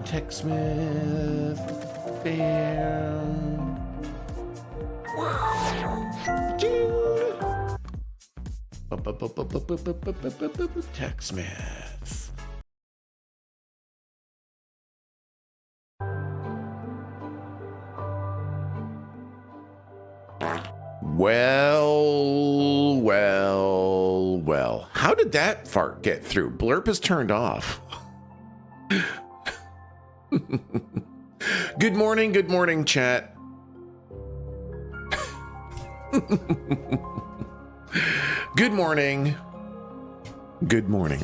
Techsmith. Bam. Techsmith. Well. How did that fart get through? Blurp is turned off. Good morning, chat. Good morning,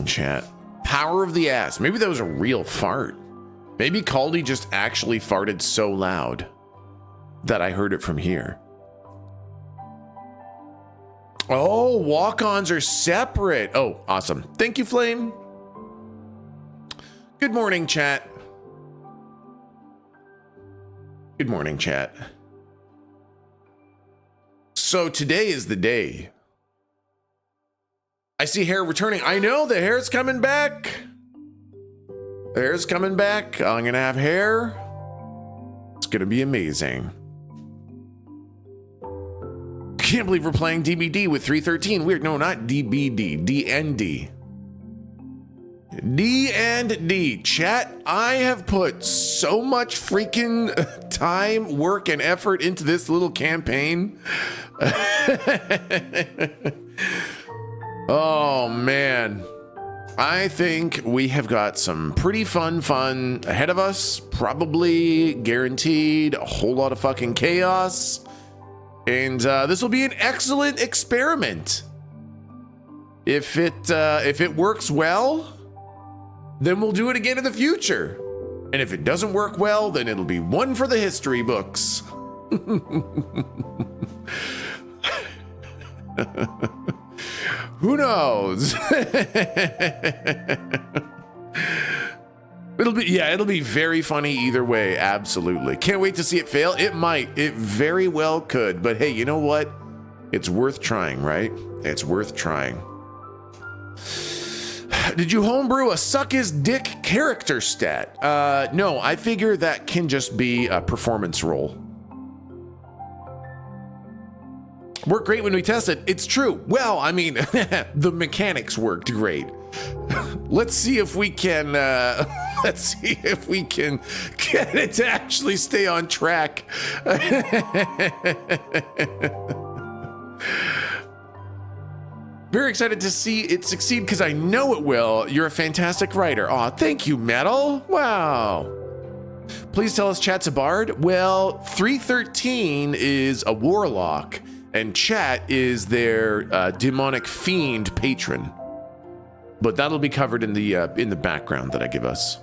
chat. Power of the ass. Maybe that was a real fart. Maybe Caldy just actually farted so loud that I heard it from here. Oh, walk-ons are separate. Oh, awesome. Thank you, Flame. Good morning, chat. Good morning, chat. So today is the day. I see hair returning. I know the hair's coming back. The hair's coming back. I'm gonna have hair. It's gonna be amazing. Can't believe we're playing DBD with 313. Weird. No, not DBD. D&D. D&D. Chat, I have put so much freaking time, work, and effort into this little campaign. Oh, man. I think we have got some pretty fun ahead of us. Probably guaranteed a whole lot of fucking chaos. And this will be an excellent experiment. If it works well, then we'll do it again in the future. And if it doesn't work well, then it'll be one for the history books. Who knows? It'll be very funny either way. Absolutely. Can't wait to see it fail. It might. It very well could. But hey, you know what? It's worth trying, right? It's worth trying. Did you homebrew a suck his dick character stat? No, I figure that can just be a performance roll. Worked great when we tested. It's true. Well, I mean, the mechanics worked great. Let's see if we can get it to actually stay on track. Very excited to see it succeed because I know it will. You're a fantastic writer. Aw, thank you, Metal. Wow. Please tell us Chat's a bard. Well, 313 is a warlock, and Chat is their demonic fiend patron. But that'll be covered in the background that I give us.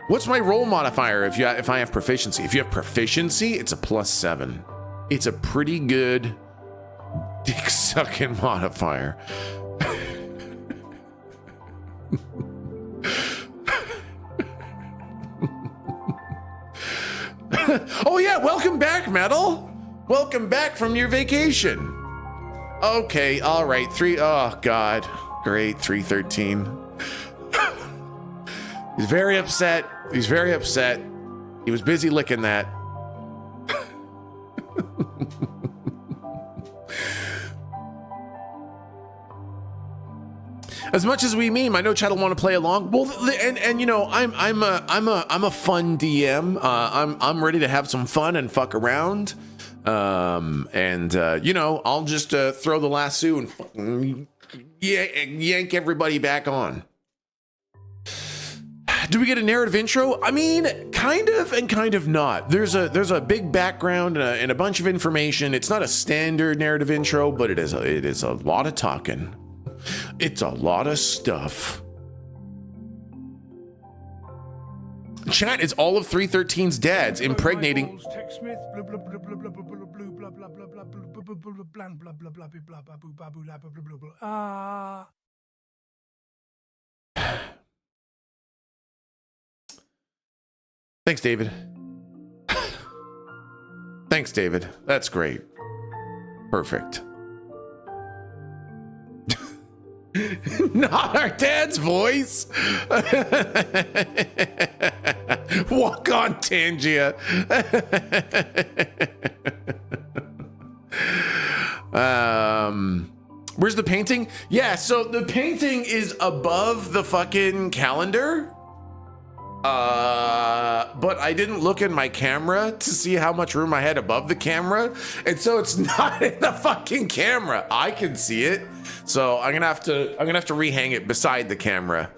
What's my roll modifier if I have proficiency? If you have proficiency, it's a +7. It's a pretty good dick sucking modifier. Oh yeah, welcome back, Metal. Welcome back from your vacation. Okay, all right, oh God, great, 313. He's very upset. He's very upset. He was busy licking that. As much as we meme, I know Chad will want to play along. Well, and you know, I'm a fun DM. I'm ready to have some fun and fuck around. You know, I'll just throw the lasso and fucking yank everybody back on. Do we get a narrative intro? I mean, kind of and kind of not. There's a big background and a bunch of information. It's not a standard narrative intro, but it is a lot of talking. It's a lot of stuff. Chat is all of 313's dads impregnating. Thanks, David. Thanks, David. That's great. Perfect. Not our dad's voice. Walk on, Tangia. Where's the painting? Yeah, so the painting is above the fucking calendar. But I didn't look in my camera to see how much room I had above the camera, and so it's not in the fucking camera. I can see it, so I'm gonna have to rehang it beside the camera.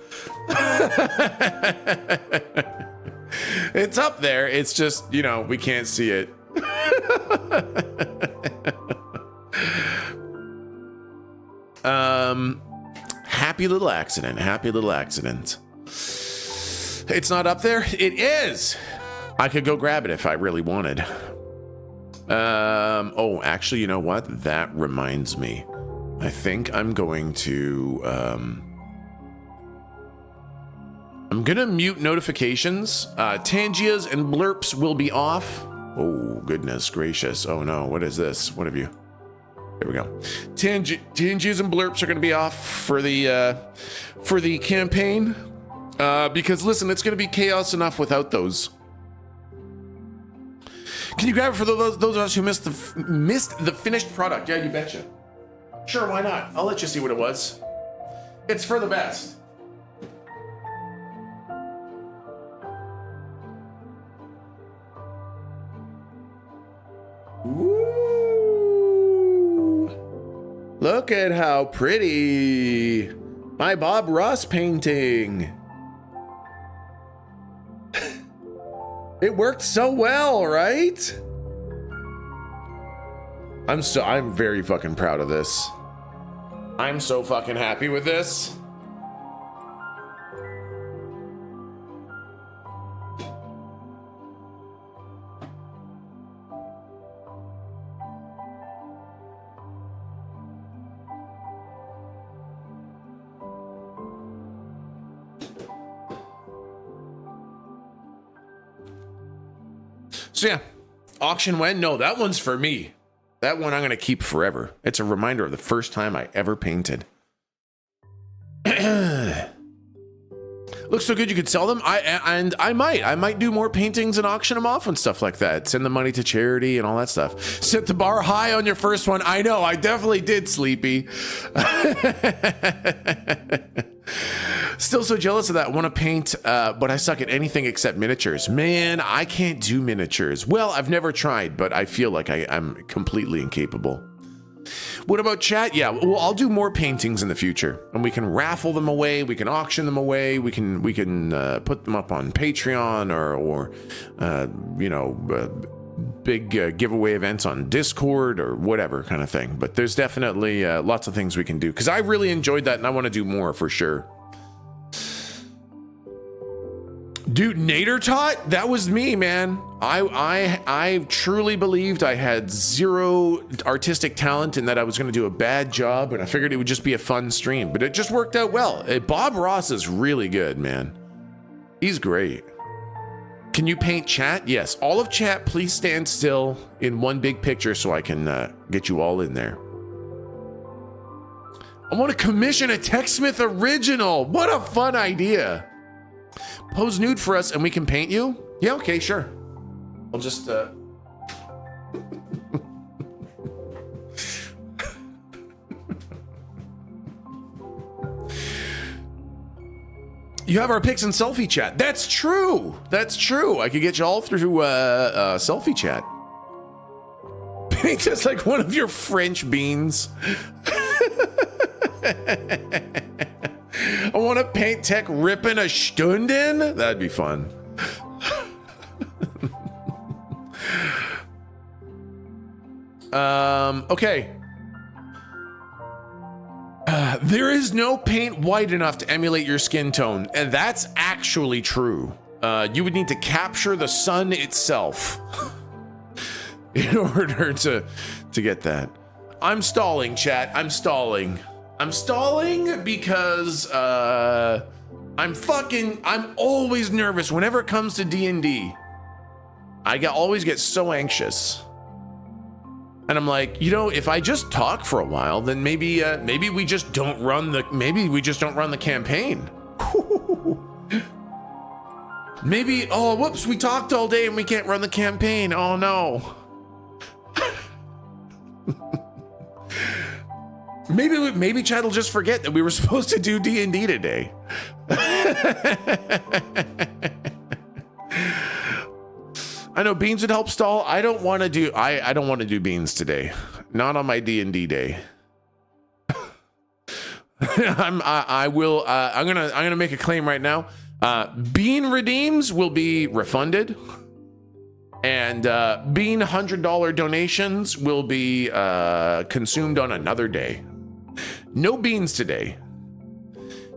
It's up there. It's just, you know, we can't see it. Happy little accident. Happy little accident. It's not up there? It is! I could go grab it if I really wanted. Oh, actually, you know what? That reminds me. I think I'm going to, I'm gonna mute notifications. Tangias and blurps will be off. Oh, goodness gracious. Oh no, what is this? What have you? There we go. Tangias and blurps are gonna be off for the campaign. Because listen, it's gonna be chaos enough without those. Can you grab it for those of us who missed the finished product? Yeah, you betcha. Sure, why not? I'll let you see what it was. It's for the best. Ooh. Look at how pretty. My Bob Ross painting. It worked so well, right? I'm very fucking proud of this. I'm so fucking happy with this. So yeah, auction when? No, that one's for me. That one I'm gonna keep forever. It's a reminder of the first time I ever painted. Looks so good you could sell them. I might do more paintings and auction them off and stuff like that. Send the money to charity and all that stuff. Set the bar high on your first one. I know, I definitely did, Sleepy. Still so jealous of that. Want to paint, but I suck at anything except miniatures. Man, I can't do miniatures. Well, I've never tried, but I feel like I'm completely incapable. What about chat? Yeah, well, I'll do more paintings in the future, and we can raffle them away. We can auction them away. We can put them up on Patreon or you know, big giveaway events on Discord or whatever kind of thing. But there's definitely lots of things we can do because I really enjoyed that, and I want to do more for sure. Dude, Nader Tot, that was me, man. I truly believed I had zero artistic talent and that I was going to do a bad job, and I figured it would just be a fun stream, but it just worked out well. Bob Ross is really good, man. He's great. Can you paint chat? Yes. All of chat, please stand still in one big picture so I can get you all in there. I want to commission a TechSmith original. What a fun idea. Pose nude for us and we can paint you? Yeah, okay, sure. I'll just, You have our pics in selfie chat. That's true. That's true. I could get you all through selfie chat. Paint us like one of your French beans. I want to paint Tech ripping a Stunden. That'd be fun. Okay. There is no paint white enough to emulate your skin tone, and that's actually true. You would need to capture the sun itself in order to get that. I'm stalling, chat. I'm stalling. I'm stalling because I'm always nervous whenever it comes to D&D. I always get so anxious. And I'm like, you know, if I just talk for a while, then maybe we just don't run the campaign. Maybe, oh, whoops, we talked all day and we can't run the campaign. Oh no. Maybe Chad will just forget that we were supposed to do D&D today. I know beans would help stall. I don't want to do beans today. Not on my D&D day. I'm gonna make a claim right now. Bean redeems will be refunded, and bean $100 donations will be consumed on another day. No beans today.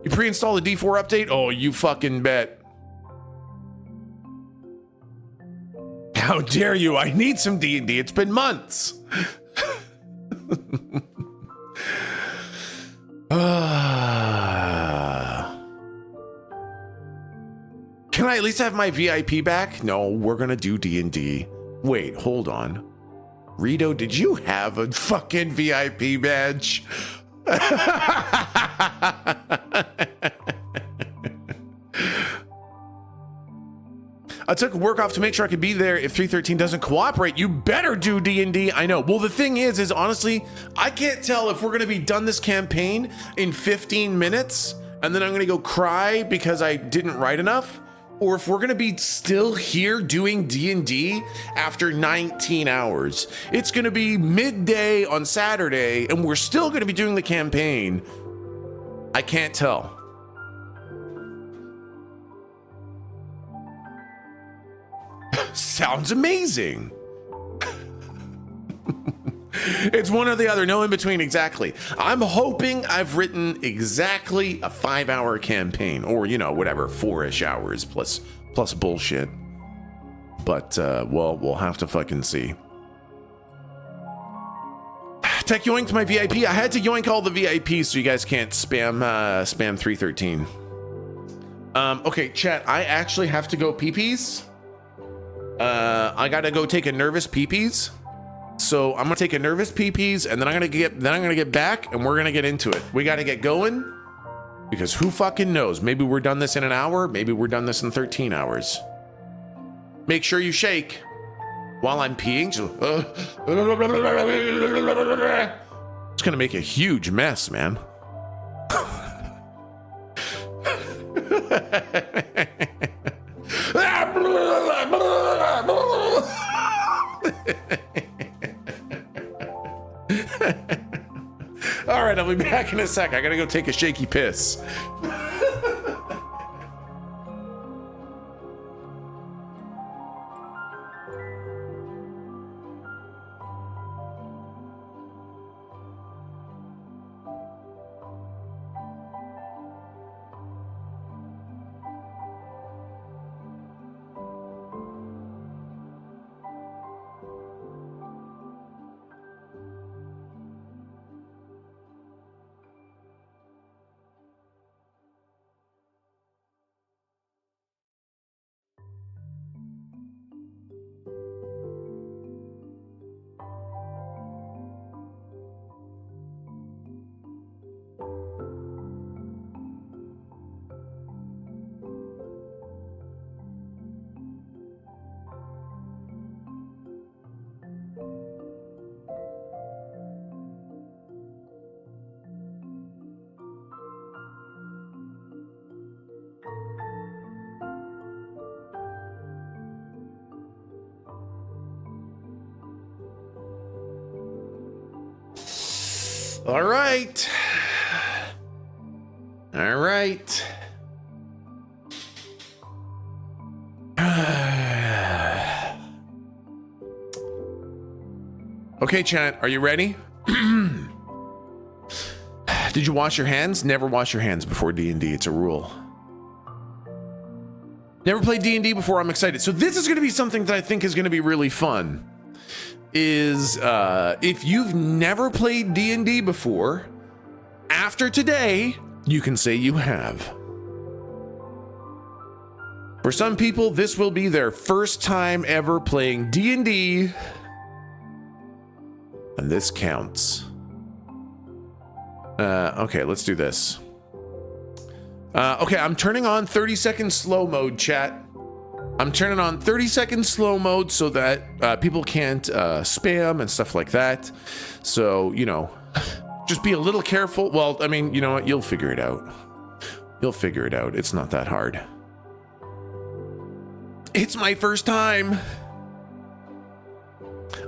You pre-install the D4 update? Oh, you fucking bet. How dare you? I need some D&D. It's been months. Can I at least have my VIP back? No, we're gonna do D&D. Wait, hold on. Rito, did you have a fucking VIP badge? I took work off to make sure I could be there. If 313 doesn't cooperate, you better do D&D. I know. Well, the thing is honestly, I can't tell if we're going to be done this campaign in 15 minutes and then I'm going to go cry because I didn't write enough, or if we're going to be still here doing D&D after 19 hours. It's going to be midday on Saturday and we're still going to be doing the campaign. I can't tell. Sounds amazing. It's one or the other, no in between. Exactly. I'm hoping I've written exactly a 5-hour campaign, or you know, whatever, 4-ish hours plus bullshit. But well, we'll have to fucking see. Tech yoinked my VIP. I had to yoink all the VIPs so you guys can't spam 313. Okay, chat, I actually have to go pee-pees. I gotta go take a nervous pee-pees. So I'm gonna take a nervous pee-pees and then I'm gonna get back and we're gonna get into it. We gotta get going because who fucking knows? Maybe we're done this in an hour. Maybe we're done this in 13 hours. Make sure you shake while I'm peeing. It's gonna make a huge mess, man. All right, I'll be back in a sec. I gotta go take a shaky piss. All right. All right. Okay, chat, are you ready? Did you wash your hands? Never wash your hands before D&D. It's a rule. Never played D&D before. I'm excited. So this is going to be something that I think is going to be really fun. If you've never played D&D before, after today, you can say you have. For some people, this will be their first time ever playing D&D. And this counts. Okay, let's do this. Okay, I'm turning on 30-second slow mode, chat. I'm turning on 30-second slow mode so that people can't spam and stuff like that. So, you know, just be a little careful. Well, I mean, you know what? You'll figure it out. You'll figure it out. It's not that hard. It's my first time.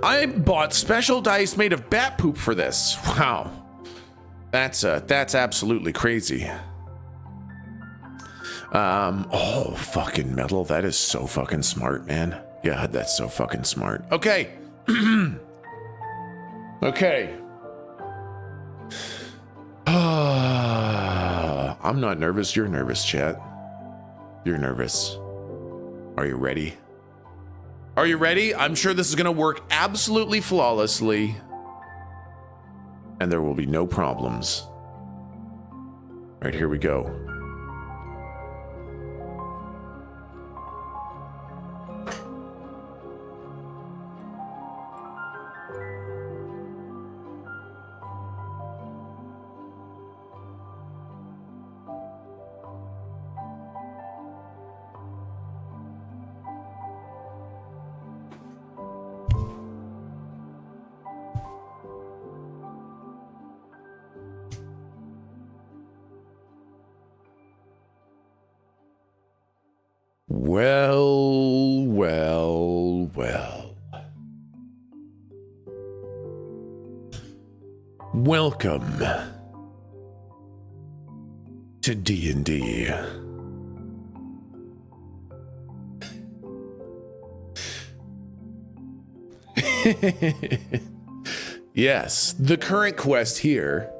I bought special dice made of bat poop for this. Wow. That's absolutely crazy. Oh, fucking metal. That is so fucking smart, man. God, that's so fucking smart. Okay. Okay. I'm not nervous. You're nervous, chat. You're nervous. Are you ready? Are you ready? I'm sure this is going to work absolutely flawlessly. And there will be no problems. All right, here we go. Well, well, well. Welcome to D&D. Yes, the current quest here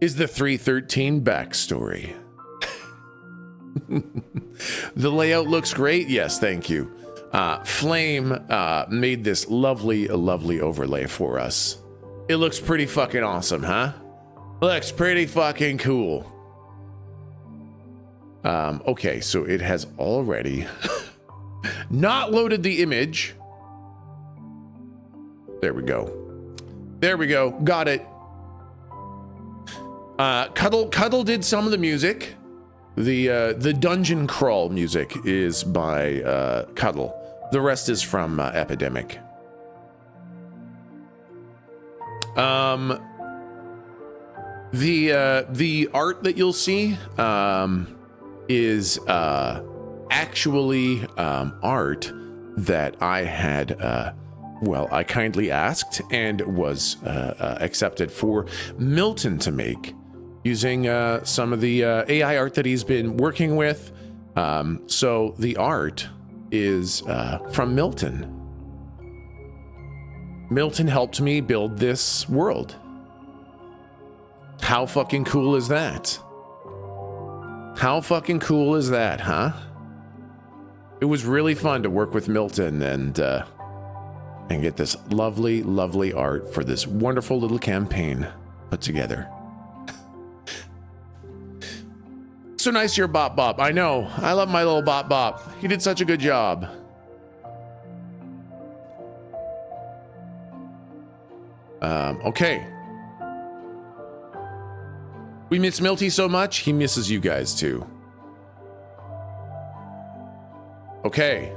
is the 313 backstory. The layout looks great. Yes, thank you. Flame made this lovely overlay for us. It looks pretty fucking awesome, huh? Looks pretty fucking cool. Okay, so it has already not loaded the image. There we go. There we go. Got it. Cuddle did some of the music. The dungeon crawl music is by Cuddle. The rest is from Epidemic. The art that you'll see is actually art that I had well, I kindly asked and was accepted for Milton to make, using some of the AI art that he's been working with. So the art is from Milton. Milton helped me build this world. How fucking cool is that? How fucking cool is that, huh? It was really fun to work with Milton and get this lovely art for this wonderful little campaign put together. So nice, your Bop Bop. I know. I love my little Bop Bop. He did such a good job. Okay. We miss Milty so much, he misses you guys too. Okay.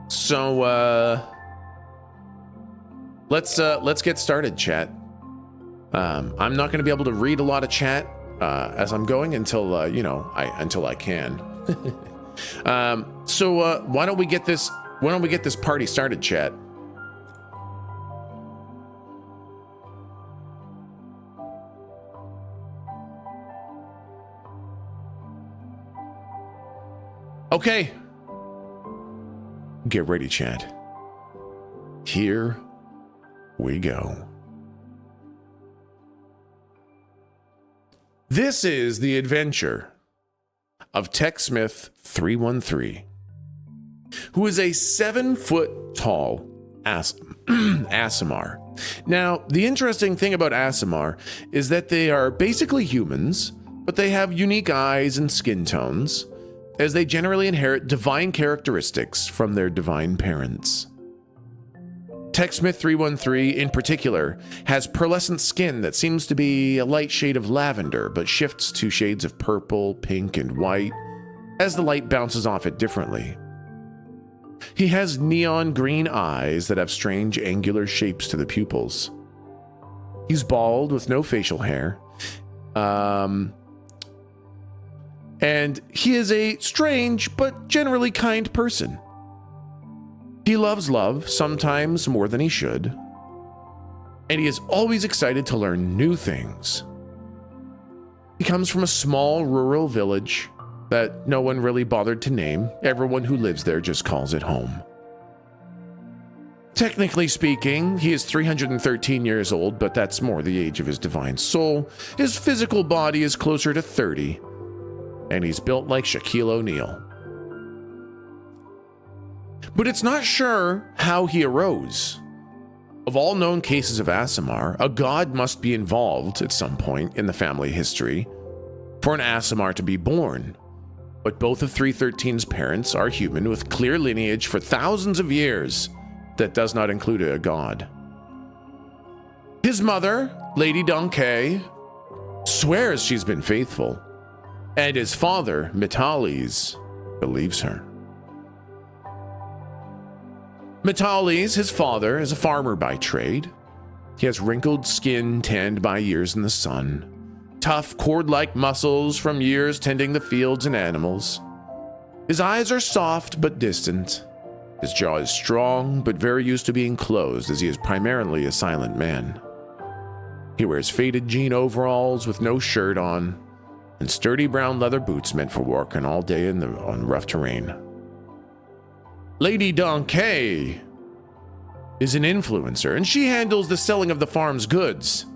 So, let's get started, chat. I'm not going to be able to read a lot of chat as I'm going until until I can. So why don't we get this party started, chat? Okay. Get ready, chat. Here we go. This is the adventure of Techsmith313, who is a 7-foot tall Aasimar. Now, the interesting thing about Aasimar is that they are basically humans, but they have unique eyes and skin tones, as they generally inherit divine characteristics from their divine parents. Techsmith313 in particular has pearlescent skin that seems to be a light shade of lavender, but shifts to shades of purple, pink, and white as the light bounces off it differently. He has neon green eyes that have strange angular shapes to the pupils. He's bald with no facial hair. And he is a strange but generally kind person. He loves love, sometimes more than he should. And he is always excited to learn new things. He comes from a small rural village that no one really bothered to name. Everyone who lives there just calls it home. Technically speaking, he is 313 years old, but that's more the age of his divine soul. His physical body is closer to 30, and he's built like Shaquille O'Neal. But it's not sure how he arose. Of all known cases of Aasimar, a god must be involved at some point in the family history for an Aasimar to be born. But both of 313's parents are human with clear lineage for thousands of years that does not include a god. His mother, Lady Donkey, swears she's been faithful, and his father, Metales, believes her. Metales, his father, is a farmer by trade. He has wrinkled skin tanned by years in the sun, tough cord-like muscles from years tending the fields and animals. His eyes are soft but distant. His jaw is strong but very used to being closed, as he is primarily a silent man. He wears faded jean overalls with no shirt on and sturdy brown leather boots meant for working all day on rough terrain. Lady Donkey is an influencer, and she handles the selling of the farm's goods.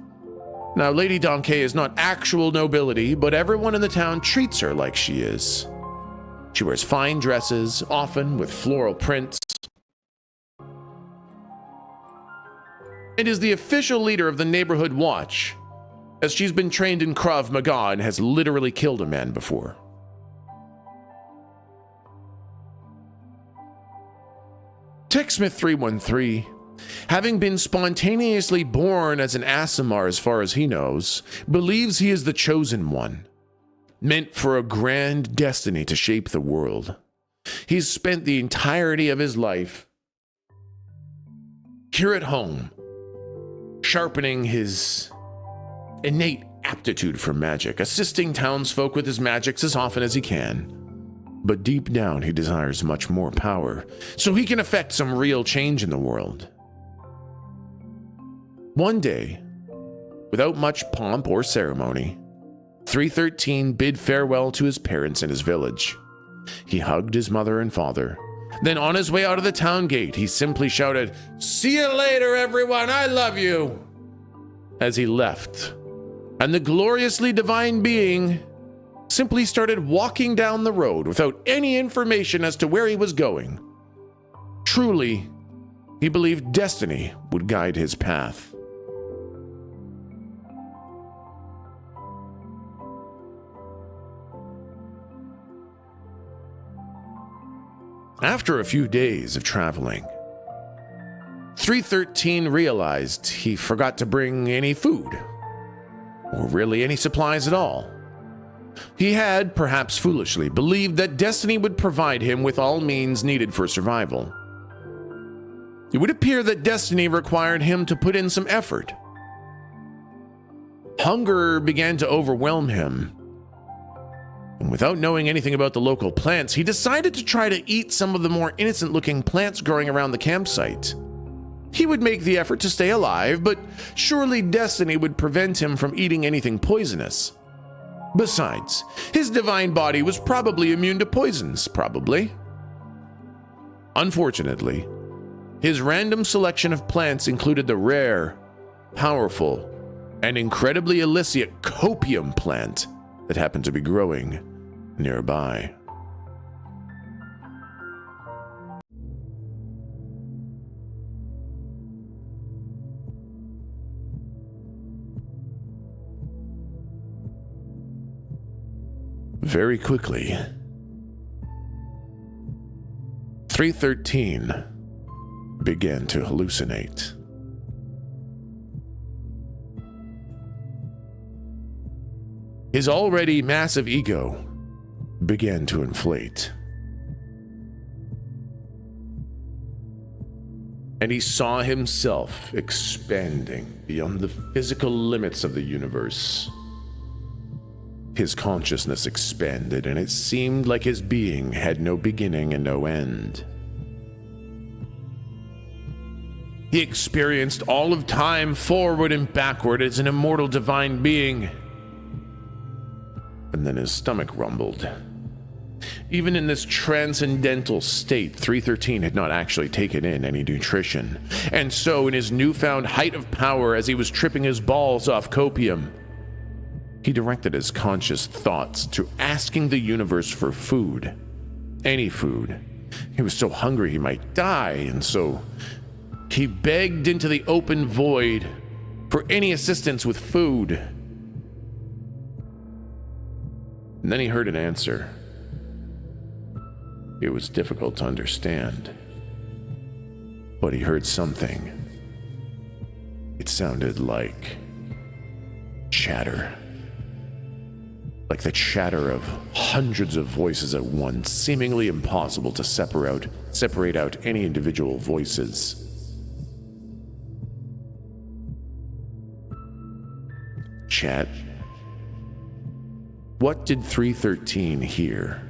Now, Lady Donkey is not actual nobility, but everyone in the town treats her like she is. She wears fine dresses, often with floral prints, and is the official leader of the neighborhood watch, as she's been trained in Krav Maga and has literally killed a man before. Techsmith313, having been spontaneously born as an Aasimar as far as he knows, believes he is the chosen one, meant for a grand destiny to shape the world. He's spent the entirety of his life here at home, sharpening his innate aptitude for magic, assisting townsfolk with his magics as often as he can. But deep down, he desires much more power, so he can effect some real change in the world. One day, without much pomp or ceremony, 313 bid farewell to his parents and his village. He hugged his mother and father. Then on his way out of the town gate, he simply shouted, "See you later, everyone, I love you," as he left. And the gloriously divine being simply started walking down the road without any information as to where he was going. Truly, he believed destiny would guide his path. After a few days of traveling, 313 realized he forgot to bring any food, or really any supplies at all. He had, perhaps foolishly, believed that destiny would provide him with all means needed for survival. It would appear that destiny required him to put in some effort. Hunger began to overwhelm him, and without knowing anything about the local plants, he decided to try to eat some of the more innocent-looking plants growing around the campsite. He would make the effort to stay alive, but surely destiny would prevent him from eating anything poisonous. Besides, his divine body was probably immune to poisons, probably. Unfortunately, his random selection of plants included the rare, powerful, and incredibly illicit copium plant that happened to be growing nearby. Very quickly, 313 began to hallucinate. His already massive ego began to inflate. And he saw himself expanding beyond the physical limits of the universe. His consciousness expanded, and it seemed like his being had no beginning and no end. He experienced all of time forward and backward as an immortal divine being. And then his stomach rumbled. Even in this transcendental state, 313 had not actually taken in any nutrition. And so, in his newfound height of power, as he was tripping his balls off copium, he directed his conscious thoughts to asking the universe for food. Any food. He was so hungry he might die, and so he begged into the open void for any assistance with food. And then he heard an answer. It was difficult to understand, but he heard something. It sounded like chatter. Like the chatter of hundreds of voices at once, seemingly impossible to separate out any individual voices. Chat. What did 313 hear?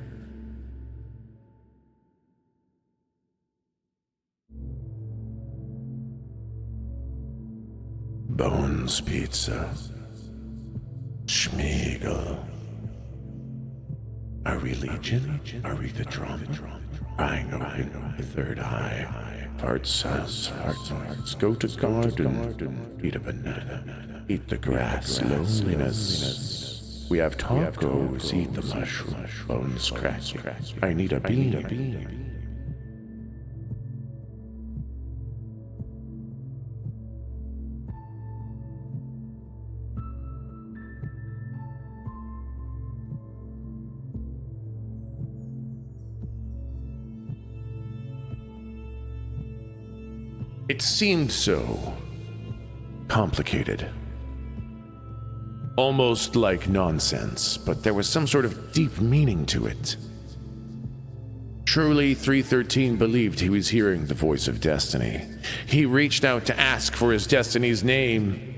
Bones Pizza. Schmeagol. Are we legion? Are we the drum? Crying open the third eye. Fart sounds, farts. Go to garden. Eat a banana. Eat the grass. Loneliness. We have tacos. Eat the mushroom. Bones crack. I need a bean. It seemed so complicated. Almost like nonsense, but there was some sort of deep meaning to it. Truly, 313 believed he was hearing the voice of destiny. He reached out to ask for his destiny's name,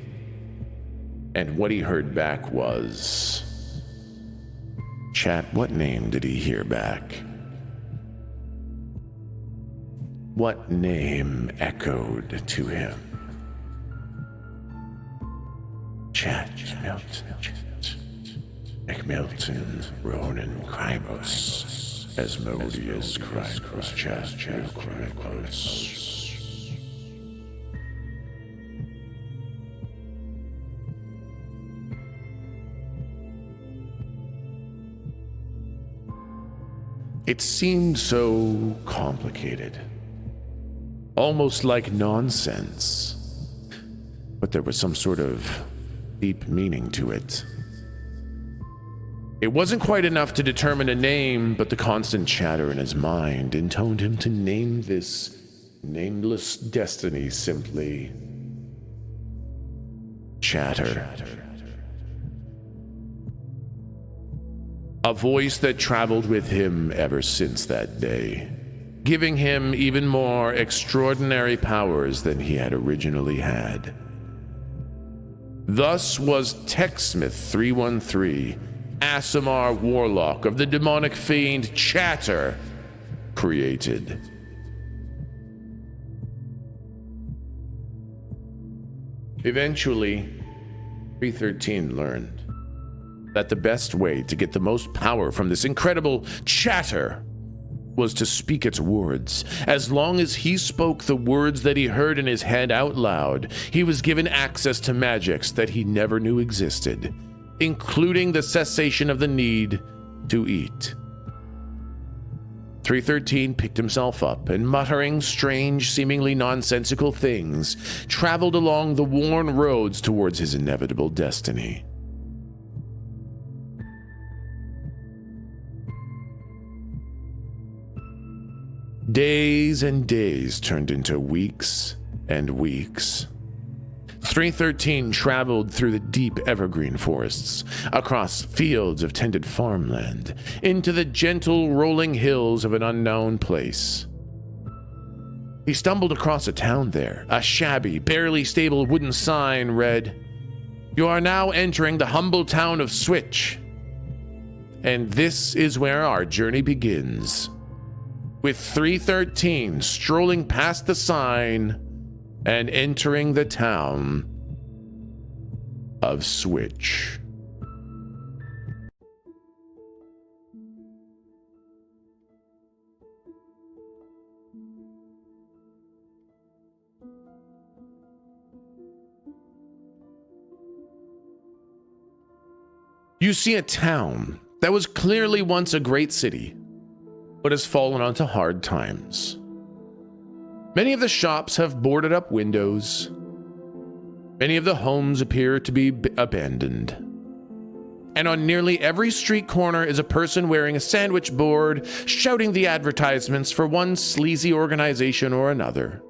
and what he heard back was... Chat, what name did he hear back? What name echoed to him? Chat, Milton, Ronan, Krybos, Asmodeus, Krybos, Chat, Krybos. It seemed so complicated. Almost like nonsense. But there was some sort of deep meaning to it. It wasn't quite enough to determine a name, but the constant chatter in his mind intoned him to name this nameless destiny simply Chatter. A voice that traveled with him ever since that day, giving him even more extraordinary powers than he had originally had. Thus was Techsmith313, Aasimar warlock of the demonic fiend Chatter, created. Eventually, 313 learned that the best way to get the most power from this incredible Chatter was to speak its words. As long as he spoke the words that he heard in his head out loud, he was given access to magics that he never knew existed, including the cessation of the need to eat. 313 picked himself up and, muttering strange, seemingly nonsensical things, traveled along the worn roads towards his inevitable destiny. Days and days turned into weeks and weeks. 313 traveled through the deep evergreen forests, across fields of tended farmland, into the gentle rolling hills of an unknown place. He stumbled across a town there. A shabby, barely stable wooden sign read, "You are now entering the humble town of Switch." And this is where our journey begins, with 313 strolling past the sign and entering the town of Switch. You see a town that was clearly once a great city, but has fallen onto hard times. Many of the shops have boarded up windows. Many of the homes appear to be abandoned. And on nearly every street corner is a person wearing a sandwich board, shouting the advertisements for one sleazy organization or another.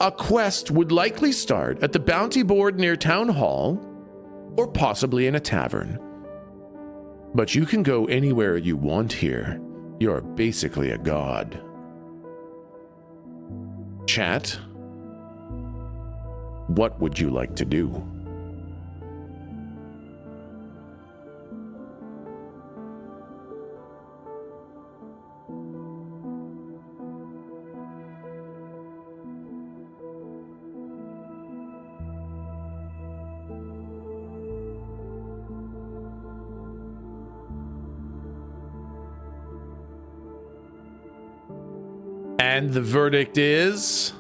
A quest would likely start at the bounty board near Town Hall, or possibly in a tavern. But you can go anywhere you want here. You're basically a god. Chat, what would you like to do? And the verdict is...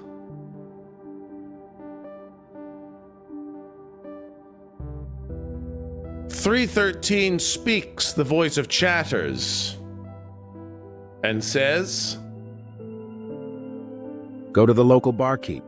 "313 speaks the voice of chatters and says, Go to the local barkeep.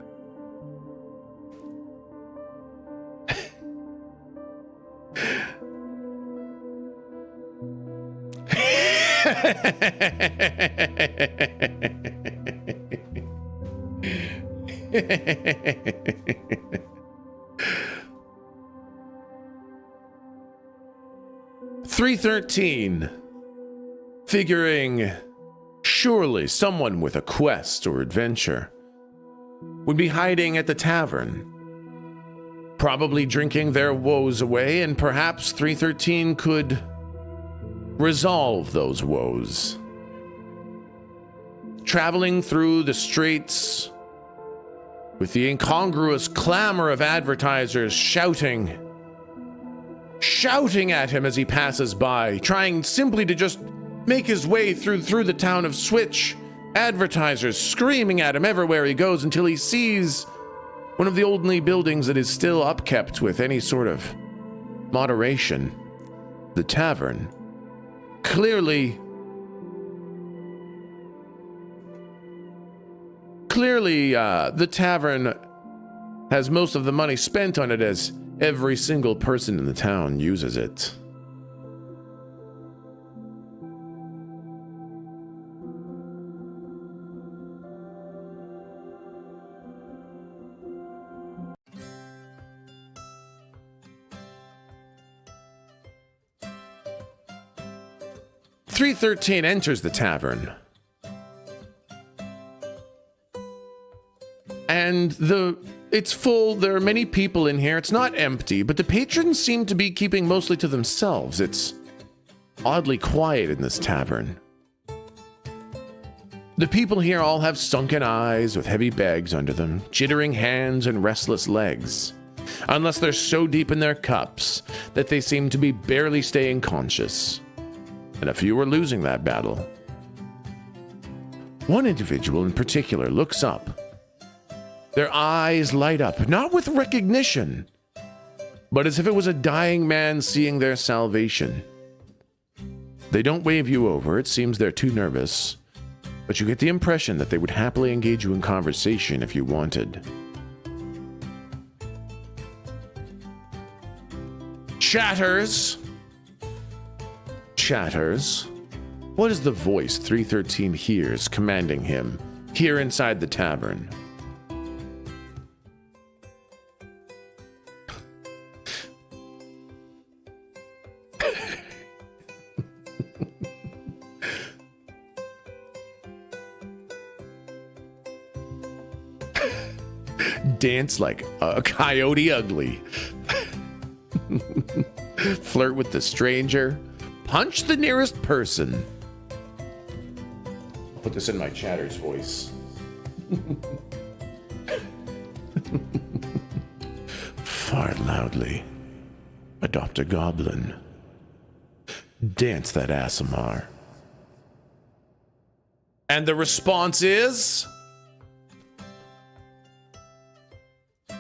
"313, figuring surely someone with a quest or adventure would be hiding at the tavern, probably drinking their woes away, and perhaps 313 could resolve those woes. Traveling through the streets with the incongruous clamor of advertisers shouting at him as he passes by, trying simply to just make his way through the town of Switch. Advertisers screaming at him everywhere he goes until he sees one of the only buildings that is still upkept with any sort of moderation, the tavern. Clearly, the tavern has most of the money spent on it, as every single person in the town uses it. "313 enters the tavern, and it's full. There are many people in here. It's not empty, but the patrons seem to be keeping mostly to themselves. It's oddly quiet in this tavern. The people here all have sunken eyes with heavy bags under them, jittering hands and restless legs, unless they're so deep in their cups that they seem to be barely staying conscious. And a few are losing that battle. One individual in particular looks up. Their eyes light up, not with recognition, but as if it was a dying man seeing their salvation. They don't wave you over. It seems they're too nervous, but you get the impression that they would happily engage you in conversation if you wanted. Chatters, What is the voice 313 hears commanding him here inside the tavern? Dance like a coyote ugly. Flirt with the stranger. Punch the nearest person. I'll put this in my chatter's voice. Fart loudly. Adopt a goblin. Dance that ASMR. And the response is...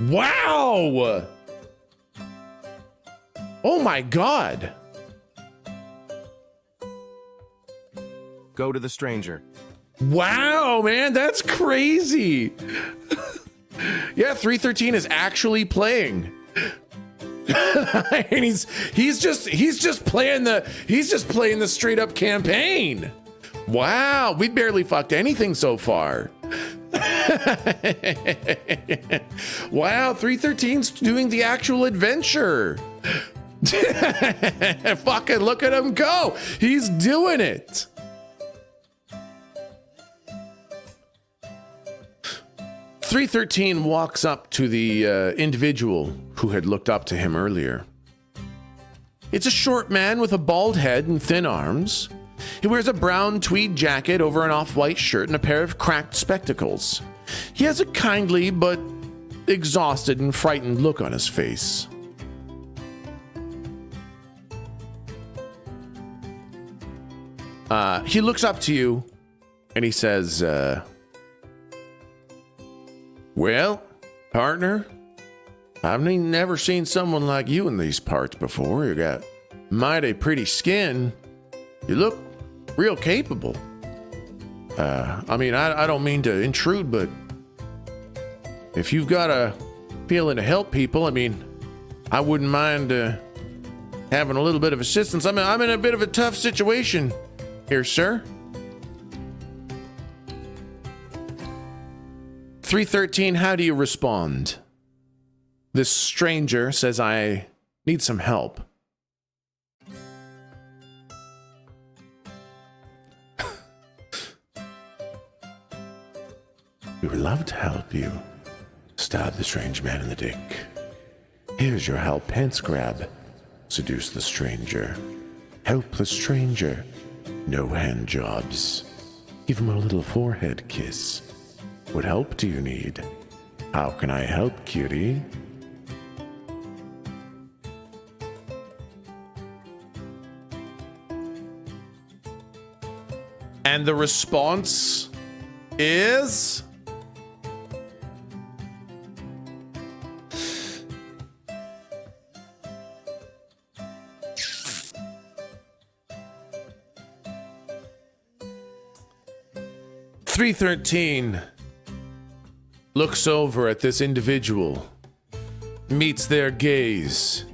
Wow! Oh my god! Go to the stranger. Wow, man, that's crazy! Yeah, 313 is actually playing. And he's just playing the straight up campaign. Wow, we barely fucked anything so far. Wow, 313's doing the actual adventure. Fucking look at him go. He's doing it. "313 walks up to the individual who had looked up to him earlier. It's a short man with a bald head and thin arms. He wears a brown tweed jacket over an off-white shirt and a pair of cracked spectacles. He has a kindly but exhausted and frightened look on his face. He looks up to you and he says, well, partner, I've never seen someone like you in these parts before. You got mighty pretty skin. You look real capable. I mean, I don't mean to intrude, but if you've got a feeling to help people, I mean, I wouldn't mind having a little bit of assistance. I'm in a bit of a tough situation here, sir. 313, how do you respond? This stranger says, I need some help. We would love to help you. Stab the strange man in the dick. Here's your help, pants grab. Seduce the stranger. Help the stranger. No hand jobs. Give him a little forehead kiss. What help do you need? How can I help, cutie? And the response is... "313 looks over at this individual, meets their gaze,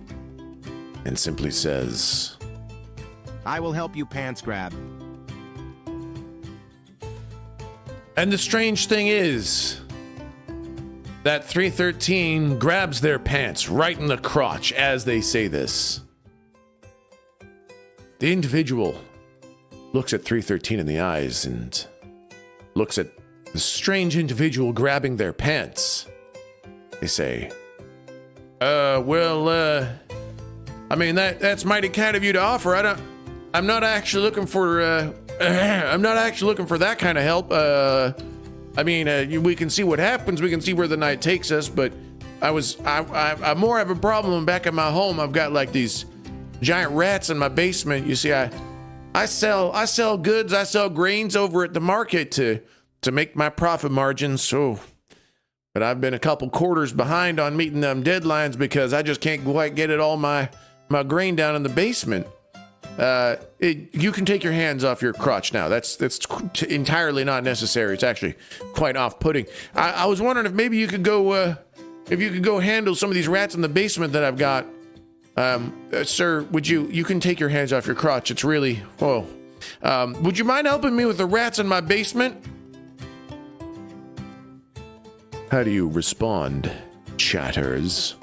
and simply says, I will help you, pants grab. and the strange thing is that 313 grabs their pants right in the crotch as they say this. The individual looks at 313 in the eyes and looks at the strange individual grabbing their pants. They say, I mean, that's mighty kind of you to offer. I'm not actually looking for, I'm not actually looking for that kind of help. I mean, we can see what happens. We can see where the night takes us, but I more have a problem back at my home. I've got like these giant rats in my basement. You see, I sell goods. I sell grains over at the market to make my profit margins. So, but I've been a couple quarters behind on meeting them deadlines because I just can't quite get it all my grain down in the basement. You can take your hands off your crotch now. That's entirely not necessary. It's actually quite off-putting. I was wondering if maybe you could go handle some of these rats in the basement that I've got. Sir, you can take your hands off your crotch. It's really, Would you mind helping me with the rats in my basement? How do you respond, chatters?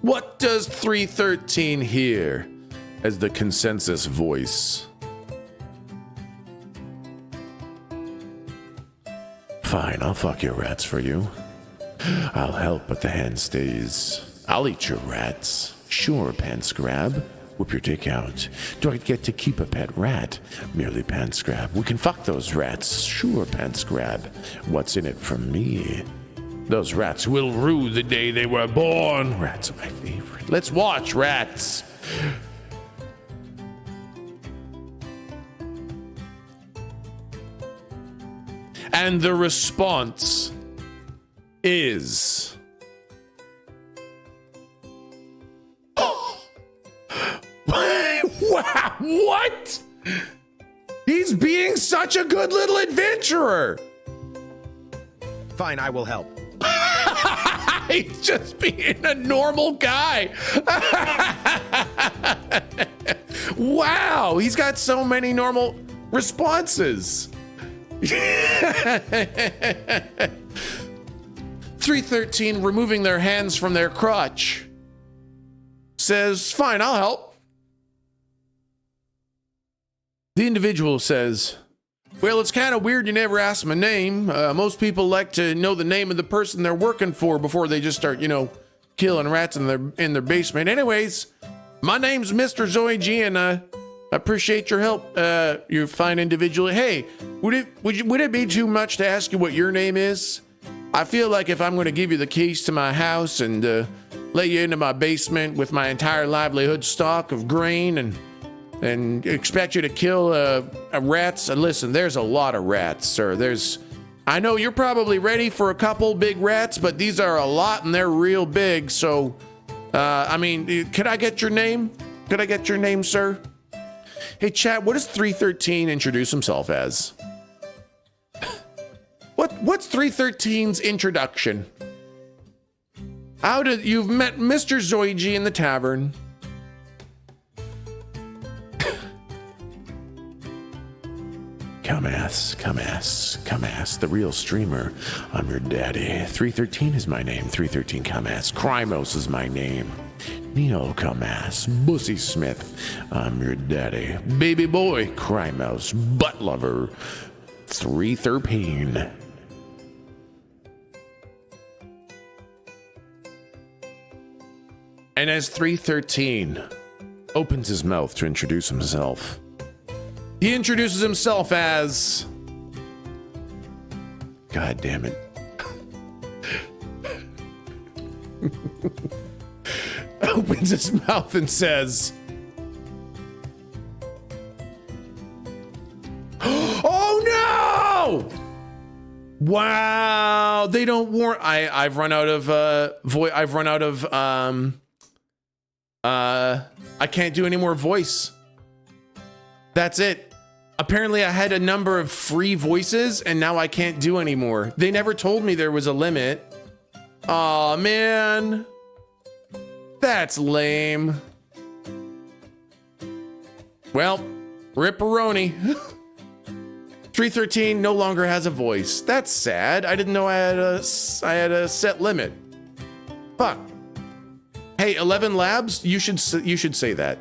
What does 313 hear as the consensus voice? Fine, I'll fuck your rats for you. I'll help, but the hand stays. I'll eat your rats. Sure, Pants Grab. Whip your dick out. Do I get to keep a pet rat? Merely Pants Grab. We can fuck those rats. Sure, Pants Grab. What's in it for me? Those rats will rue the day they were born. Rats are my favorite. Let's watch, rats. And the response is... Wow, what? He's being such a good little adventurer. Fine, I will help. He's just being a normal guy. Wow, he's got so many normal responses. 313, removing their hands from their crotch, says, fine, I'll help. The individual says, well, it's kind of weird you never asked my name. Most people like to know the name of the person they're working for before they just start, killing rats in their basement. Anyways, my name's Mr. Zoe G, and I appreciate your help, you fine individual. Hey, would it be too much to ask you what your name is? I feel like if I'm going to give you the keys to my house and let you into my basement with my entire livelihood stock of grain and expect you to kill rats. And listen, there's a lot of rats, sir. I know you're probably ready for a couple big rats, but these are a lot and they're real big. So, could I get your name? Could I get your name, sir? Hey, chat, what does 313 introduce himself as? What's 313's introduction? You've met Mr. Zoigi in the tavern. Come ass, the real streamer. I'm your daddy. 313 is my name. 313 come ass. Crimos is my name. Neil come ass. Bussy Smith. I'm your daddy. Baby boy. Crimos. Butt lover. 313. And as 313 opens his mouth to introduce himself, he introduces himself as... God damn it. Opens his mouth and says... Oh no! Wow, they don't warn... I've run out of I can't do any more voice. That's it. Apparently I had a number of free voices and now I can't do any more. They never told me there was a limit. Aw, man. That's lame. Well, ripperoni. 313 no longer has a voice. That's sad. I didn't know I had a set limit. Fuck. Hey, 11 Labs, you should say that.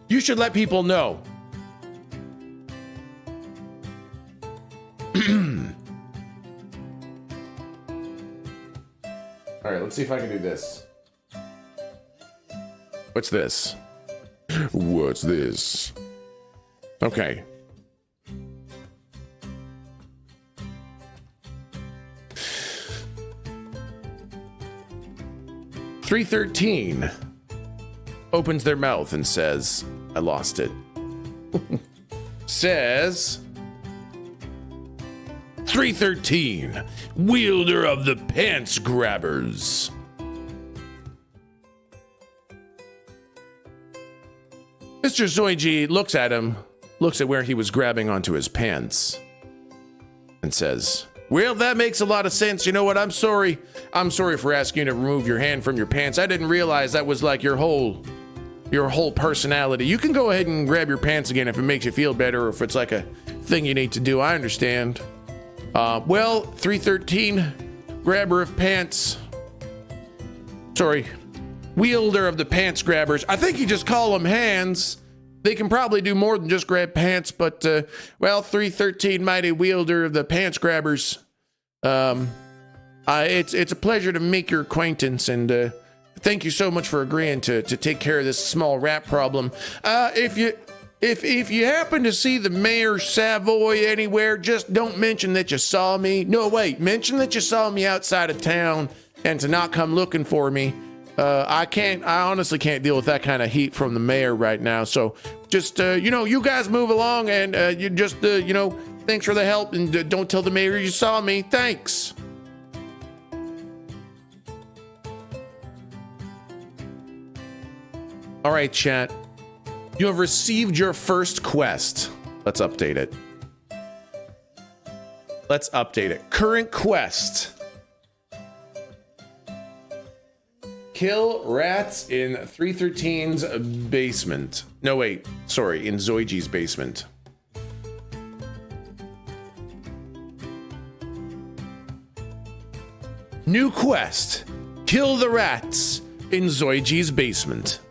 You should let people know. All right, let's see if I can do this. What's this? What's this? Okay. .313 opens their mouth and says, I lost it. Says 313, wielder of the pants grabbers. Mr. Zoigi looks at him, looks at where he was grabbing onto his pants, and says, well, that makes a lot of sense. You know what? I'm sorry. I'm sorry for asking you to remove your hand from your pants. I didn't realize that was like your whole your whole personality. You can go ahead and grab your pants again if it makes you feel better, or if it's like a thing you need to do. I understand. Well, 313, grabber of pants. Sorry, wielder of the pants grabbers. I think you just call them hands. They can probably do more than just grab pants, but, well, 313, mighty wielder of the pants grabbers. It's a pleasure to make your acquaintance, and thank you so much for agreeing to take care of this small rat problem. If you happen to see the Mayor Savoy anywhere, just don't mention that you saw me. No, wait, mention that you saw me outside of town and to not come looking for me. I honestly can't deal with that kind of heat from the mayor right now. So just, you guys move along, and you just, thanks for the help, and don't tell the mayor you saw me. Thanks. All right, chat. You have received your first quest. Let's update it. Current quest. Kill rats in 313's basement. No, wait. Sorry, in Zoiji's basement. New quest. Kill the rats in Zoiji's basement.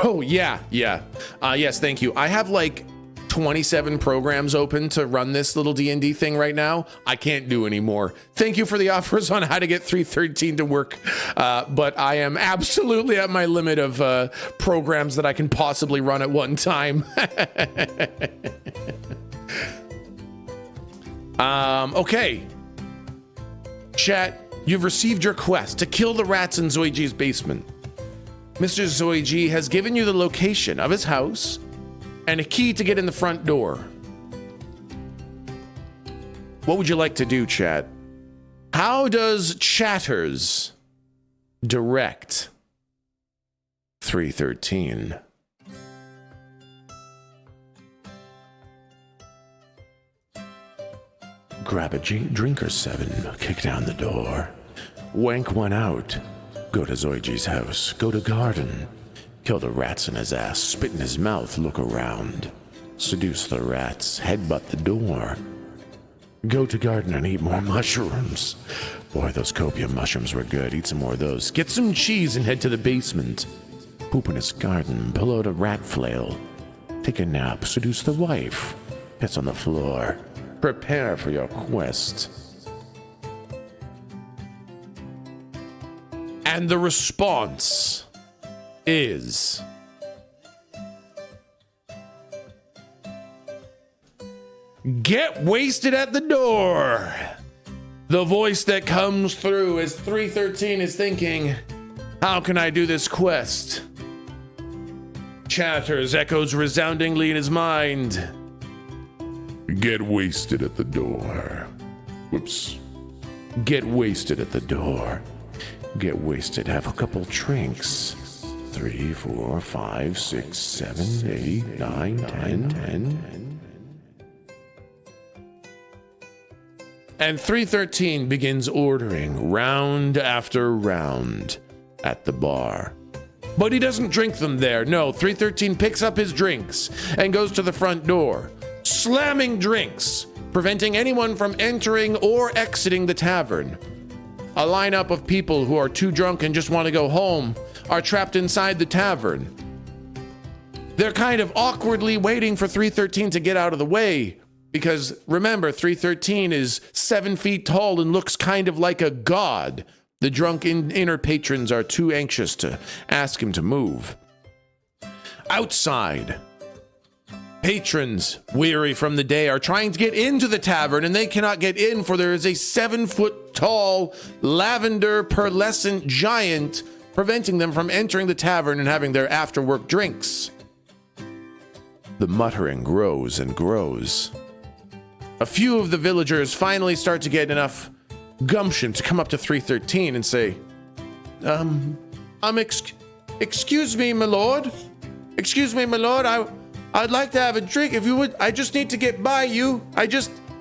Oh, yeah. Yes, thank you. I have like 27 programs open to run this little D&D thing right now. I can't do anymore. Thank you for the offers on how to get 313 to work, but I am absolutely at my limit of programs that I can possibly run at one time. Okay. Chat, you've received your quest to kill the rats in Zoiji's basement. Mr. Zoiji has given you the location of his house and a key to get in the front door. What would you like to do, chat? How does Chatters direct 313? Grab a drink or 7, kick down the door. Wank one out. Go to Zoiji's house, go to garden. Kill the rats in his ass, spit in his mouth, look around. Seduce the rats, headbutt the door. Go to garden and eat more mushrooms. Boy, those copium mushrooms were good. Eat some more of those. Get some cheese and head to the basement. Poop in his garden, pull out a rat flail. Take a nap, seduce the wife. Piss on the floor. Prepare for your quest. And the response is get wasted at the door. The voice that comes through as 313 is thinking, how can I do this quest? Chatters echoes resoundingly in his mind. Get wasted at the door. Whoops. Get wasted at the door. Get wasted, have a couple drinks. 3, 4, 5, 6, 7, 8, 9, 10. And 313 begins ordering round after round at the bar. But he doesn't drink them there. No, 313 picks up his drinks and goes to the front door, slamming drinks, preventing anyone from entering or exiting the tavern. A lineup of people who are too drunk and just want to go home are trapped inside the tavern. They're kind of awkwardly waiting for 313 to get out of the way, because remember, 313 is 7 feet tall and looks kind of like a god. The drunk inner patrons are too anxious to ask him to move. Outside, patrons, weary from the day, are trying to get into the tavern, and they cannot get in, for there is a 7-foot-tall lavender pearlescent giant preventing them from entering the tavern and having their after-work drinks. The muttering grows and grows. A few of the villagers finally start to get enough gumption to come up to 313 and say, excuse me, my lord. Excuse me, my lord, I'd like to have a drink if you would. I just need to get by you.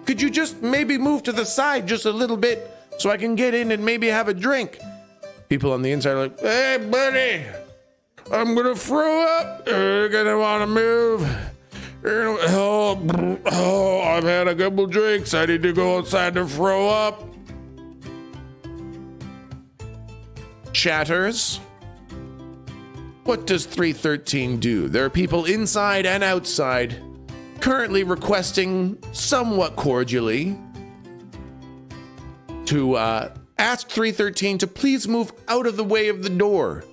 Could you just maybe move to the side just a little bit so I can get in and maybe have a drink? People on the inside are like, hey, buddy, I'm gonna throw up. You're gonna wanna move. Oh, I've had a couple drinks. I need to go outside to throw up. Chatters. What does 313 do? There are people inside and outside currently requesting somewhat cordially to ask 313 to please move out of the way of the door.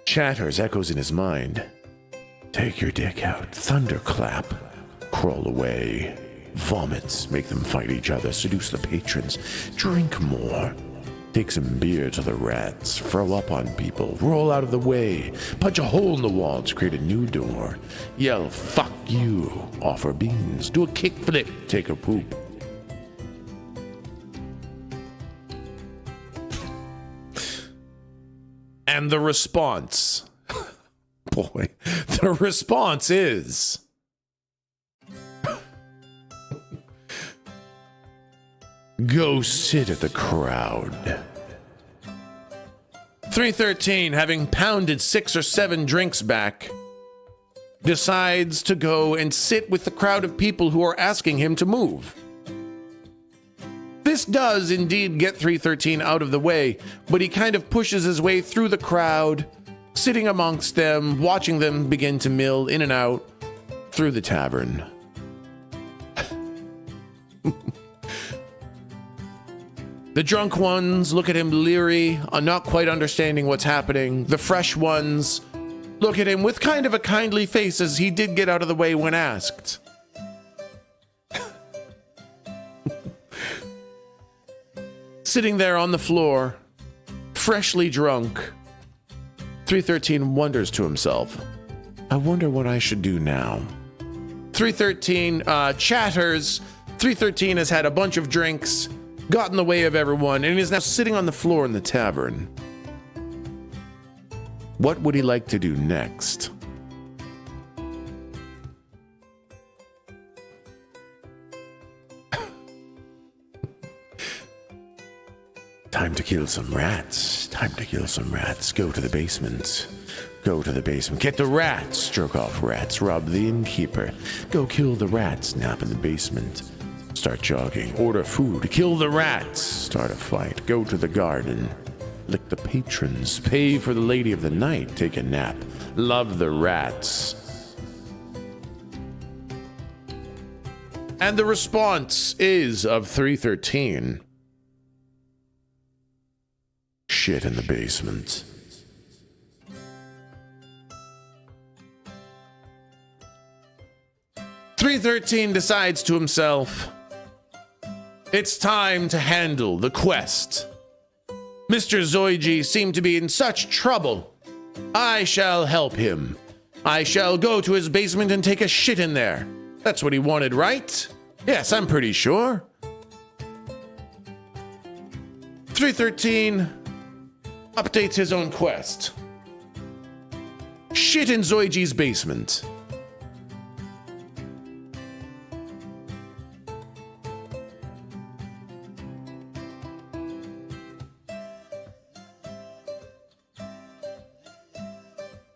Chatters echoes in his mind. Take your dick out, thunderclap, crawl away, vomits, make them fight each other, seduce the patrons, drink more, take some beer to the rats, throw up on people, roll out of the way, punch a hole in the wall to create a new door, yell fuck you, offer beans, do a kickflip, take a poop. And the response, boy, the response is go sit at the crowd. 313, having pounded 6 or 7 drinks back, decides to go and sit with the crowd of people who are asking him to move. This does indeed get 313 out of the way, but he kind of pushes his way through the crowd, sitting amongst them, watching them begin to mill in and out through the tavern. The drunk ones look at him leery, not quite understanding what's happening. The fresh ones look at him with kind of a kindly face as he did get out of the way when asked. Sitting there on the floor, freshly drunk, 313 wonders to himself, I wonder what I should do now. 313 chatters. 313 has had a bunch of drinks, got in the way of everyone, and is now sitting on the floor in the tavern. What would he like to do next? Time to kill some rats. Time to kill some rats. Go to the basement. Go to the basement. Get the rats. Jerk off rats. Rob the innkeeper. Go kill the rats. Nap in the basement. Start jogging. Order food. Kill the rats. Start a fight. Go to the garden. Lick the patrons. Pay for the lady of the night. Take a nap. Love the rats. And the response is of 313. Shit in the basement. "313 decides to himself, it's time to handle the quest. Mr. Zoiji seemed to be in such trouble. I shall help him. I shall go to his basement and take a shit in there. That's what he wanted, right? Yes, I'm pretty sure." 313 updates his own quest. Shit in Zoiji's basement.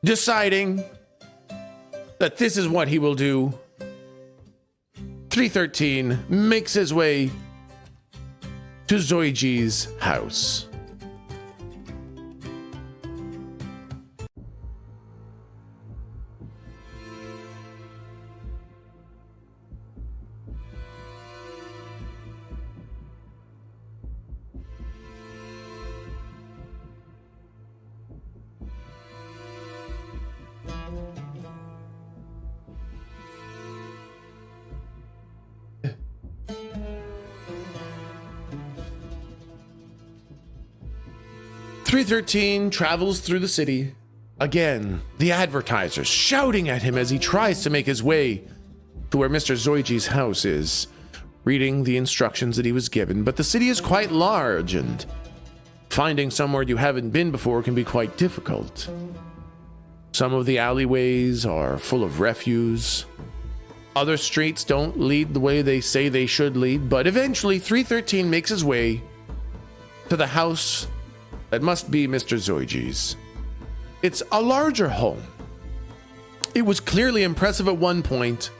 Deciding that this is what he will do, 313 makes his way to Zoiji's house. .313 travels through the city. Again, the advertisers shouting at him as he tries to make his way to where Mr. Zoiji's house is, reading the instructions that he was given. But the city is quite large, and finding somewhere you haven't been before can be quite difficult. Some of the alleyways are full of refuse. Other streets don't lead the way they say they should lead, but eventually 313 makes his way to the house that must be Mr. Zoiji's. It's a larger home. It was clearly impressive at one point,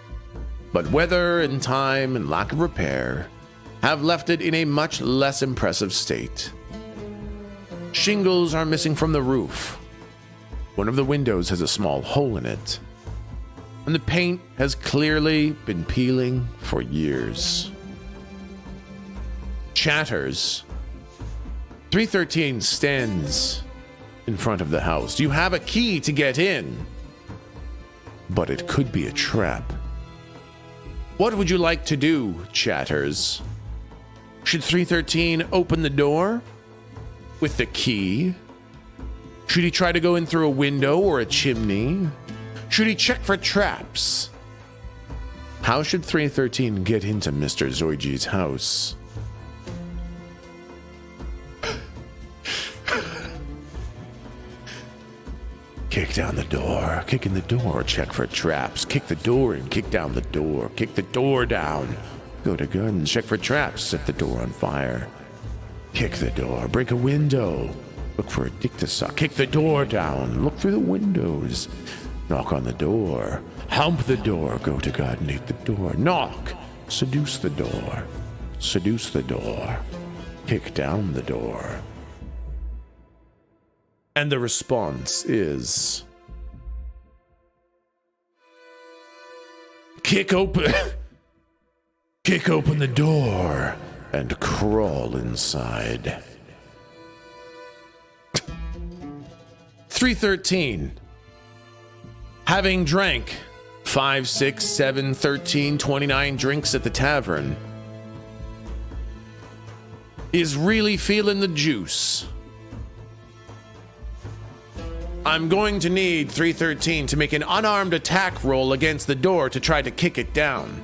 but weather and time and lack of repair have left it in a much less impressive state. Shingles are missing from the roof. One of the windows has a small hole in it, and the paint has clearly been peeling for years. Chatters. 313 stands in front of the house. You have a key to get in, but it could be a trap. What would you like to do, Chatters? Should 313 open the door with the key? Should he try to go in through a window or a chimney? Should he check for traps? How should 313 get into Mr. Zoiji's house? Kick down the door, kick in the door, check for traps, kick the door in, kick down the door, kick the door down, go to guns, check for traps, set the door on fire, kick the door, break a window, look for a dick to suck, kick the door down, look through the windows, knock on the door, hump the door, go to God and hit the door, knock, seduce the door, kick down the door. And the response is kick open the door and crawl inside. 313, having drank 5, 6, 7, 13, 29 drinks at the tavern, is really feeling the juice. I'm going to need 313 to make an unarmed attack roll against the door to try to kick it down.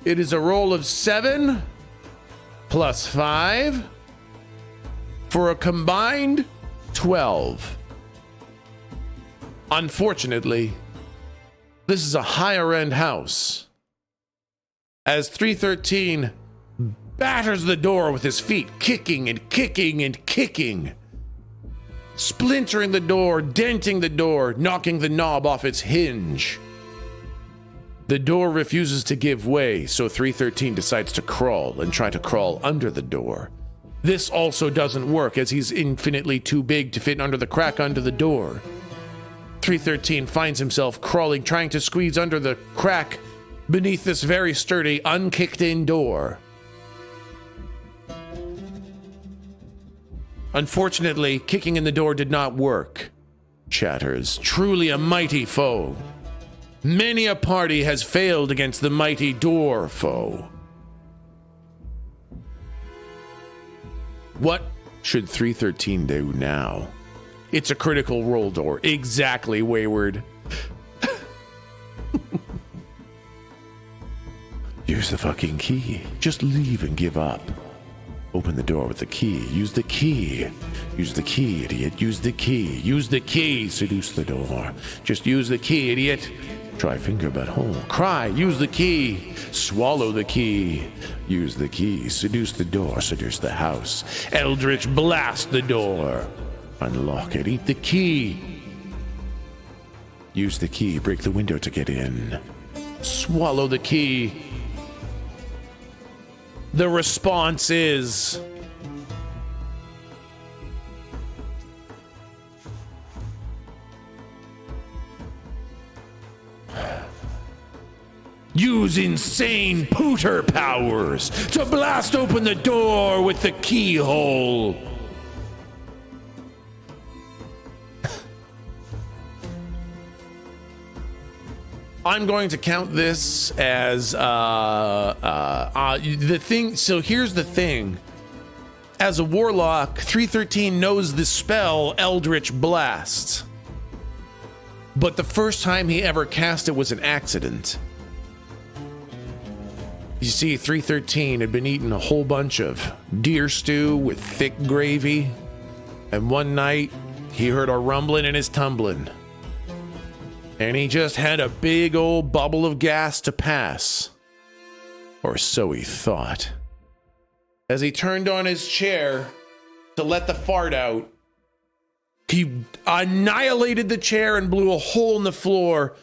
It is a roll of 7 plus 5 for a combined 12. Unfortunately, this is a higher-end house, as 313 batters the door with his feet, kicking and kicking and kicking, splintering the door, denting the door, knocking the knob off its hinge. The door refuses to give way, so 313 decides to crawl and try to crawl under the door. This also doesn't work, as he's infinitely too big to fit under the crack under the door. 313 finds himself crawling, trying to squeeze under the crack beneath this very sturdy, unkicked-in door. Unfortunately, kicking in the door did not work. Chatters, truly a mighty foe. Many a party has failed against the mighty door foe. What should 313 do now? It's a critical roll door. Exactly, Wayward. Use the fucking key. Just leave and give up. Open the door with the key. Use the key. Use the key, idiot. Use the key. Use the key. Seduce the door. Just use the key, idiot. Try finger but hole. Cry. Use the key. Swallow the key. Use the key. Seduce the door. Seduce the house. Eldritch blast the door. Unlock it. Eat the key. Use the key. Break the window to get in. Swallow the key. The response is use insane pooter powers to blast open the door with the keyhole. I'm going to count this as the thing. So here's the thing. As a warlock, 313 knows the spell Eldritch Blast. But the first time he ever cast it was an accident. You see, 313 had been eating a whole bunch of deer stew with thick gravy And one night, he heard a rumbling and his tumbling. And he just had a big old bubble of gas to pass. Or so he thought. As he turned on his chair to let the fart out, he annihilated the chair and blew a hole in the floor,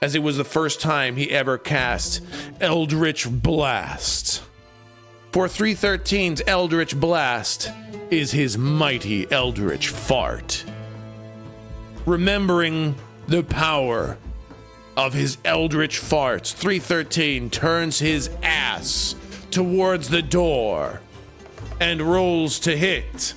as it was the first time he ever cast Eldritch Blast. For 313's Eldritch Blast is his mighty Eldritch Fart. Remembering the power of his Eldritch Farts, 313 turns his ass towards the door and rolls to hit.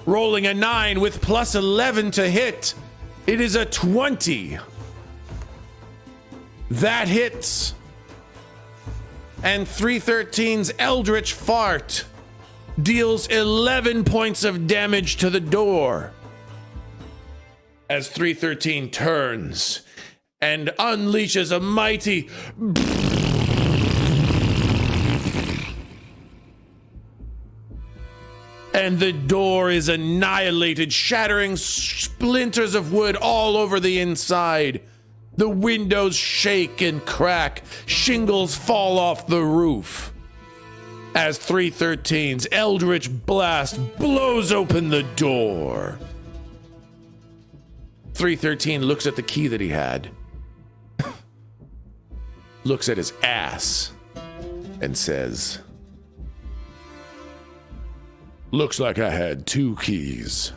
Rolling a 9 with plus 11 to hit. It is a 20. That hits. And 313's Eldritch Fart deals 11 points of damage to the door. As 313 turns and unleashes a mighty and the door is annihilated, shattering splinters of wood all over the inside. The windows shake and crack. Shingles fall off the roof. As 313's Eldritch Blast blows open the door. 313 looks at the key that he had. Looks at his ass and says, "Looks like I had 2 keys."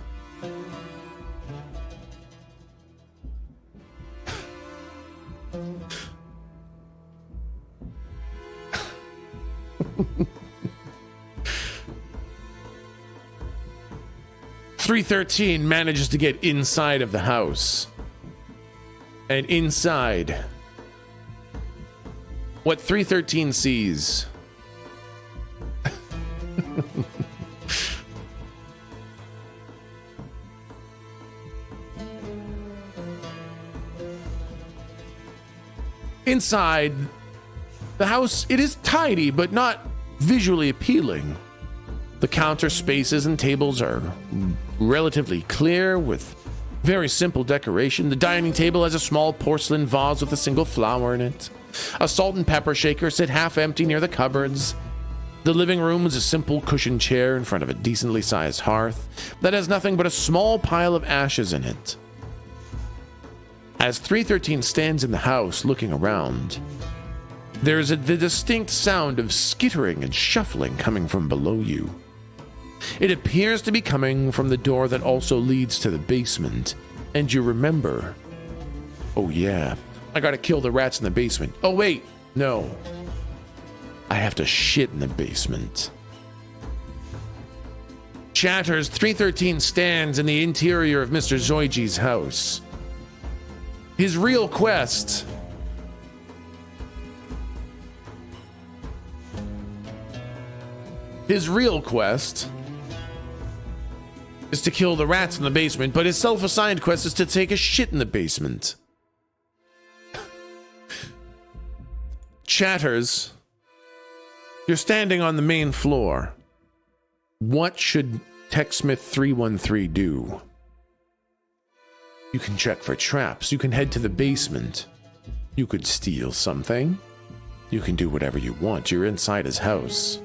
.313 manages to get inside of the house. And inside, what 313 sees inside the house, it is tidy but not visually appealing. The counter spaces and tables are relatively clear with very simple decoration. The dining table has a small porcelain vase with a single flower in it. A salt and pepper shaker sit half empty near the cupboards. The living room is a simple cushioned chair in front of a decently sized hearth that has nothing but a small pile of ashes in it. As 313 stands in the house looking around, there is the distinct sound of skittering and shuffling coming from below you. It appears to be coming from the door that also leads to the basement, and you remember, oh yeah, I gotta kill the rats in the basement. Oh wait, no, I have to shit in the basement. Chatters, 313 stands in the interior of Mr. Zoiji's house. His real quest is to kill the rats in the basement, but his self-assigned quest is to take a shit in the basement. Chatters, you're standing on the main floor. What should Techsmith313 do? You can check for traps. You can head to the basement. You could steal something. You can do whatever you want. You're inside his house.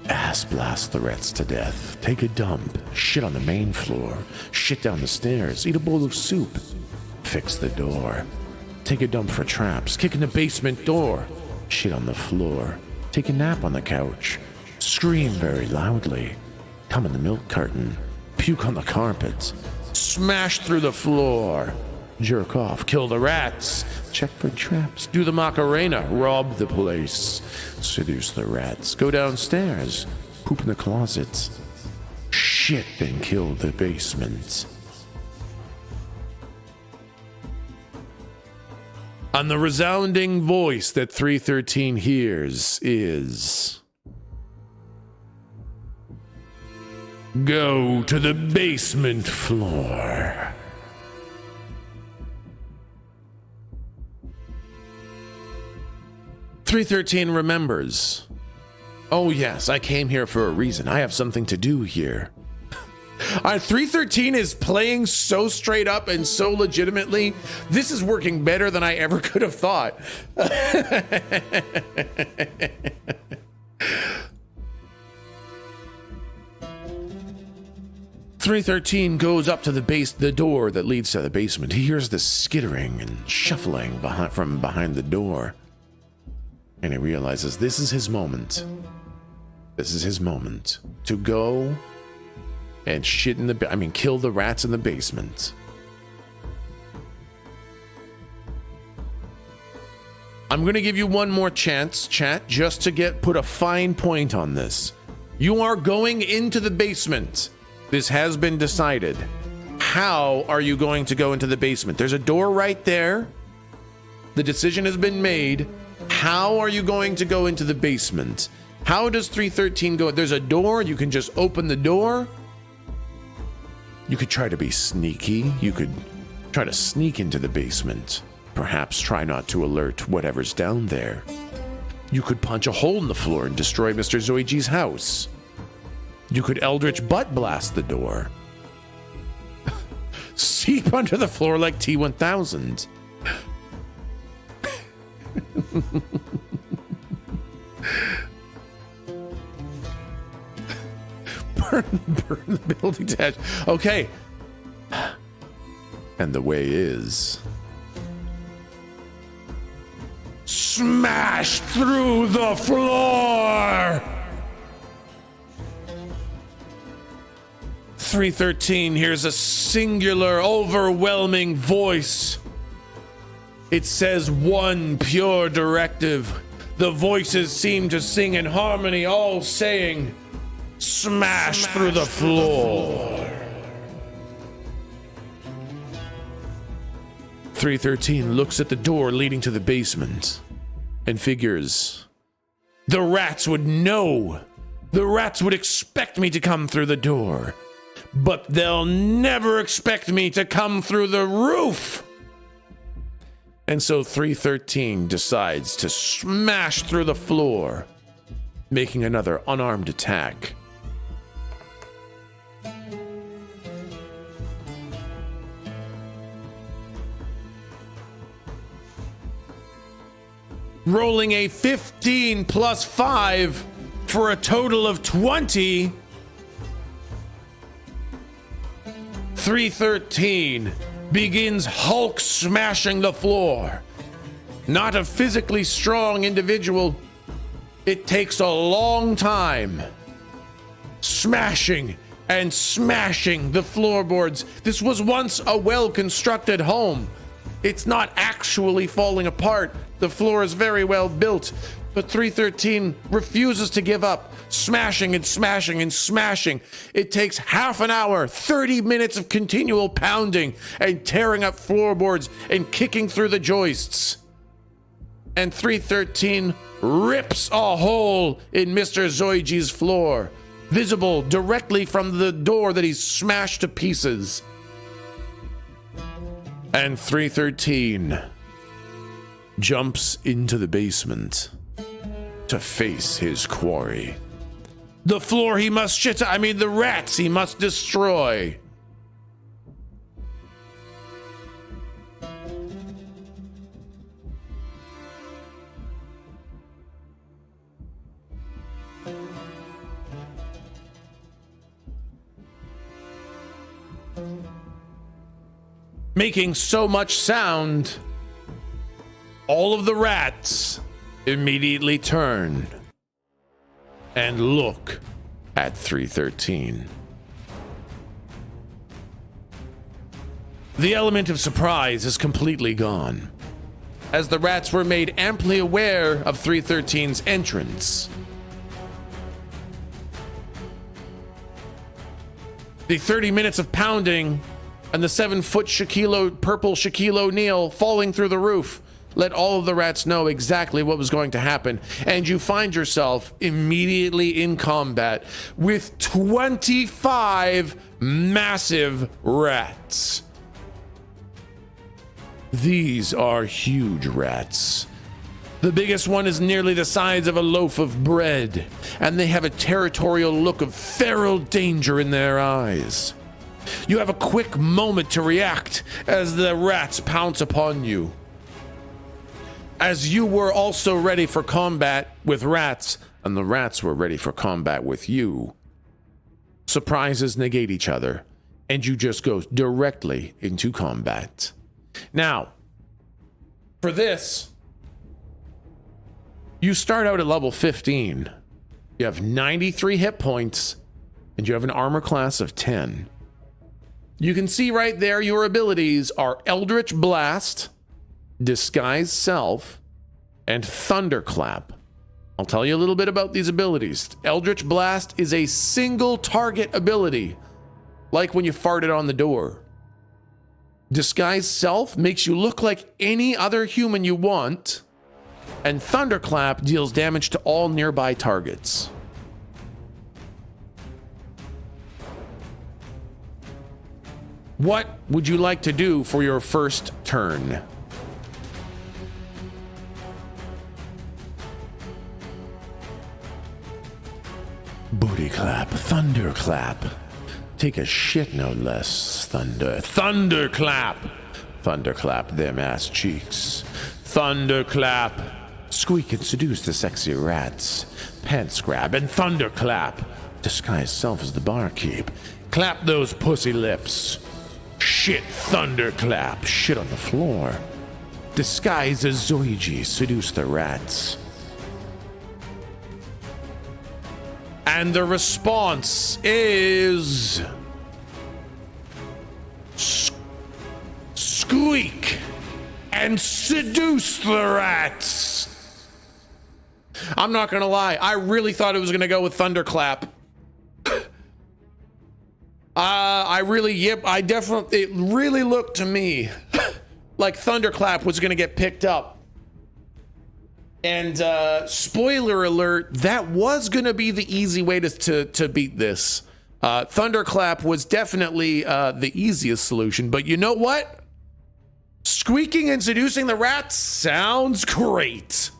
Ass blast the rats to death. Take a dump. Shit on the main floor. Shit down the stairs. Eat a bowl of soup. Fix the door. Take a dump for traps. Kick in the basement door. Shit on the floor. Take a nap on the couch. Scream very loudly. Come in the milk carton. Puke on the carpet. Smash through the floor. Jerk off. Kill the rats. Check for traps. Do the Macarena. Rob the place. Seduce the rats. Go downstairs. Poop in the closet. Shit and kill the basement. And the resounding voice that 313 hears is, go to the basement floor. 313 remembers. Oh yes, I came here for a reason. I have something to do here. 313 is playing so straight up and so legitimately. This is working better than I ever could have thought. 313 goes up to the door that leads to the basement. He hears the skittering and shuffling from behind the door. And he realizes this is his moment. This is his moment to go and kill the rats in the basement. I'm going to give you one more chance, chat, just to put a fine point on this. You are going into the basement. This has been decided. How are you going to go into the basement? There's a door right there. The decision has been made. How are you going to go into the basement? How does 313 go? There's a door. You can just open the door. You could try to be sneaky. You could try to sneak into the basement. Perhaps try not to alert whatever's down there. You could punch a hole in the floor and destroy Mr. Zoiji's house. You could Eldritch Butt Blast the door. Seep under the floor like T-1000. burn the building to ash. Okay. And the way is... smash through the floor! 313 hears a singular, overwhelming voice. It says one pure directive. The voices seem to sing in harmony, all saying, smash through the floor. 313 looks at the door leading to the basement and figures, the rats would know. The rats would expect me to come through the door, but they'll never expect me to come through the roof. And so 313 decides to smash through the floor, making another unarmed attack. Rolling a 15 plus 5 for a total of 20. 313 begins Hulk smashing the floor. Not a physically strong individual. It takes a long time. Smashing and smashing the floorboards. This was once a well-constructed home. It's not actually falling apart. The floor is very well built, but 313 refuses to give up, smashing and smashing and smashing. It takes half an hour, 30 minutes of continual pounding and tearing up floorboards and kicking through the joists. And 313 rips a hole in Mr. Zoiji's floor, visible directly from the door that he's smashed to pieces. And 313 jumps into the basement to face his quarry. The floor he must the rats he must destroy. Making so much sound, all of the rats immediately turn and look at 313. The element of surprise is completely gone, as the rats were made amply aware of 313's entrance. The 30 minutes of pounding and the 7-foot purple Shaquille O'Neal falling through the roof let all of the rats know exactly what was going to happen, and you find yourself immediately in combat with 25 massive rats. These are huge rats. The biggest one is nearly the size of a loaf of bread, and they have a territorial look of feral danger in their eyes. You have a quick moment to react as the rats pounce upon you. As you were also ready for combat with rats, and the rats were ready for combat with you, surprises negate each other, and you just go directly into combat. Now, for this, you start out at level 15. You have 93 hit points, and you have an armor class of 10. You can see right there your abilities are Eldritch Blast, Disguise Self, and Thunderclap. I'll tell you a little bit about these abilities. Eldritch Blast is a single target ability, like when you farted on the door. Disguise Self makes you look like any other human you want, and Thunderclap deals damage to all nearby targets. What would you like to do for your first turn? Booty clap, thunderclap. Take a shit, no less. Thunderclap. Thunderclap them ass cheeks. Thunderclap. Squeak and seduce the sexy rats. Pants grab and thunderclap. Disguise self as the barkeep. Clap those pussy lips. Shit, thunderclap. Shit on the floor. Disguise as Zoiji. Seduce the rats. And the response is... Squeak and seduce the rats. I'm not gonna lie, I really thought it was gonna go with Thunderclap. It really looked to me like Thunderclap was gonna get picked up. And spoiler alert, that was gonna be the easy way to beat this. Thunderclap was definitely the easiest solution, but you know what? Squeaking and seducing the rats sounds great.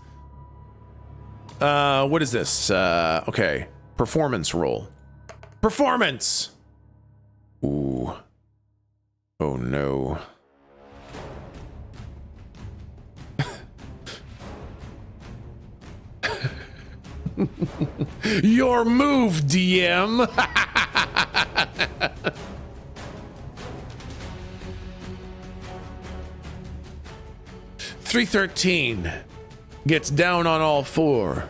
What is this? Okay, performance roll. Performance! Ooh. Oh no. Your move, DM. 313 gets down on all four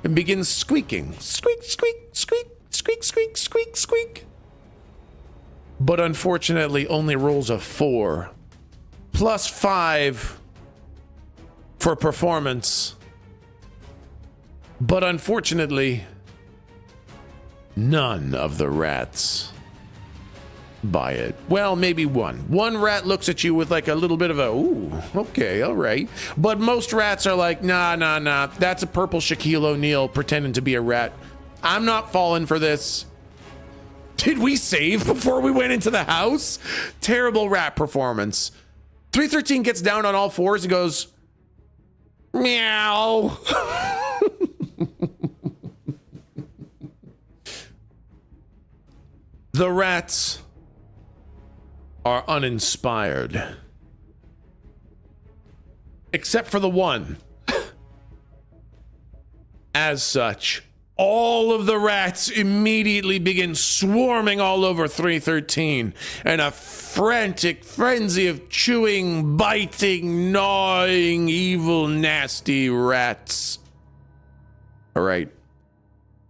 and begins squeaking. Squeak, squeak, squeak, squeak, squeak, squeak, squeak. But unfortunately only rolls a 4. Plus 5 for performance. But unfortunately, none of the rats buy it. Well, maybe one. One rat looks at you with like a little bit of a, ooh, okay, all right. But most rats are like, nah, nah, nah. That's a purple Shaquille O'Neal pretending to be a rat. I'm not falling for this. Did we save before we went into the house? Terrible rat performance. 313 gets down on all fours and goes, meow. The rats are uninspired. Except for the one. As such, all of the rats immediately begin swarming all over 313 in a frantic frenzy of chewing, biting, gnawing, evil, nasty rats. All right.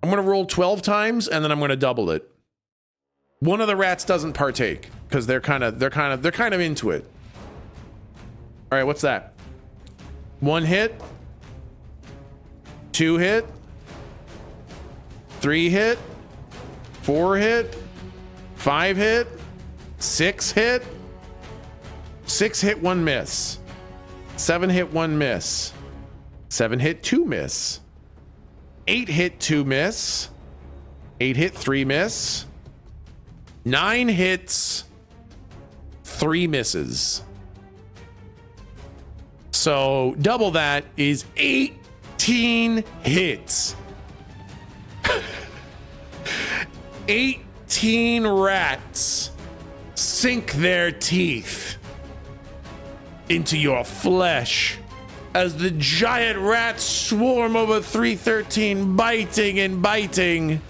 I'm going to roll 12 times and then I'm going to double it. One of the rats doesn't partake because they're kind of into it. All right, what's that? 1 hit, 2 hit, 3 hit, 4 hit, 5 hit, 6 hit, 6 hit, 1 miss, 7 hit, 1 miss, 7 hit, 2 miss, 8 hit, 2 miss, 8 hit, 3 miss, 9 hits, 3 misses. So double that is 18 hits. 18 rats sink their teeth into your flesh as the giant rats swarm over 313, biting and biting.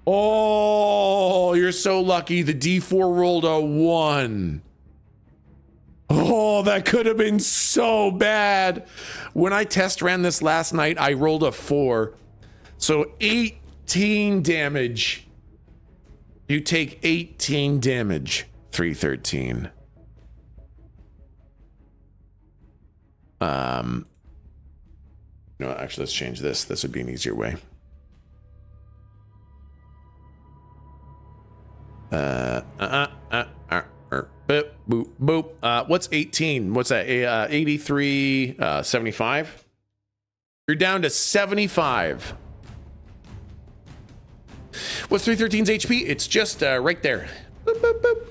Oh, you're so lucky. The D4 rolled a 1. Oh, that could have been so bad. When I test ran this last night, I rolled a 4. So 18 damage. You take 18 damage, 313. No, actually, let's change this. This would be an easier way. Boop, boop, boop. What's 18? What's that? 83, 75? You're down to 75. What's 313's HP? It's just right there. Boop, boop, boop.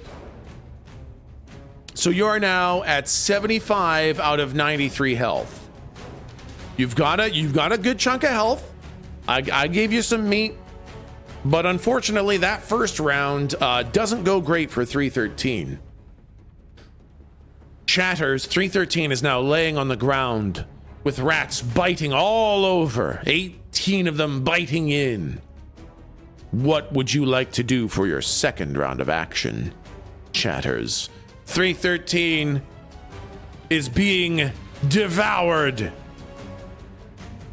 So you are now at 75 out of 93 health. You've got a good chunk of health. I gave you some meat, but unfortunately that first round doesn't go great for 313. Chatters, 313 is now laying on the ground with rats biting all over, 18 of them biting in. What would you like to do for your second round of action, Chatters? 313 is being devoured.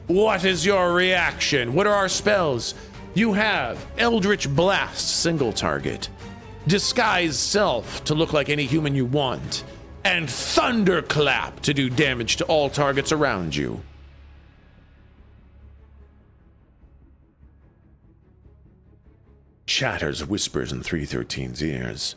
What is your reaction? What are our spells? You have Eldritch Blast, single target, Disguise Self to look like any human you want, and Thunderclap to do damage to all targets around you. Chatters whispers in 313's ears.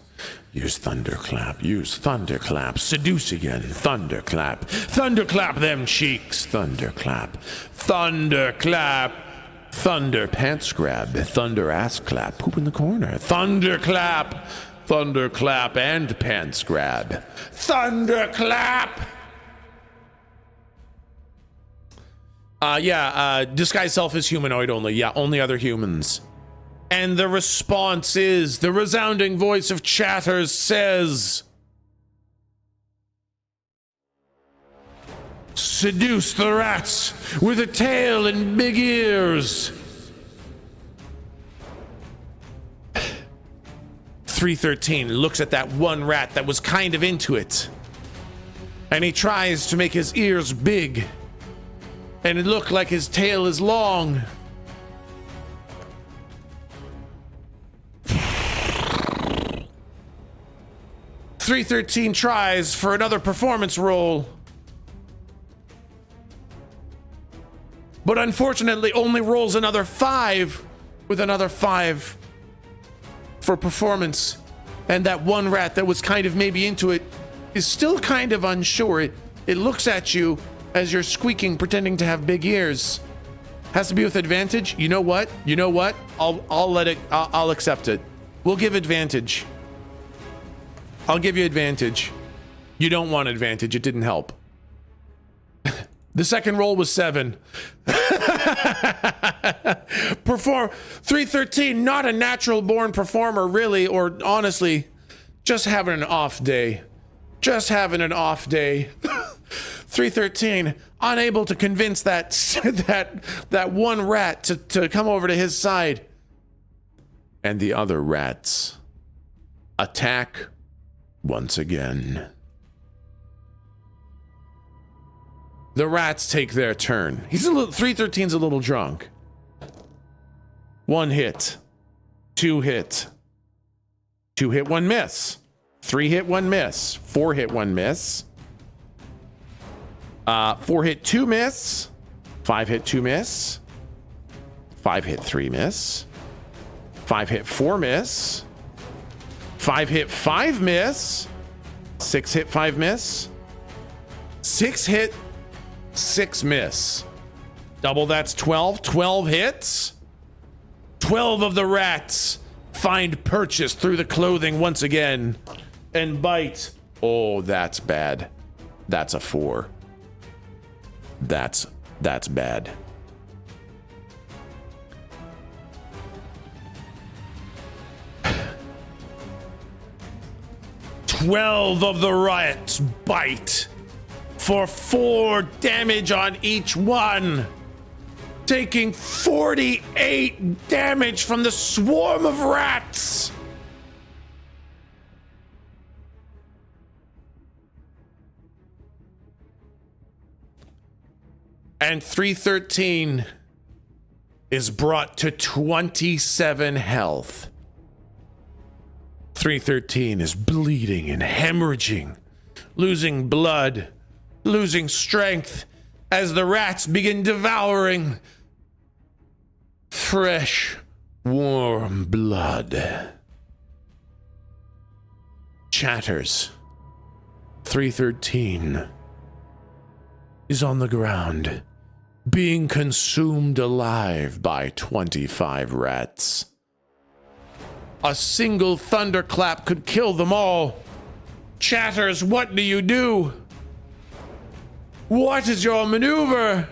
Use Thunderclap, use Thunderclap, seduce again, Thunderclap, Thunderclap them cheeks, Thunderclap, Thunderclap, Thunder pants grab, Thunder ass clap, poop in the corner, Thunderclap, Thunderclap and pants grab, Thunderclap! Disguise Self is humanoid only, yeah, only other humans. And the response is, the resounding voice of Chatters says, seduce the rats with a tail and big ears. 313 looks at that one rat that was kind of into it, and he tries to make his ears big, and it looked like his tail is long. 313 tries for another performance roll, but unfortunately only rolls another 5 with another 5 for performance. And that one rat that was kind of maybe into it is still kind of unsure. It looks at you as you're squeaking, pretending to have big ears. Has to be with advantage. You know what? I'll accept it. We'll give advantage. I'll give you advantage. You don't want advantage. It didn't help. The second roll was 7. 313, not a natural born performer, really, or honestly, just having an off day. 313, unable to convince that one rat to come over to his side. And the other rats attack once again. The rats take their turn. 313's a little drunk. 1 hit. 2 hit. 2 hit, 1 miss. 3 hit, 1 miss. 4 hit, 1 miss. 4 hit, 2 miss. 5 hit, 2 miss. 5 hit, 3 miss. 5 hit, 4 miss. 5 hit, 5 miss. 6 hit, 5 miss. 6 hit, 6 miss. Double, that's 12. 12 hits. 12 of the rats find purchase through the clothing once again and bite Oh, that's bad. That's a 4. That's bad. "12 of the rats bite for 4 damage on each one, taking 48 damage from the swarm of rats." And 313 is brought to 27 health. 313 is bleeding and hemorrhaging, losing blood, losing strength as the rats begin devouring fresh, warm blood. Chatters. 313 is on the ground, being consumed alive by 25 rats. A single thunderclap could kill them all. Chatters, what do you do? What is your maneuver?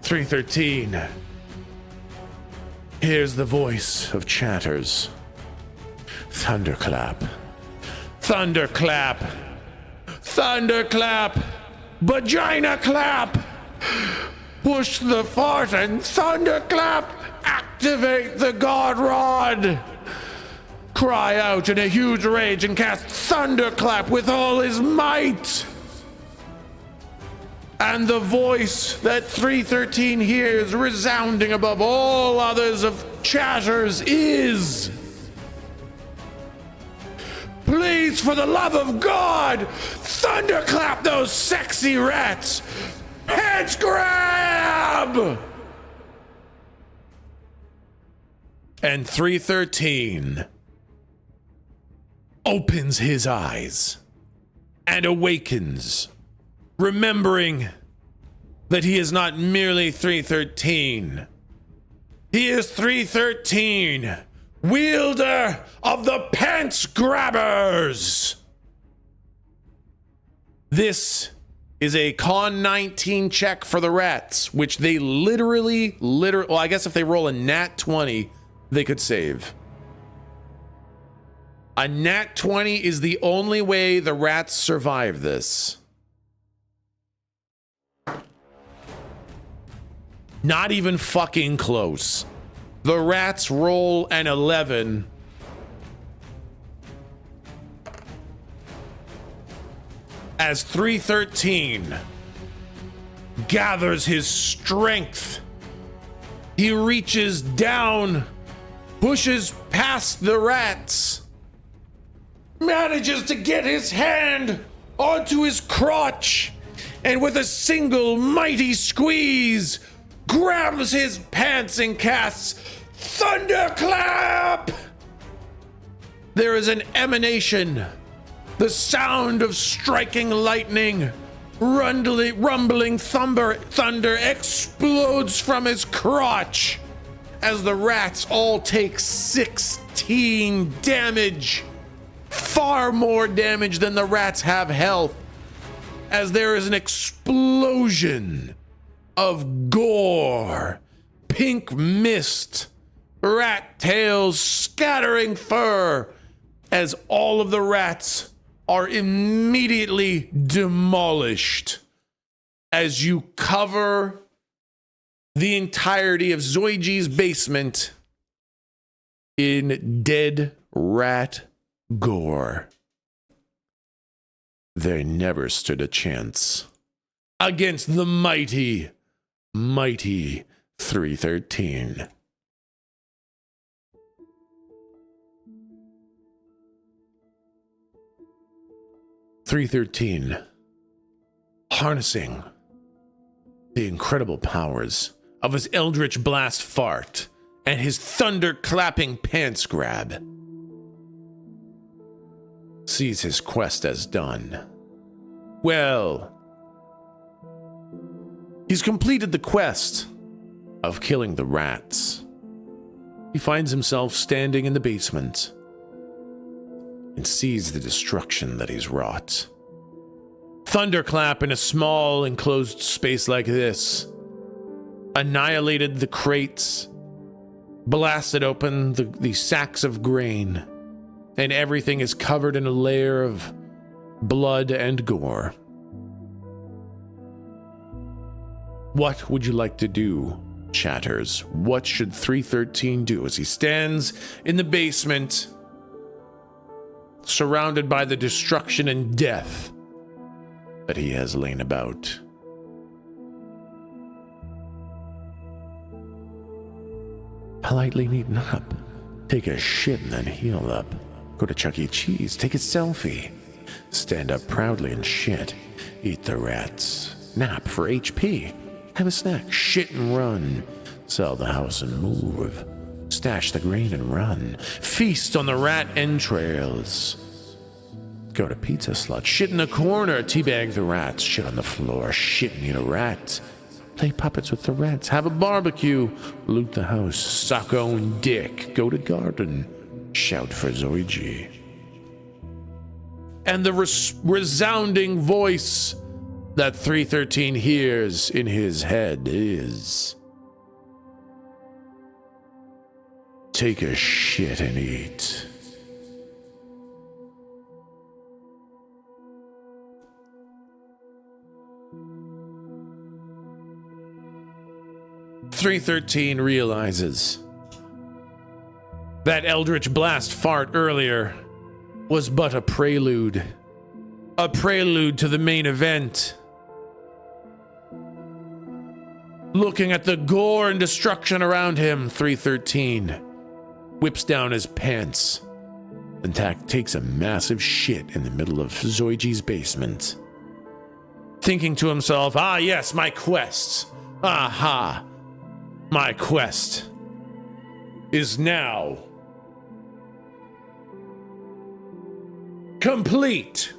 313. Here's the voice of Chatters. Thunderclap. Thunderclap. Thunderclap. Vagina clap. Push the fart and thunderclap. Activate the God Rod. Cry out in a huge rage and cast Thunderclap with all his might. And the voice that 313 hears resounding above all others of Chatters is... Please, for the love of God, thunderclap those sexy rats! Heads grab! And 313 opens his eyes and awakens, remembering that he is not merely 313. He is 313, wielder of the Pants Grabbers. This is a Con 19 check for the rats, which they literally, well, I guess if they roll a nat 20, they could save. A nat 20 is the only way the rats survive this. Not even fucking close. The rats roll an 11. As 313 gathers his strength, he reaches down, pushes past the rats, manages to get his hand onto his crotch, and with a single mighty squeeze, grabs his pants and casts Thunderclap! There is an emanation, the sound of striking lightning, rumbling thunder explodes from his crotch as the rats all take 16 damage. Far more damage than the rats have health, as there is an explosion of gore, pink mist, rat tails scattering fur, as all of the rats are immediately demolished as you cover the entirety of Zoiji's basement in dead rat gore. They never stood a chance against the mighty 313. Harnessing the incredible powers of his Eldritch Blast fart and his thunder-clapping pants grab, sees his quest as done. Well, he's completed the quest of killing the rats. He finds himself standing in the basement, and sees the destruction that he's wrought. Thunderclap in a small enclosed space like this annihilated the crates, blasted open the sacks of grain, and everything is covered in a layer of blood and gore. What would you like to do, chatters? What should 313 do as he stands in the basement, surrounded by the destruction and death that he has lain about? Politely neaten up, take a shit and then heal up. Go to Chuck E. Cheese, take a selfie. Stand up proudly and shit. Eat the rats. Nap for HP. Have a snack, shit and run. Sell the house and move. Stash the grain and run. Feast on the rat entrails. Go to Pizza Slut, shit in the corner, teabag the rats, shit on the floor, shit and eat a rat. Play puppets with the rats, have a barbecue, loot the house, suck own dick, go to garden, shout for Zoe G. And the resounding voice that 313 hears in his head is, take a shit and eat. .313 realizes that Eldritch Blast fart earlier was but a prelude to the main event. Looking at the gore and destruction around him, 313 whips down his pants and takes a massive shit in the middle of Zoiji's basement. Thinking to himself, ah yes, my quest. Aha. My quest is now complete.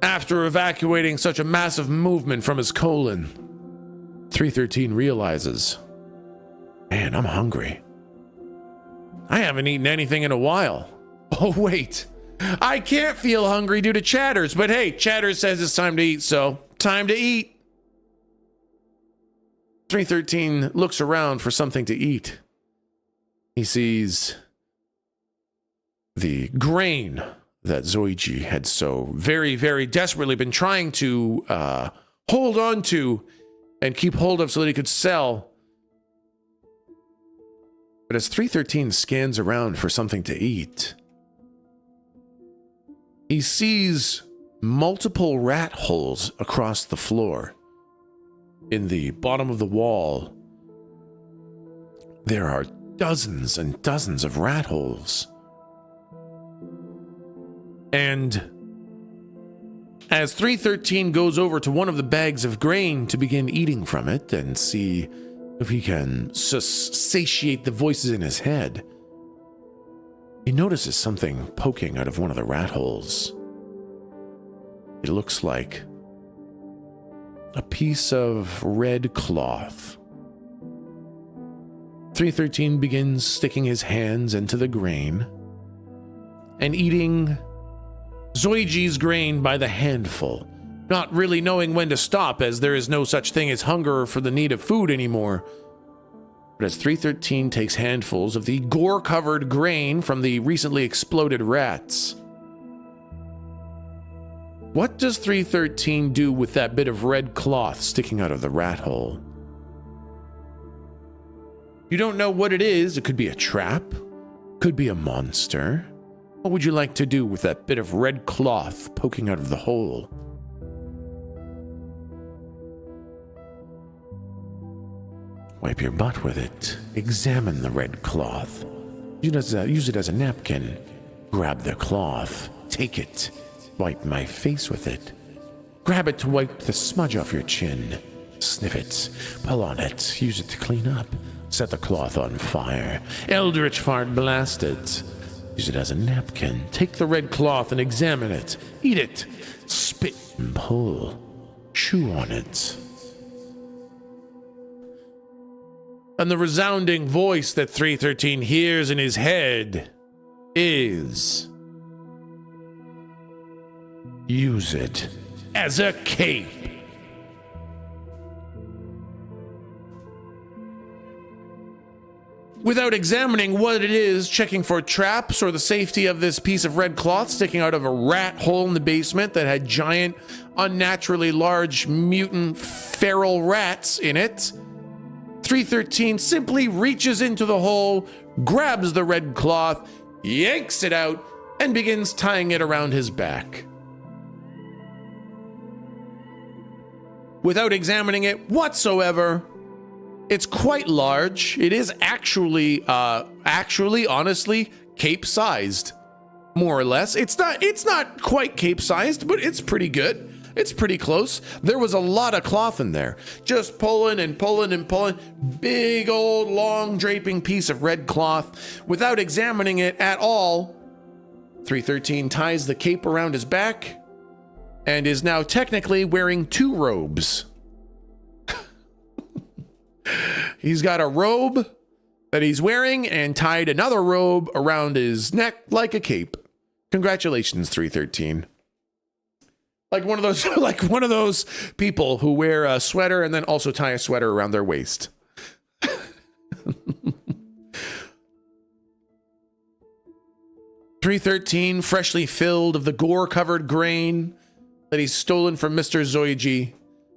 After evacuating such a massive movement from his colon, 313 realizes, man, I'm hungry. I haven't eaten anything in a while. Oh, wait. I can't feel hungry due to Chatters, but hey, Chatters says it's time to eat, so time to eat. 313 looks around for something to eat. He sees the grain that Zoiji had so very, very desperately been trying to hold on to and keep hold of so that he could sell. But as 313 scans around for something to eat, he sees multiple rat holes across the floor. In the bottom of the wall, there are dozens and dozens of rat holes. And as 313 goes over to one of the bags of grain to begin eating from it and see if he can satiate the voices in his head, he notices something poking out of one of the rat holes. It looks like a piece of red cloth. 313 begins sticking his hands into the grain and eating Zoiji's grain by the handful, not really knowing when to stop, as there is no such thing as hunger for the need of food anymore. But as 313 takes handfuls of the gore-covered grain from the recently exploded rats, what does 313 do with that bit of red cloth sticking out of the rat hole? You don't know what it is. It could be a trap, could be a monster. What would you like to do with that bit of red cloth poking out of the hole? Wipe your butt with it. Examine the red cloth. Use it as a napkin. Grab the cloth. Take it. Wipe my face with it. Grab it to wipe the smudge off your chin. Sniff it. Pull on it. Use it to clean up. Set the cloth on fire. Eldritch fart blast it. Use it as a napkin. Take the red cloth and examine it. Eat it. Spit and pull. chew on it. And the resounding voice that 313 hears in his head is, use it as a cape. Without examining what it is, checking for traps or the safety of this piece of red cloth sticking out of a rat hole in the basement that had giant, unnaturally large, mutant, feral rats in it, 313 simply reaches into the hole, grabs the red cloth, yanks it out, and begins tying it around his back. Without examining it whatsoever, it's quite large. It is actually, honestly, cape-sized, more or less. It's not quite cape-sized, but it's pretty good. It's pretty close. There was a lot of cloth in there. Just pulling and pulling and pulling. Big old long draping piece of red cloth. Without examining it at all, 313 ties the cape around his back and is now technically wearing two robes. He's got a robe that he's wearing and tied another robe around his neck like a cape. Congratulations, 313. Like one of those people who wear a sweater and then also tie a sweater around their waist. 313, freshly filled of the gore-covered grain that he's stolen from Mr. Zoiji,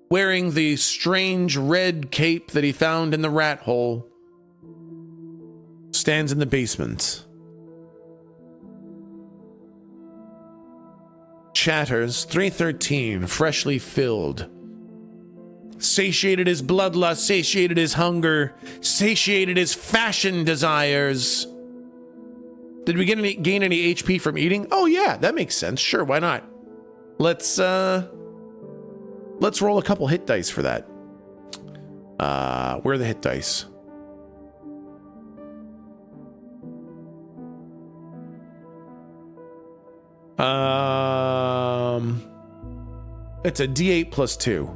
wearing the strange red cape that he found in the rat hole, stands in the basement. Chatters, 313, freshly filled. Satiated his bloodlust, satiated his hunger, satiated his fashion desires. Did we gain any HP from eating? Oh yeah, that makes sense. Sure, why not? Let's roll a couple hit dice for that. Where are the hit dice? It's a D8 plus 2.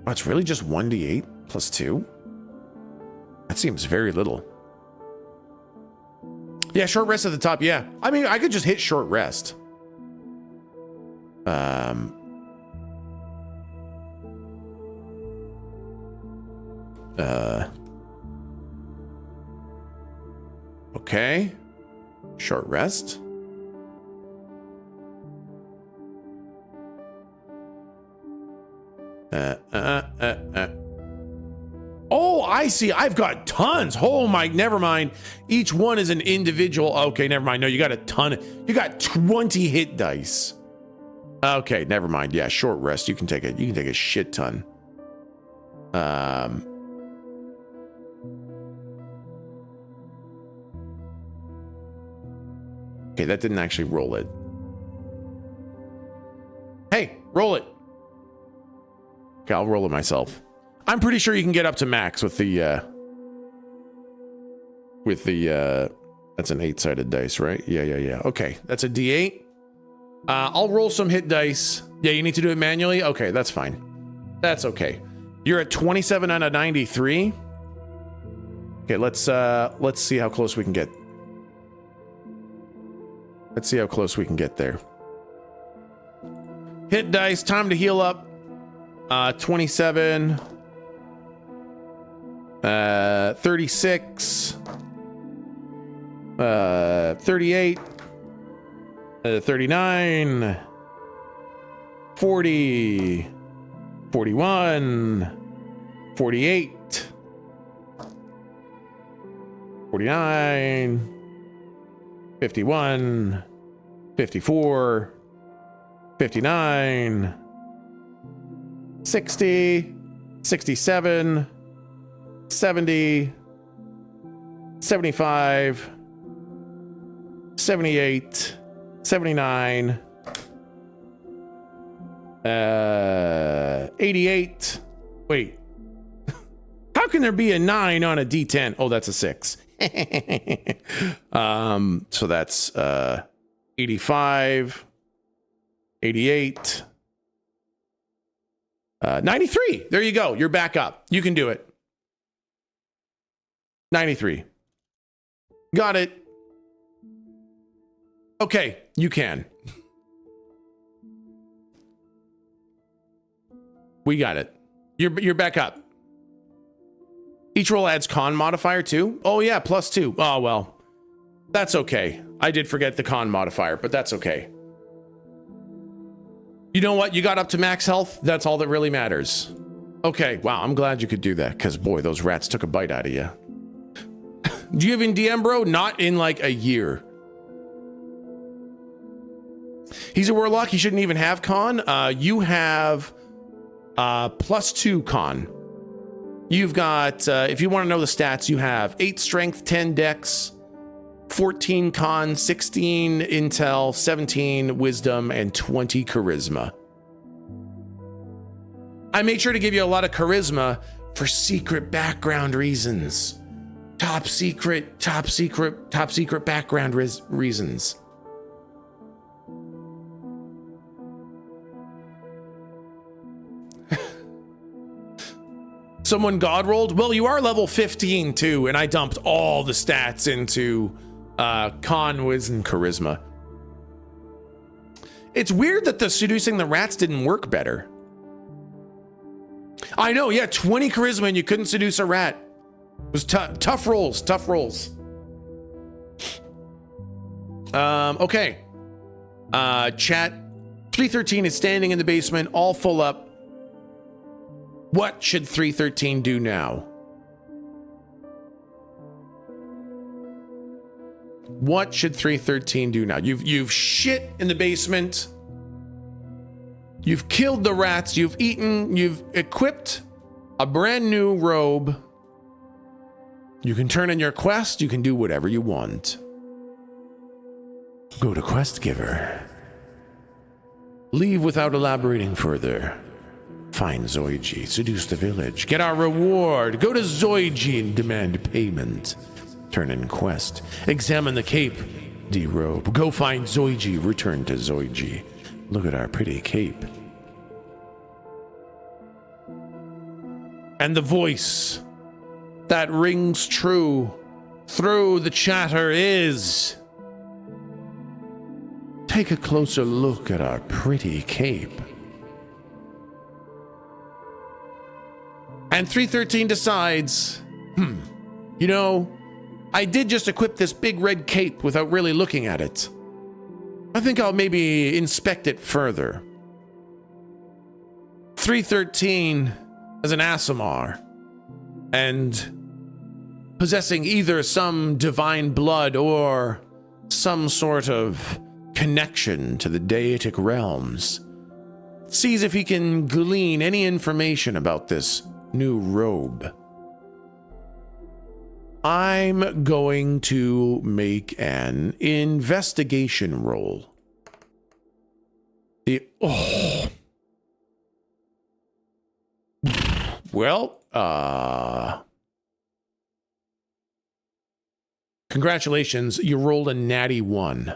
Oh, it's really just 1d8 plus 2? That seems very little. Yeah, short rest at the top, yeah. I mean, I could just hit short rest. Okay. Short rest. Oh, I see. I've got tons. Oh my, never mind. Each one is an individual. Okay, never mind. No, you got a ton. You got 20 hit dice. Okay, never mind. Yeah, short rest. You can take a shit ton. Okay, that didn't actually roll it. Hey, roll it. Okay, I'll roll it myself. I'm pretty sure you can get up to max with the that's an 8-sided dice, right? Yeah. Okay, that's a D8. I'll roll some hit dice. Yeah, you need to do it manually? Okay, that's fine. That's okay. You're at 27 out of 93. Okay, let's see how close we can get. Let's see how close we can get there. Hit dice, time to heal up. 27, 36, 38, 39, 40, 41, 48, 49, 51, 54, 59, 60, 67, 70, 75, 78, 79, 88. Wait. How can there be a 9 on a D10? Oh, that's a 6. So that's 85, 88, 93. There you go. You're back up. You can do it. 93. Got it. Okay, you can. We got it. You're back up. Each roll adds con modifier too. Oh yeah, +2. Oh well, that's okay. I did forget the con modifier, but that's okay. You know what? You got up to max health. That's all that really matters. Okay. Wow. I'm glad you could do that because boy, those rats took a bite out of you. Do you have in DM, bro? Not in like a year. He's a warlock. He shouldn't even have con. You have +2 con. You've got, if you want to know the stats, you have 8 strength, 10 dex, 14 con, 16 intel, 17 wisdom, and 20 charisma. I made sure to give you a lot of charisma for secret background reasons. Top secret background reasons. Someone god rolled? Well, you are level 15 too, and I dumped all the stats into con, wiz, and charisma. It's weird that the seducing the rats didn't work better. I know, yeah, 20 charisma and you couldn't seduce a rat. It was tough rolls. Okay. Chat, 313 is standing in the basement, all full up. What should 313 do now? What should 313 do now? You've shit in the basement. You've killed the rats. You've eaten. You've equipped a brand new robe. You can turn in your quest. You can do whatever you want. Go to Quest Giver. Leave without elaborating further. Find Zoiji, seduce the village, get our reward, go to Zoiji and demand payment. Turn in quest, examine the cape, derobe, go find Zoiji, return to Zoiji. Look at our pretty cape. And the voice that rings true through the chatter is... Take a closer look at our pretty cape. And 313 decides, you know, I did just equip this big red cape without really looking at it. I think I'll maybe inspect it further. 313 as an Aasimar and possessing either some divine blood or some sort of connection to the deitic realms, sees if he can glean any information about this new robe. I'm going to make an investigation roll. Congratulations, you rolled a natty 1.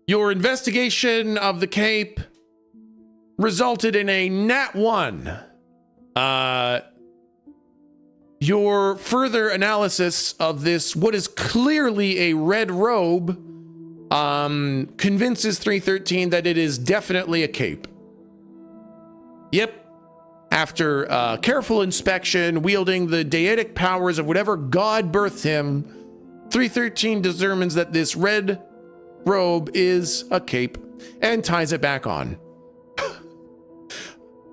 Your investigation of the cape resulted in a nat 1. Your further analysis of this, what is clearly a red robe, convinces 313 that it is definitely a cape. Yep. After careful inspection, wielding the deitic powers of whatever god birthed him, 313 determines that this red robe is a cape and ties it back on.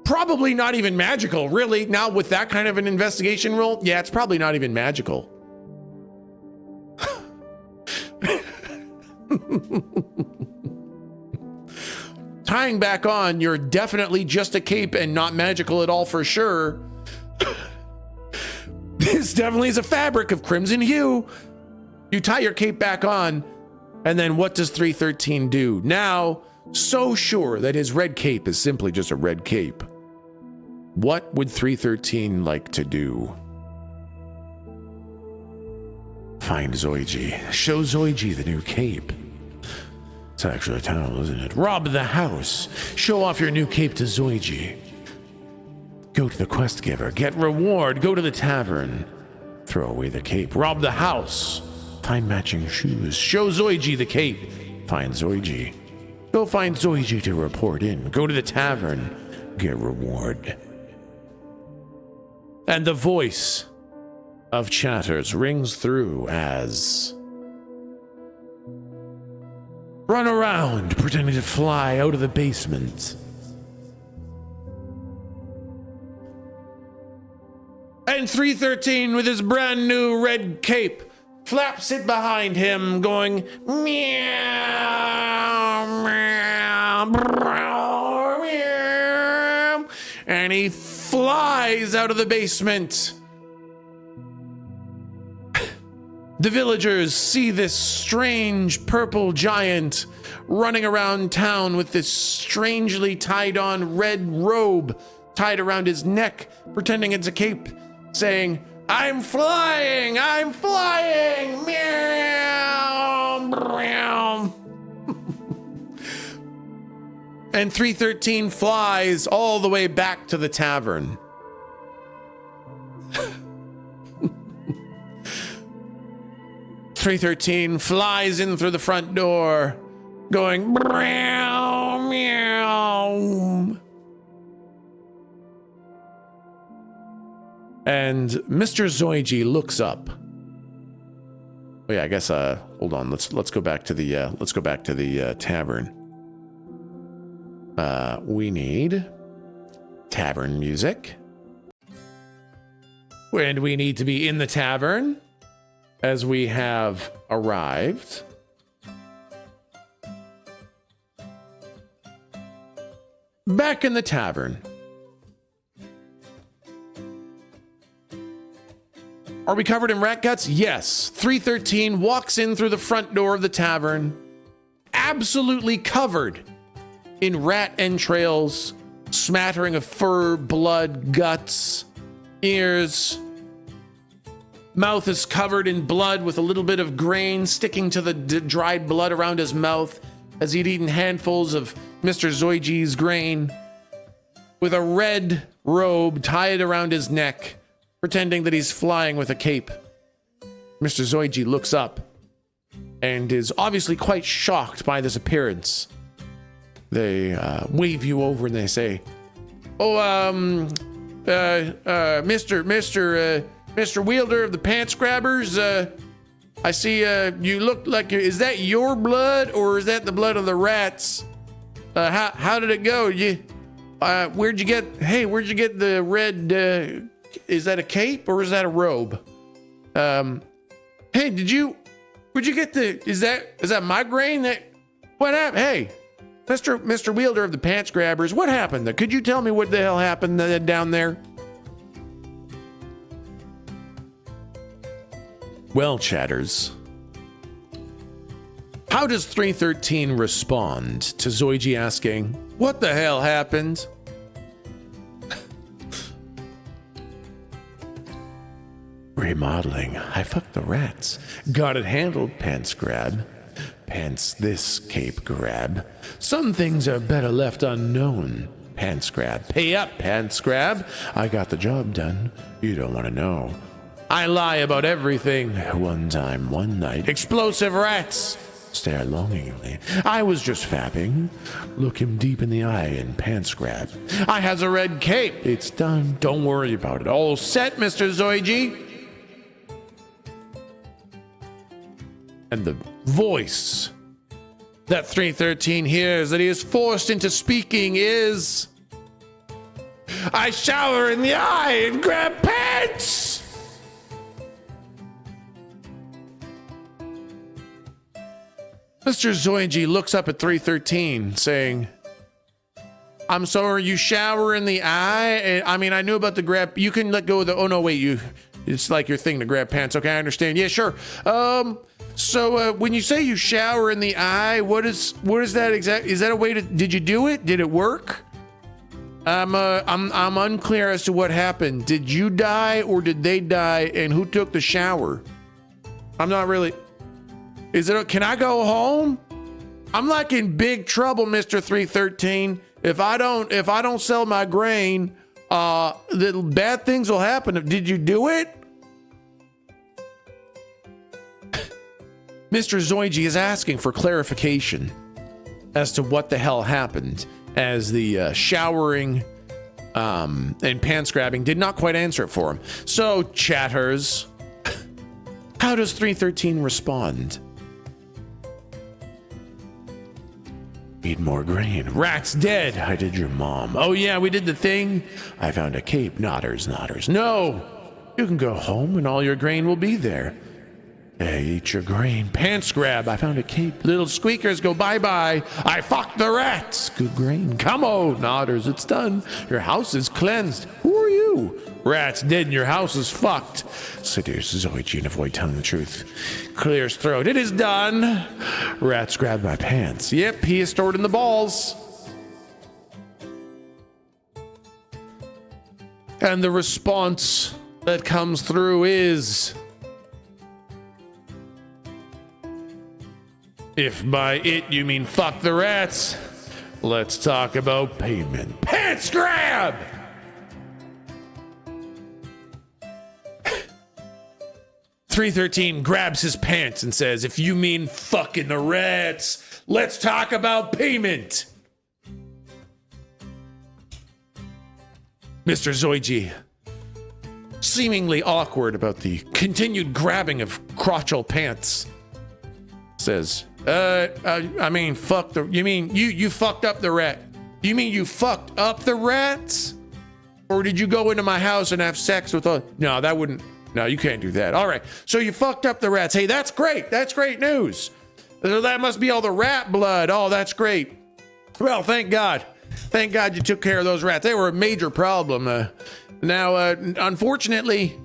Probably not even magical, really. Now, with that kind of an investigation roll, yeah, it's probably not even magical. Tying back on, you're definitely just a cape and not magical at all for sure. This definitely is a fabric of crimson hue. You tie your cape back on, and then what does 313 do? Now, so sure that his red cape is simply just a red cape. What would 313 like to do? Find Zoiji. Show Zoiji the new cape. It's actually a town, isn't it? Rob the house. Show off your new cape to Zoiji. Go to the quest giver. Get reward. Go to the tavern. Throw away the cape. Rob the house. Find matching shoes. Show Zoiji the cape. Find Zoiji. Go find Zoiji to report in. Go to the tavern. Get reward. And the voice of Chatters rings through as... Run around, pretending to fly out of the basement. And 313 with his brand new red cape flaps it behind him, going meow, meow, meow, meow, and he flies out of the basement. The villagers see this strange purple giant running around town with this strangely tied on red robe tied around his neck, pretending it's a cape, saying, I'm flying, meow, meow. And 313 flies all the way back to the tavern. 313 flies in through the front door, going meow, meow. And Mr. Zoiji looks up. Oh yeah, I guess hold on. Let's go back to the tavern. We need tavern music. And we need to be in the tavern as we have arrived. Back in the tavern. Are we covered in rat guts? Yes. 313 walks in through the front door of the tavern, absolutely covered in rat entrails, smattering of fur, blood, guts, ears. Mouth is covered in blood with a little bit of grain sticking to the dried blood around his mouth as he'd eaten handfuls of Mr. Zoiji's grain, with a red robe tied around his neck, pretending that he's flying with a cape. Mr. Zoiji looks up and is obviously quite shocked by this appearance. They wave you over and they say, Mr. Wielder of the Pants Grabbers, I see you look like is that your blood or is that the blood of the rats? How did it go? Where'd you get the red? Is that a cape or is that a robe? Hey, where'd you get is that migraine? What happened? Hey, Mr. Wielder of the Pants Grabbers, what happened? Could you tell me what the hell happened down there? Well, chatters, how does 313 respond to Zoiji asking, what the hell happened? Remodeling. I fucked the rats. Got it handled, Pants Grab. Pants this, Cape Grab. Some things are better left unknown, Pants Grab. Pay up, Pants Grab. I got the job done. You don't want to know. I lie about everything. One time, one night. Explosive rats. Stare longingly. I was just fapping. Look him deep in the eye and Pants Grab. I has a red cape. It's done. Don't worry about it. All set, Mr. Zoiji. And the voice that 313 hears that he is forced into speaking is, I shower in the eye and grab pants. Mr. Zoiji looks up at 313 saying, I'm sorry, you shower in the eye? I mean, I knew about the grab. You can let go of the, oh no, wait, it's like your thing to grab pants. Okay, I understand. Yeah, sure. So when you say you shower in the eye, what is that exactly? Is that a way to, did you do it? Did it work? I'm unclear as to what happened. Did you die or did they die, and who took the shower? I'm not really, can I go home? I'm like in big trouble, Mr. 313. If I don't sell my grain, the bad things will happen. Did you do it? Mr. Zoigi is asking for clarification as to what the hell happened, as the showering and pants grabbing did not quite answer it for him. So, chatters, how does 313 respond? Need more grain. Rat's dead. I did your mom. Oh yeah, we did the thing. I found a cape. Nodders. No! You can go home and all your grain will be there. Hey, eat your grain. Pants grab. I found a cape. Little squeakers go bye-bye. I fucked the rats. Good grain. Come on, Nodders. It's done. Your house is cleansed. Who are you? Rat's dead and your house is fucked. Seduce Zoichi and avoid telling the truth. Clears throat. It is done. Rats grabbed my pants. Yep, he is stored in the balls. And the response that comes through is, if by it you mean fuck the rats, let's talk about payment. Pants grab! 313 grabs his pants and says, if you mean fucking the rats, let's talk about payment. Mr. Zoigi, seemingly awkward about the continued grabbing of crotchal pants, says, I mean, fuck the, you mean you fucked up the rat? You mean you fucked up the rats? Or did you go into my house and have sex with a, no, that wouldn't, no, you can't do that. All right, so you fucked up the rats. Hey, that's great. That's great news. So that must be all the rat blood. Oh, that's great. Well, thank God. Thank God you took care of those rats. They were a major problem. Now, unfortunately,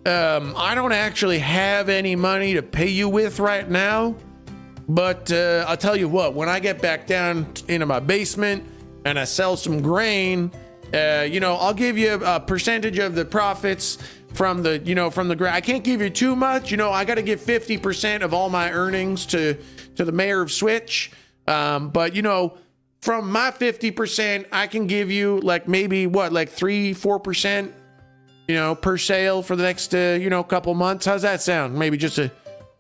I don't actually have any money to pay you with right now. But I'll tell you what, when I get back down into my basement and I sell some grain, I'll give you a percentage of the profits from the grain. I can't give you too much. I got to give 50% of all my earnings to the mayor of Switch. But from my 50%, I can give you like maybe 3-4%, per sale for the next, couple months. How's that sound? Maybe just a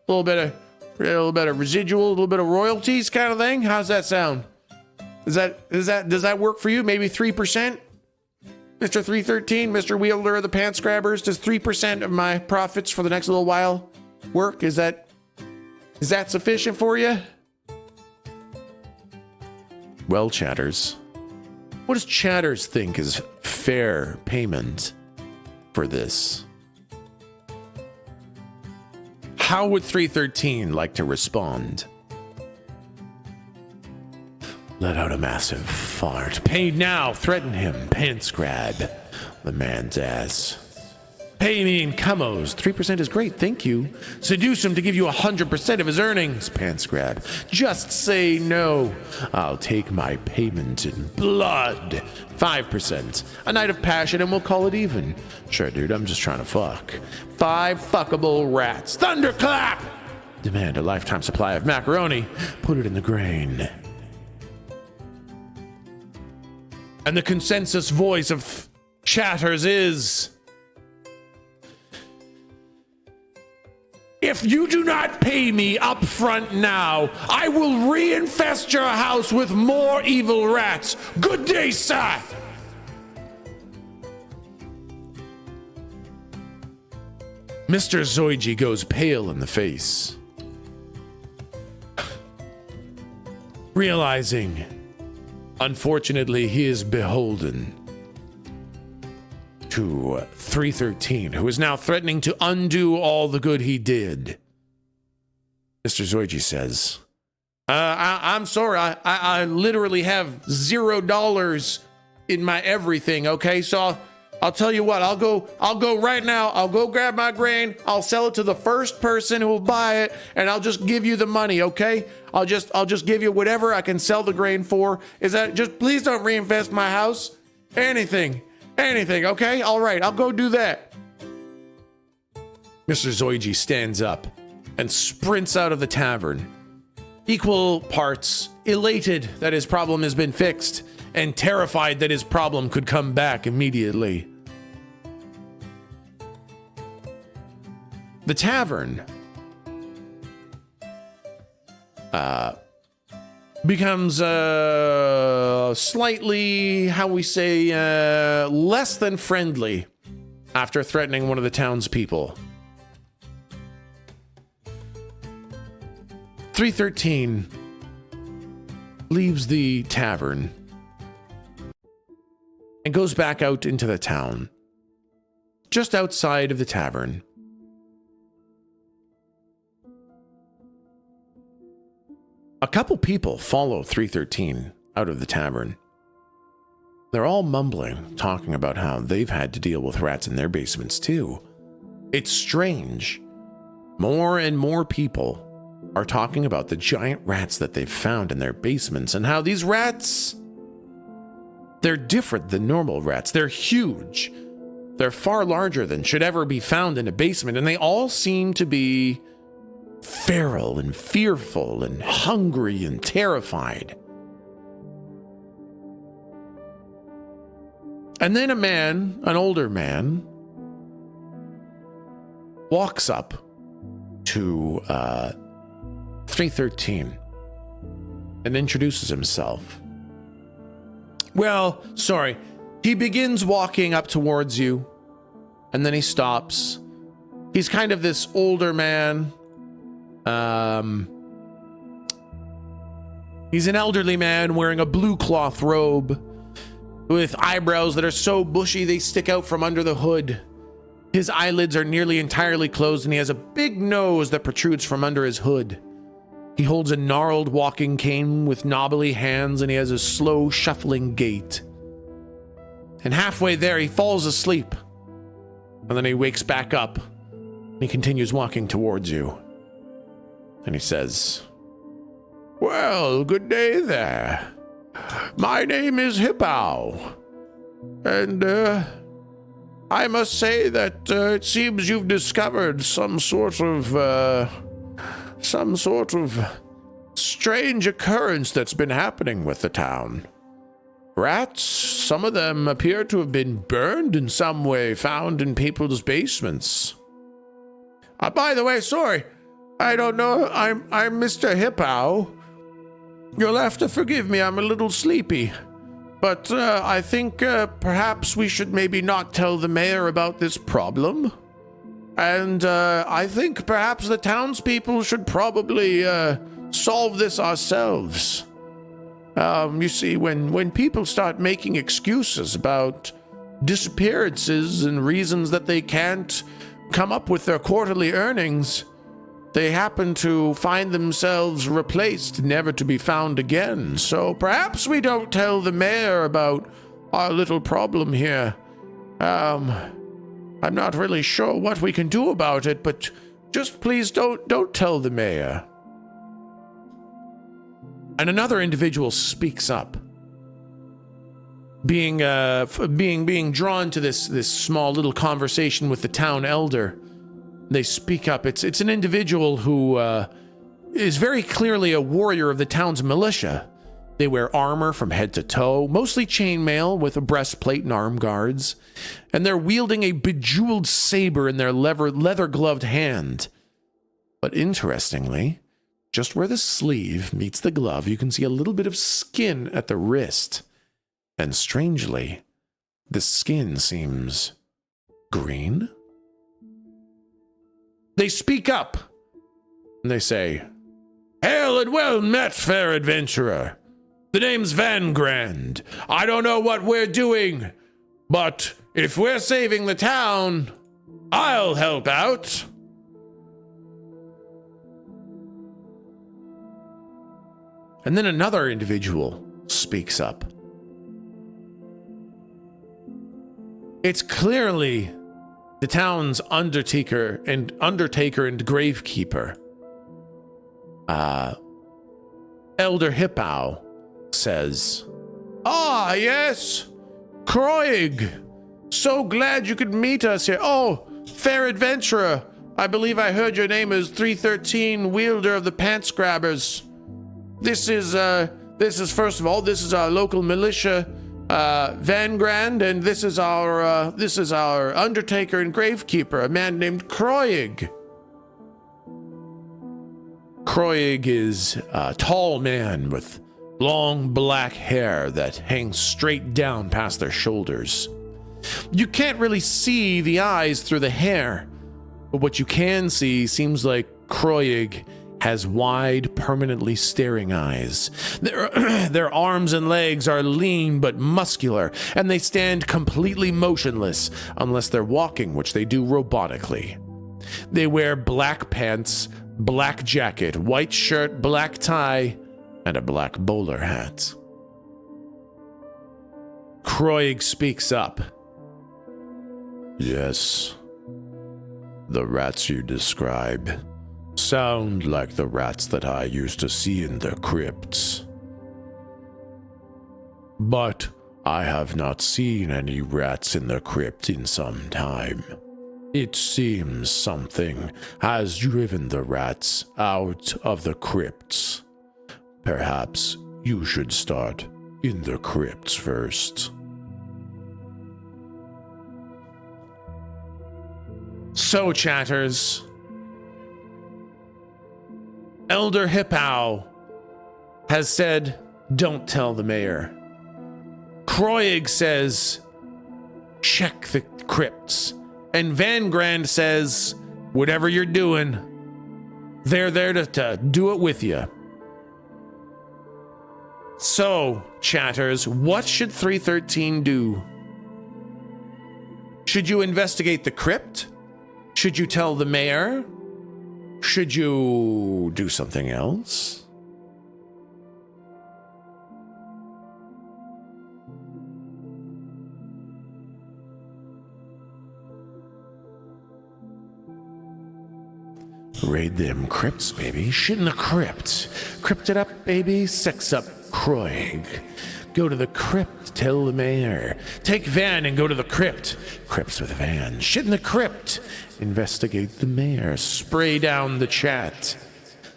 little bit of residual, a little bit of royalties kind of thing. How's that sound? Does that work for you? Maybe 3%? Mr. 313, Mr. Wielder of the Pants Grabbers, does 3% of my profits for the next little while work? Is that sufficient for you? Well, chatters, what does chatters think is fair payment for this? How would 313 like to respond? Let out a massive fart. Pay now. Threaten him. Pants grab the man's ass. Pay me in cumos. 3% is great. Thank you. Seduce him to give you 100% of his earnings. Pants grab. Just say no. I'll take my payment in blood. 5%. A night of passion and we'll call it even. Sure, dude. I'm just trying to fuck. 5 fuckable rats. Thunderclap! Demand a lifetime supply of macaroni. Put it in the grain. And the consensus voice of chatters is, if you do not pay me up front now, I will reinfest your house with more evil rats. Good day, sir. Mr. Zoigi goes pale in the face, realizing, unfortunately, he is beholden to 313, who is now threatening to undo all the good he did. Mr. Zoigi says, I'm sorry, I literally have $0 in my everything, okay? So I'll tell you what, I'll go right now, I'll go grab my grain, I'll sell it to the first person who will buy it, and I'll just give you the money, okay? I'll just give you whatever I can sell the grain for. Is that just, please don't reinvest my house. Anything, okay? All right, I'll go do that. Mr. Zoigi stands up and sprints out of the tavern equal parts elated that his problem has been fixed and terrified that his problem could come back immediately. The tavern becomes slightly, how we say, less than friendly after threatening one of the townspeople. 313 leaves the tavern and goes back out into the town. Just outside of the tavern, a couple people follow 313 out of the tavern. They're all mumbling, talking about how they've had to deal with rats in their basements too. It's strange. More and more people are talking about the giant rats that they've found in their basements and how these rats, they're different than normal rats. They're huge. They're far larger than should ever be found in a basement, and they all seem to be feral and fearful and hungry and terrified. And then a man, an older man, walks up to 313 and introduces himself. Well, sorry. He begins walking up towards you, and then he stops. He's kind of this older man. He's an elderly man wearing a blue cloth robe with eyebrows that are so bushy they stick out from under the hood. His eyelids are nearly entirely closed, and he has a big nose that protrudes from under his hood. He holds a gnarled walking cane with knobbly hands, and he has a slow, shuffling gait. And halfway there, he falls asleep. And then he wakes back up, and he continues walking towards you. And he says, "Well, good day there. My name is Hippow. And, I must say that it seems you've discovered some sort of strange occurrence that's been happening with the town. Rats, some of them appear to have been burned in some way, found in people's basements. By the way, sorry, I don't know, I'm Mr. Hippow. You'll have to forgive me, I'm a little sleepy. But I think perhaps we should maybe not tell the mayor about this problem. And I think perhaps the townspeople should probably solve this ourselves. You see, when people start making excuses about disappearances and reasons that they can't come up with their quarterly earnings, they happen to find themselves replaced, never to be found again. So perhaps we don't tell the mayor about our little problem here. I'm not really sure what we can do about it, but just please don't tell the mayor." And another individual speaks up, being drawn to this small little conversation with the town elder. They speak up. It's an individual who is very clearly a warrior of the town's militia. They wear armor from head to toe, mostly chainmail with a breastplate and arm guards, and they're wielding a bejeweled saber in their leather-gloved hand. But interestingly, just where the sleeve meets the glove, you can see a little bit of skin at the wrist. And strangely, the skin seems green. They speak up, and they say, "Hail and well met, fair adventurer. The name's Van Grand. I don't know what we're doing, but if we're saving the town, I'll help out." And then another individual speaks up. It's clearly the town's undertaker and gravekeeper. Elder Hippow says, "Ah, yes, Croig. So glad you could meet us here. Oh, fair adventurer, I believe I heard your name is 313, wielder of the Pants Grabbers. This is first of all, this is our local militia, Van Grand, and this is our undertaker and gravekeeper, a man named Croig. Croig is a tall man with long black hair that hangs straight down past their shoulders. You can't really see the eyes through the hair, but what you can see seems like Croig has wide, permanently staring eyes. Their arms and legs are lean but muscular, and they stand completely motionless unless they're walking, which they do robotically. They wear black pants, black jacket, white shirt, black tie, and a black bowler hat. Croig speaks up. Yes, the rats you describe sound like the rats that I used to see in the crypts. But I have not seen any rats in the crypt in some time. It seems something has driven the rats out of the crypts. Perhaps you should start in the crypts first. So, chatters, Elder Hippow has said, don't tell the mayor. Croig says, check the crypts. And Van Grand says, whatever you're doing, they're there to do it with you. So, chatters, what should 313 do? Should you investigate the crypt? Should you tell the mayor? Should you do something else? Raid them crypts, baby. Shit in the crypt. Crypt it up, baby. Sex up Croig. Go to the crypt, tell the mayor. Take Van and go to the crypt. Crypts with Van. Shit in the crypt. Investigate the mayor. Spray down the chat.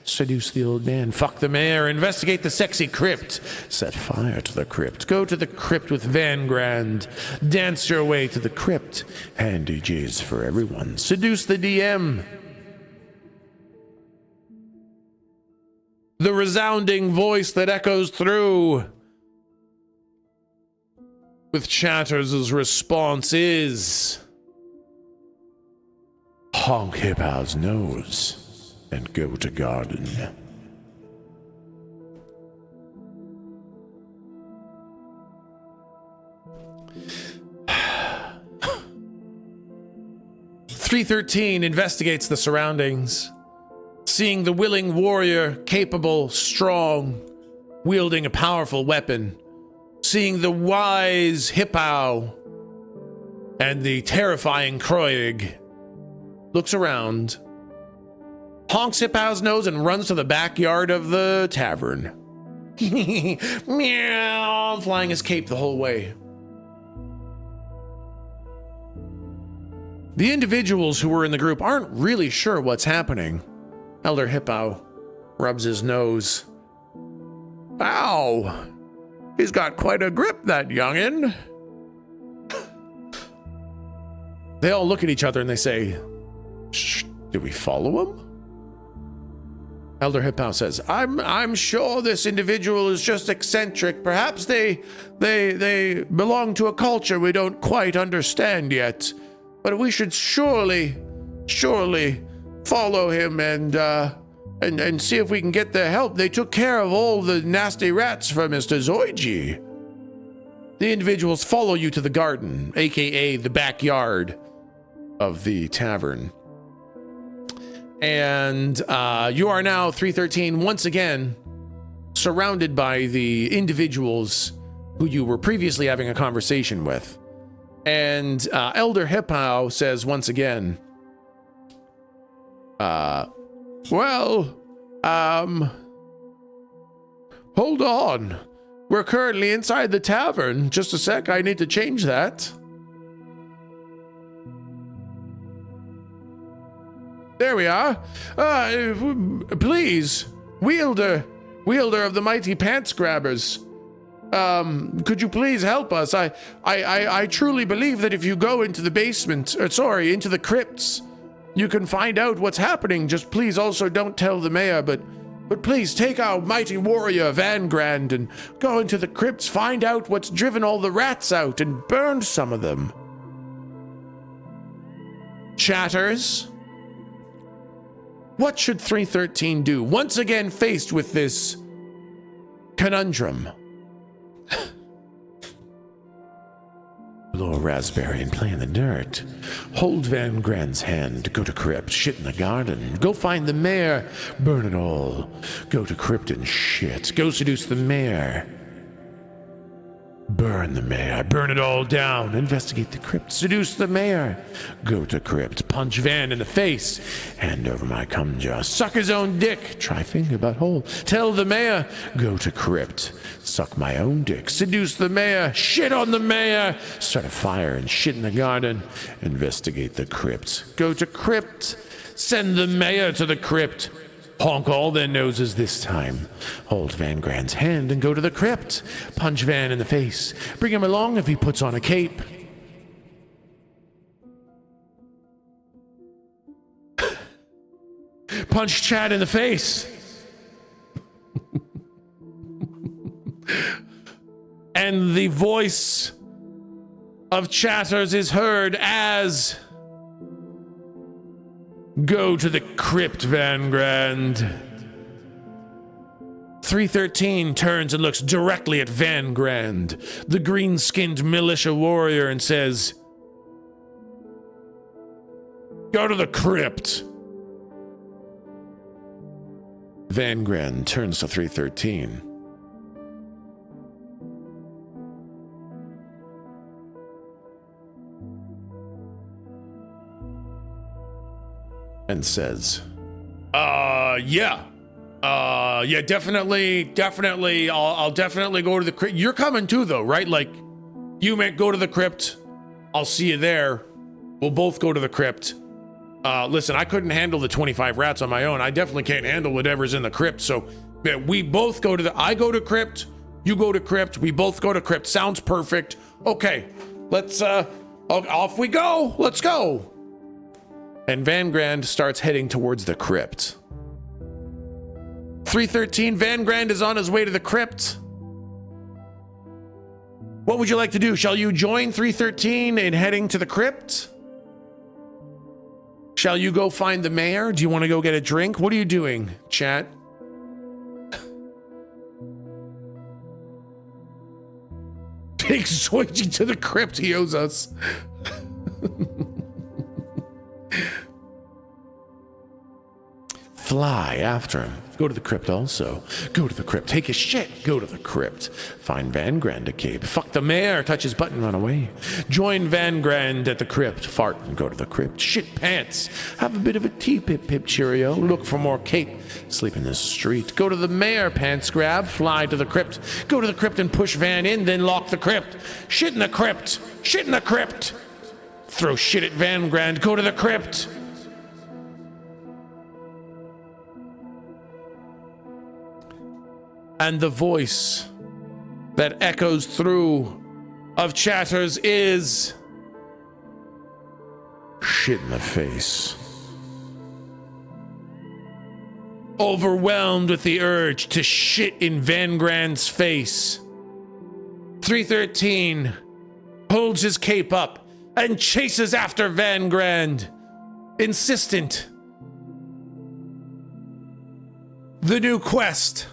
Seduce the old man. Fuck the mayor. Investigate the sexy crypt. Set fire to the crypt. Go to the crypt with Van Grand. Dance your way to the crypt. Hand DJs for everyone. Seduce the DM. The resounding voice that echoes through with Chatters' response is, honk Hippow's nose and go to garden. .313 investigates the surroundings, seeing the willing warrior, capable, strong, wielding a powerful weapon, seeing the wise Hippow and the terrifying Croig, looks around, honks Hippow's nose, and runs to the backyard of the tavern. Meow, flying his cape the whole way. The individuals who were in the group aren't really sure what's happening. Elder Hippow rubs his nose. Ow! He's got quite a grip, that youngin'. They all look at each other and they say, shh, did we follow him? Elder Hippow says, I'm sure this individual is just eccentric. Perhaps they belong to a culture we don't quite understand yet. But we should surely follow him and see if we can get their help. They took care of all the nasty rats for Mr. Zoiji. The individuals follow you to the garden, aka the backyard of the tavern. And you are now, 313, once again surrounded by the individuals who you were previously having a conversation with. And Elder Hippow says once again, hold on. We're currently inside the tavern. Just a sec, I need to change that. There we are. Please, wielder, wielder of the mighty pants grabbers. Could you please help us? I truly believe that if you go into the basement, into the crypts, you can find out what's happening. Just please also don't tell the mayor, but please take our mighty warrior Vangrand and go into the crypts, find out what's driven all the rats out and burned some of them. Chatters, what should 313 do once again faced with this conundrum? Blow a raspberry and play in the dirt. Hold Van Grand's hand. Go to crypt. Shit in the garden. Go find the mayor. Burn it all. Go to crypt and shit. Go seduce the mayor. Burn the mayor. Burn it all down. Investigate the crypt. Seduce the mayor. Go to crypt. Punch Van in the face. Hand over my cum jar. Suck his own dick. Try finger butthole. Tell the mayor. Go to crypt. Suck my own dick. Seduce the mayor. Shit on the mayor. Start a fire and shit in the garden. Investigate the crypt. Go to crypt. Send the mayor to the crypt. Honk all their noses this time. Hold Van Grand's hand and go to the crypt. Punch Van in the face. Bring him along if he puts on a cape. Punch Chad in the face. And the voice of Chatters is heard as... Go to the crypt, Van Grand. 313 turns and looks directly at Van Grand, the green-skinned militia warrior, and says, Go to the crypt. Van Grand turns to 313. And says, yeah, definitely. I'll definitely go to the crypt. You're coming too, though, right? Like, you meant go to the crypt. I'll see you there. We'll both go to the crypt. Listen, I couldn't handle the 25 rats on my own. I definitely can't handle whatever's in the crypt. So, yeah, we both go to I go to crypt. You go to crypt. We both go to crypt. Sounds perfect. Okay, let's, off we go. Let's go. And Van Grand starts heading towards the crypt. 313, Van Grand is on his way to the crypt. What would you like to do? Shall you join 313 in heading to the crypt? Shall you go find the mayor? Do you want to go get a drink? What are you doing, chat? Take Zoichi to the crypt, he owes us. Fly after him. Go to the crypt also. Go to the crypt. Take his shit. Go to the crypt. Find Van Grand a cape. Fuck the mayor. Touch his button. Run away. Join Van Grand at the crypt. Fart and go to the crypt. Shit pants. Have a bit of a tea pip pip cheerio. Look for more cape. Sleep in the street. Go to the mayor. Pants grab. Fly to the crypt. Go to the crypt and push Van in. Then lock the crypt. Shit in the crypt. Shit in the crypt. Throw shit at Van Grand. Go to the crypt. And the voice that echoes through of Chatters is shit in the face. Overwhelmed with the urge to shit in Van Grand's face, 313 holds his cape up and chases after Van Grand, insistent. The new quest.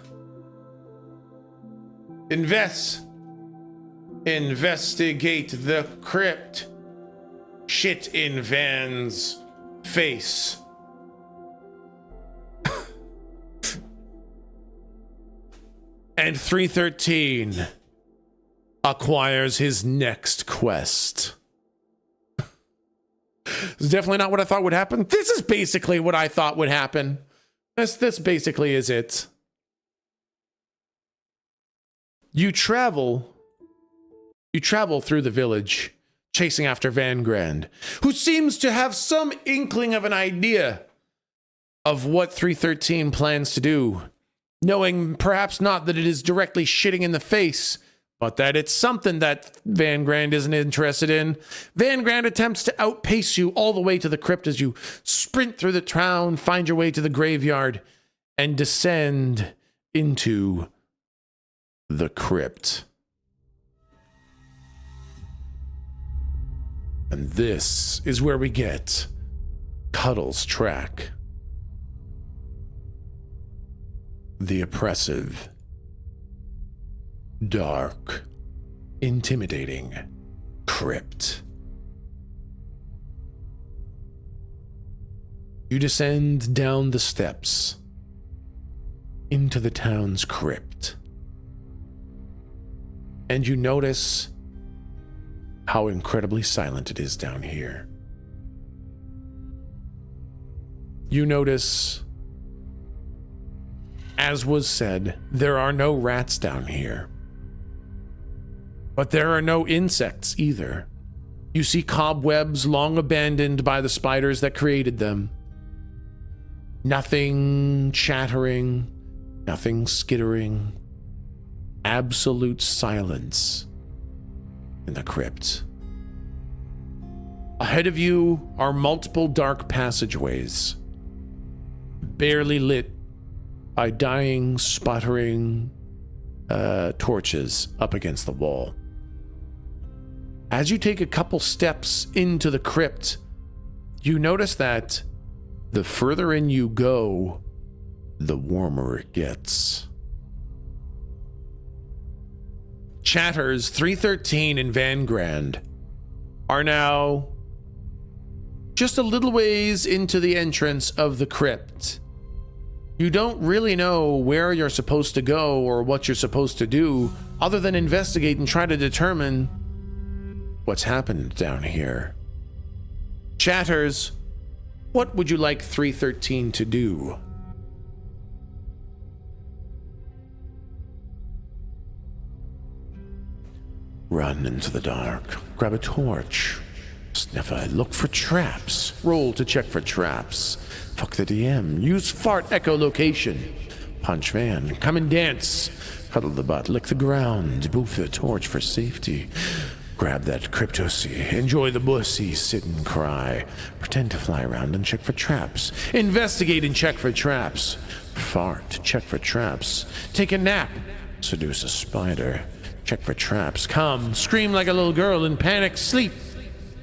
Investigate the crypt. Shit in Van's face. And 313 acquires his next quest. This is definitely not what I thought would happen. This is basically what I thought would happen. This basically is it. You travel through the village, chasing after Van Grand, who seems to have some inkling of an idea of what 313 plans to do knowing perhaps not that it is directly shitting in the face, but that it's something that Van Grand isn't interested in. Van Grand attempts to outpace you all the way to the crypt as you sprint through the town, find your way to the graveyard, and descend into the crypt. And this is where we get Cuddle's track. The oppressive, dark, intimidating crypt. You descend down the steps into the town's crypt, and you notice how incredibly silent it is down here. You notice, as was said, there are no rats down here. But there are no insects either. You see cobwebs long abandoned by the spiders that created them. Nothing chattering, nothing skittering. Absolute silence in the crypt. Ahead of you are multiple dark passageways, barely lit by dying, sputtering torches up against the wall. As you take a couple steps into the crypt, you notice that the further in you go, the warmer it gets. Chatters 313 and Van Grand are now just a little ways into the entrance of the crypt. You don't really know where you're supposed to go or what you're supposed to do other than investigate and try to determine what's happened down here. Chatters, what would you like 313 to do? Run into the dark, grab a torch, sniffer, look for traps, roll to check for traps, fuck the DM, use fart echolocation, punch Van, come and dance, cuddle the butt, lick the ground, boof the torch for safety, grab that cryptocy, enjoy the bussy, sit and cry, pretend to fly around and check for traps, investigate and check for traps, fart, check for traps, take a nap, seduce a spider, check for traps, come, scream like a little girl in panic, sleep,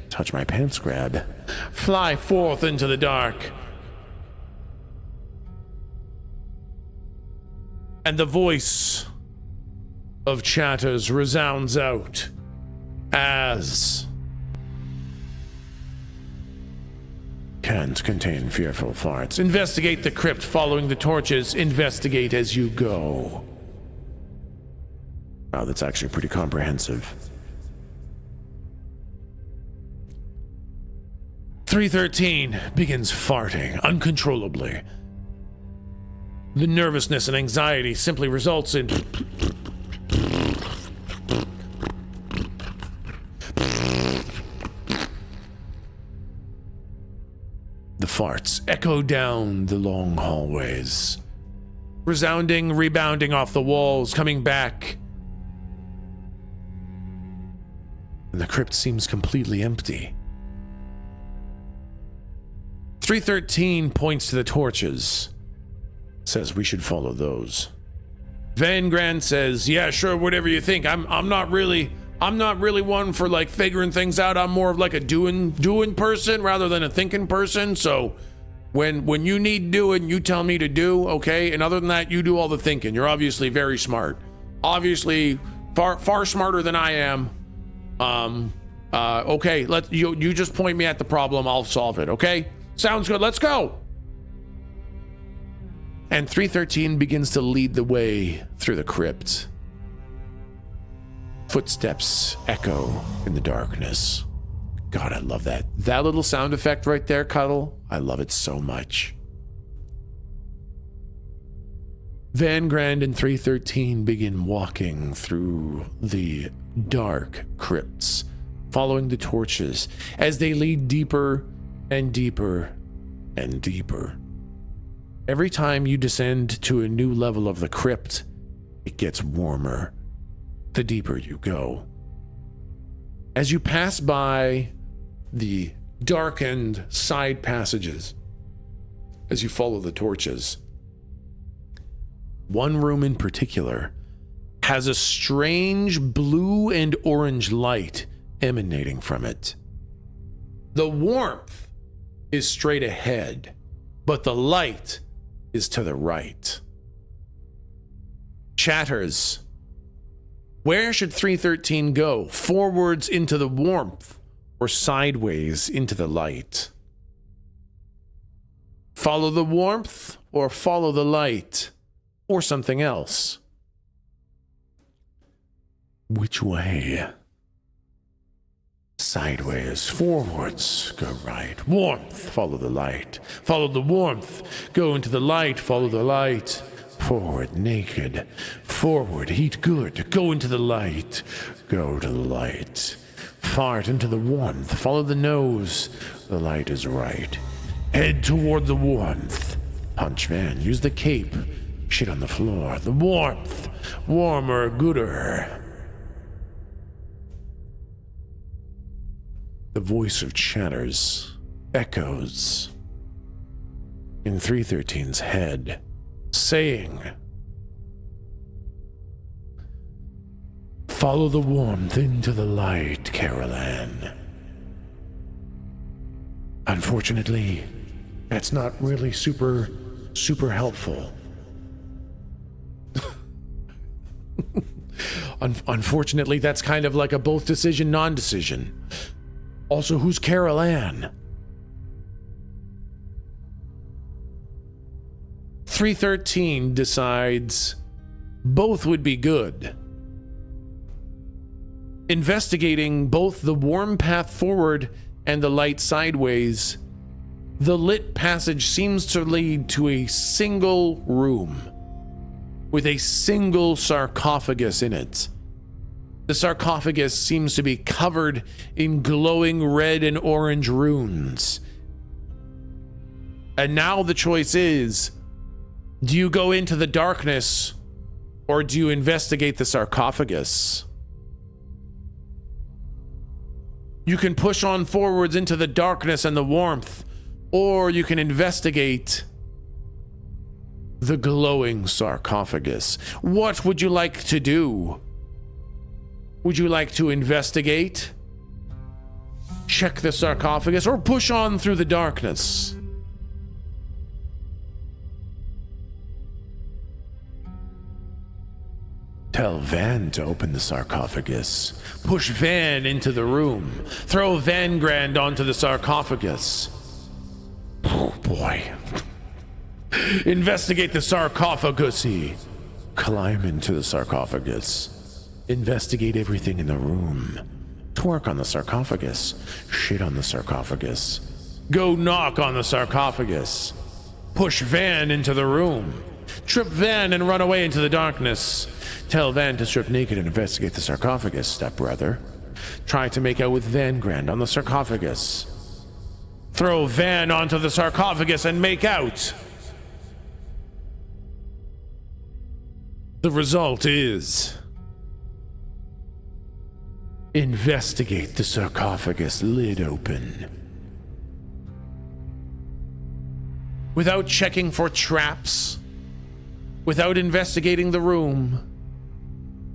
touch my pants grab, fly forth into the dark. And the voice of Chatters resounds out as can't contain fearful farts. Investigate the crypt following the torches. Investigate as you go. Wow, that's actually pretty comprehensive. 313 begins farting uncontrollably. The nervousness and anxiety simply results in the farts echo down the long hallways, resounding, rebounding off the walls, coming back. And the crypt seems completely empty. 313 points to the torches, says we should follow those. Van Grand says, yeah, sure, whatever you think. I'm not really one for like figuring things out. I'm more of like a doing person rather than a thinking person. So when you need doing, you tell me to do, okay? And other than that, you do all the thinking. You're obviously very smart. Obviously far smarter than I am. Okay, you just point me at the problem, I'll solve it, okay? Sounds good, let's go! And 313 begins to lead the way through the crypt. Footsteps echo in the darkness. God, I love that. That little sound effect right there, Cuddle, I love it so much. Van Grand and 313 begin walking through the dark crypts, following the torches as they lead deeper and deeper and deeper. Every time you descend to a new level of the crypt, it gets warmer the deeper you go. As you pass by the darkened side passages, as you follow the torches, one room in particular has a strange blue and orange light emanating from it. The warmth is straight ahead, but the light is to the right. Chatters, where should 313 go? Forwards into the warmth or sideways into the light? Follow the warmth or follow the light or something else? Which way? Sideways, forwards, go right. Warmth, follow the light. Follow the warmth, go into the light, follow the light. Forward, naked. Forward, heat good. Go into the light. Go to the light. Fart into the warmth. Follow the nose. The light is right. Head toward the warmth. Punch Van. Use the cape. Shit on the floor. The warmth. Warmer, gooder. The voice of Chatters echoes in 313's head, saying, "Follow the warmth into the light, Carol Ann." Unfortunately, that's not really super helpful. Unfortunately, that's kind of like a both decision, non-decision. Also, who's Carol Ann? 313 decides both would be good. Investigating both the warm path forward and the light sideways, the lit passage seems to lead to a single room with a single sarcophagus in it. The sarcophagus seems to be covered in glowing red and orange runes. And now the choice is, do you go into the darkness or do you investigate the sarcophagus? You can push on forwards into the darkness and the warmth, or you can investigate the glowing sarcophagus. What would you like to do? Would you like to investigate, check the sarcophagus, or push on through the darkness? Tell Van to open the sarcophagus. Push Van into the room. Throw Van Grand onto the sarcophagus. Oh boy. Investigate the sarcophagus. Climb into the sarcophagus. Investigate everything in the room. Twerk on the sarcophagus. Shit on the sarcophagus. Go knock on the sarcophagus. Push Van into the room. Trip Van and run away into the darkness. Tell Van to strip naked and investigate the sarcophagus, stepbrother. Try to make out with Van Grand on the sarcophagus. Throw Van onto the sarcophagus and make out. The result is... investigate the sarcophagus lid open. Without checking for traps, without investigating the room,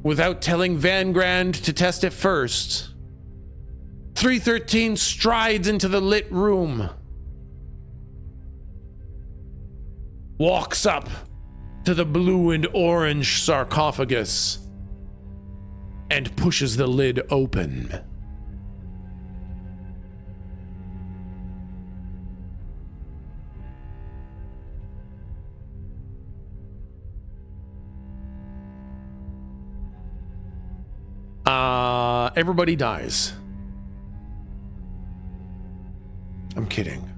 without telling Van Grand to test it first, 313 strides into the lit room, walks up to the blue and orange sarcophagus, and pushes the lid open. Everybody dies. I'm kidding.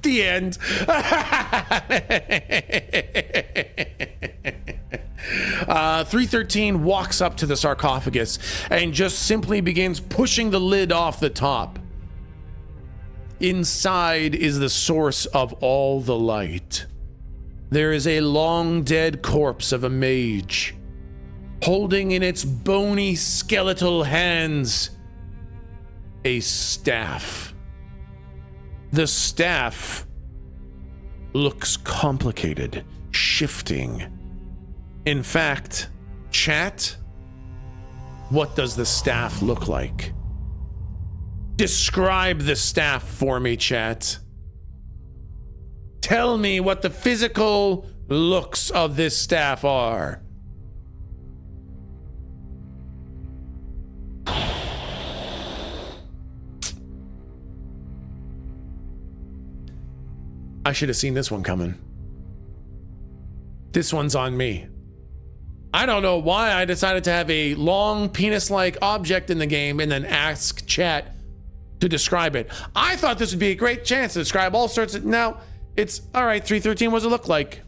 The end. 313 walks up to the sarcophagus and just simply begins pushing the lid off the top. inside is the source of all the light. There is a long dead corpse of a mage, holding in its bony skeletal hands a staff. The staff looks complicated, shifting. In fact, chat, what does the staff look like? Describe the staff for me, chat. Tell me what the physical looks of this staff are. I should have seen this one coming. This one's on me. I don't know why I decided to have a long penis-like object in the game and then ask chat to describe it. I thought this would be a great chance to describe all sorts of... Now, it's... All right, 313, what does it look like?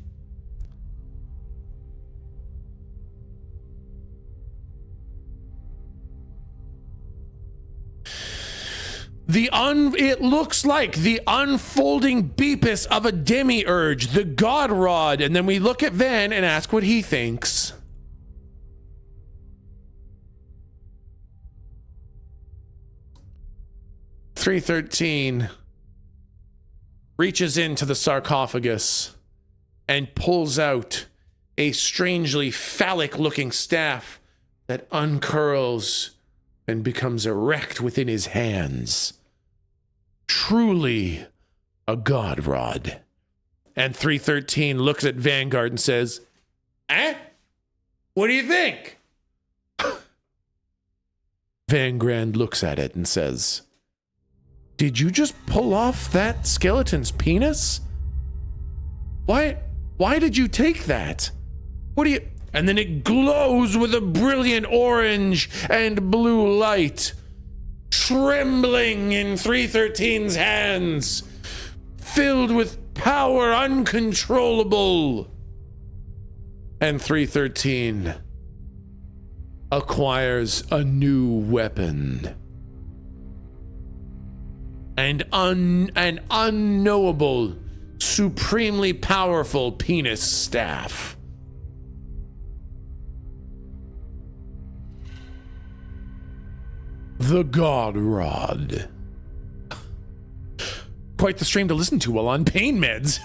It looks like the unfolding beepus of a demiurge, the God Rod. And then we look at Van and ask what he thinks. .313 reaches into the sarcophagus and pulls out a strangely phallic-looking staff that uncurls and becomes erect within his hands. Truly a God Rod. And 313 looks at Vanguard and says, "Eh? What do you think?" Vanguard looks at it and says, "Did you just pull off that skeleton's penis? Why did you take that? What do you..." And then it glows with a brilliant orange and blue light, trembling in 313's hands, filled with power uncontrollable. And 313 acquires a new weapon. An unknowable, supremely powerful penis staff. The God Rod. Quite the stream to listen to while on pain meds.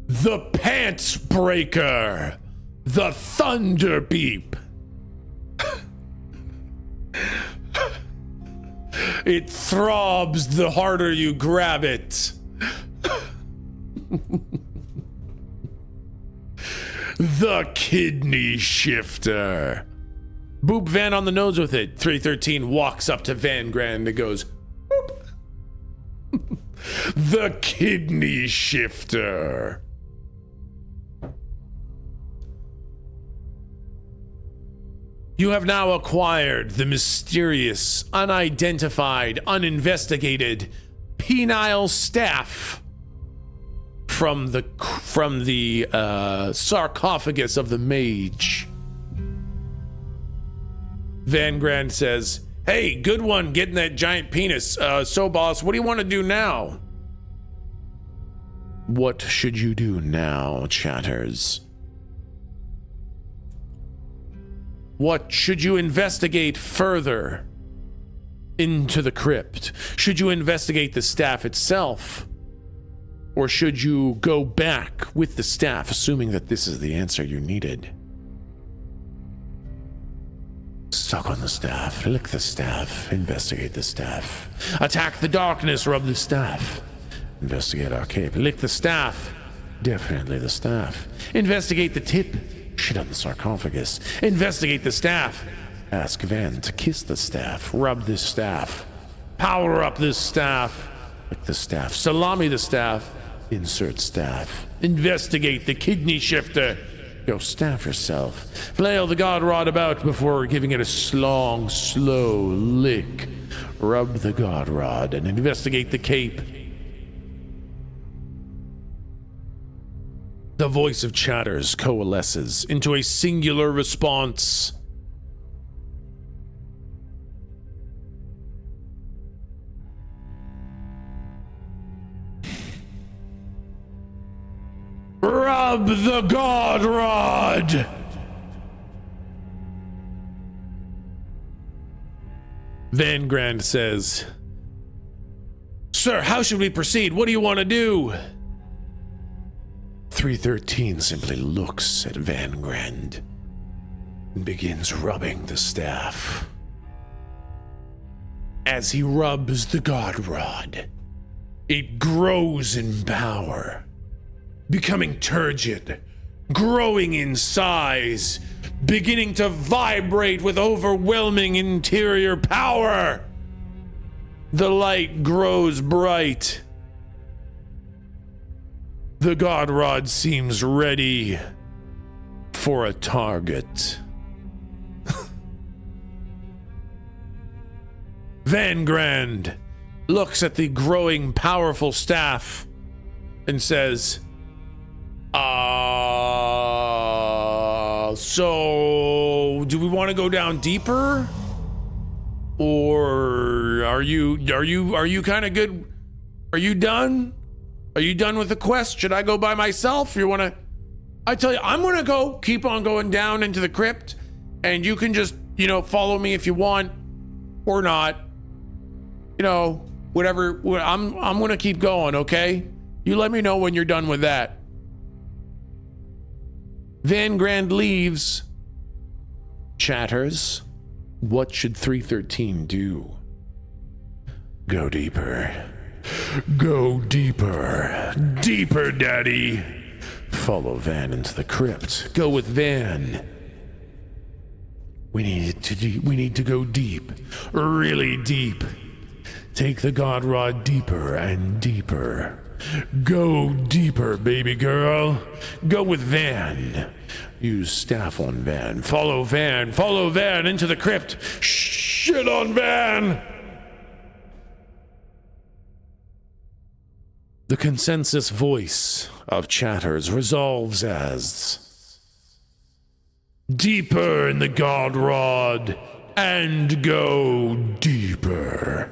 The Pants Breaker. The Thunder Beep. It throbs the harder you grab it. The Kidney Shifter. Boop Van on the nose with it. 313 walks up to Van Grand and goes, boop. The Kidney Shifter. You have now acquired the mysterious, unidentified, uninvestigated penile staff from the sarcophagus of the mage. Van Grand says, "Hey, good one getting that giant penis. So boss, what do you want to do now?" What should you do now, chatters? What should you investigate further into the crypt? Should you investigate the staff itself? Or should you go back with the staff, assuming that this is the answer you needed? Suck on the staff, lick the staff, investigate the staff. Attack the darkness, rub the staff. Investigate our cape, lick the staff. Definitely the staff. Investigate the tip. Shit on the sarcophagus. Investigate the staff. Ask Van to kiss the staff. Rub this staff. Power up this staff. Lick the staff. Salami the staff. Insert staff. Investigate the Kidney Shifter. Go staff yourself. Flail the God Rod about before giving it a long, slow lick. Rub the God Rod and investigate the cape. The voice of chatters coalesces into a singular response. Rub the God Rod! Van Grand says, Sir, how should we proceed? What do you want to do? 313 simply looks at Van Grand and begins rubbing the staff. As he rubs the God Rod, it grows in power, becoming turgid, growing in size, beginning to vibrate with overwhelming interior power. The light grows bright. The God Rod seems ready for a target. Van Grand looks at the growing, powerful staff and says, so do we want to go down deeper? Or are you kind of good? Are you done? Are you done with the quest? Should I go by myself? You want to? I tell you, I'm going to keep on going down into the crypt, and you can just, follow me if you want or not. Whatever. I'm going to keep going, okay? You let me know when you're done with that. Van Grand leaves. Chatters, what should 313 do? Go deeper. Go deeper. Deeper, Daddy. Follow Van into the crypt. Go with Van. We need to go deep. Really deep. Take the God Rod deeper and deeper. Go deeper, baby girl. Go with Van. Use staff on Van. Follow Van. Follow Van into the crypt. Shit on Van. The consensus voice of Chatters resolves as deeper in the God Rod and go deeper.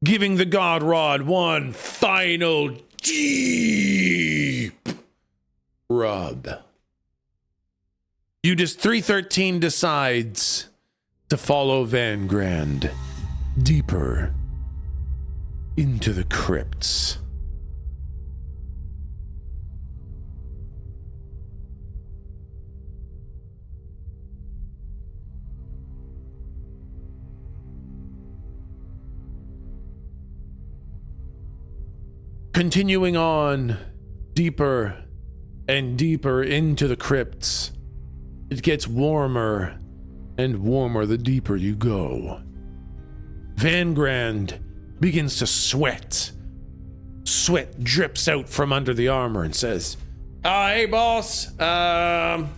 Giving the God Rod one final deep rub. 313 decides to follow Van Grand deeper into the crypts. Continuing on deeper and deeper into the crypts, it gets warmer and warmer the deeper you go. Van Grand begins to sweat. Sweat drips out from under the armor and says, hey boss, are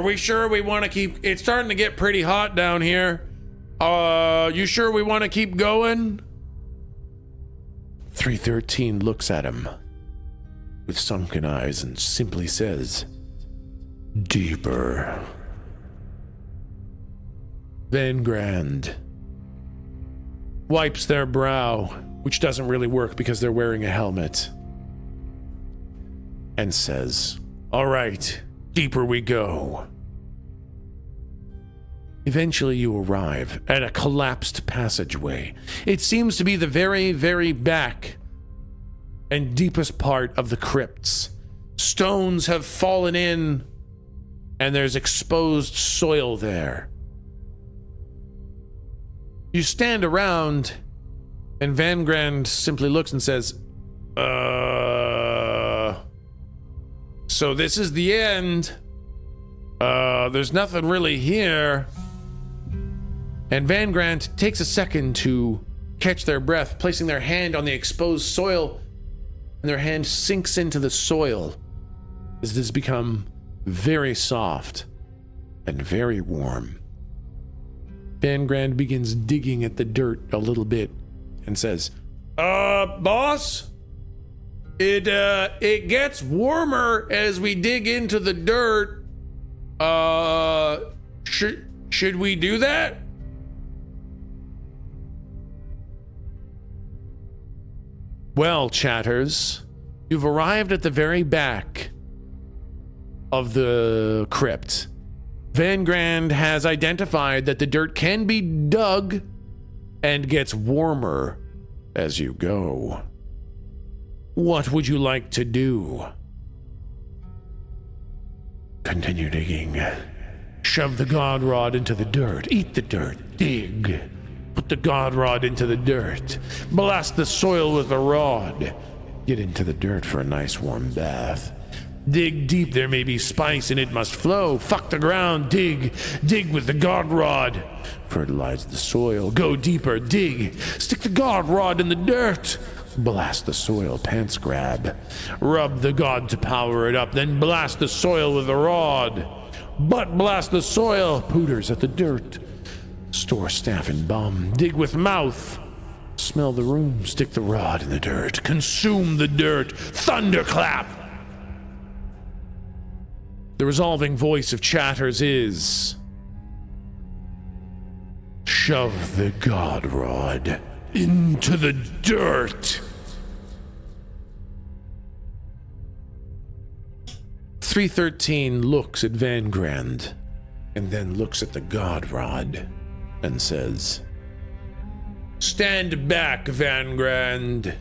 we sure we want to keep, it's starting to get pretty hot down here. You sure we want to keep going? 313 looks at him with sunken eyes and simply says, deeper. Van Grand wipes their brow, which doesn't really work because they're wearing a helmet, and says, all right, deeper we go. Eventually you arrive at a collapsed passageway. It seems to be the very, very back and deepest part of the crypts. Stones have fallen in, and there's exposed soil there. You stand around, and Van Grand simply looks and says, so this is the end. There's nothing really here. And Van Grand takes a second to catch their breath, placing their hand on the exposed soil, and their hand sinks into the soil as it has become very soft and very warm. Van Grand begins digging at the dirt a little bit and says, boss, it gets warmer as we dig into the dirt. Should we do that? Well, Chatters, You've arrived at the very back of the crypt. Van Grand has identified that the dirt can be dug and gets warmer as you go. What would you like to do? Continue digging. Shove the god rod into the dirt. Eat the dirt. Dig. Put the god rod into the dirt. Blast the soil with the rod. Get into the dirt for a nice warm bath. Dig deep, there may be spice and it must flow. Fuck the ground, dig. Dig with the god rod. Fertilize the soil. Go deeper, dig. Stick the god rod in the dirt. Blast the soil, pants grab. Rub the god to power it up, then blast the soil with the rod. Butt blast the soil, pooters at the dirt. Store staff and bum, dig with mouth. Smell the room, stick the rod in the dirt. Consume the dirt, thunderclap. The resolving voice of chatters is... Shove the god rod into the dirt. 313 looks at Van Grand and then looks at the god rod and says, Stand back, Van Grand.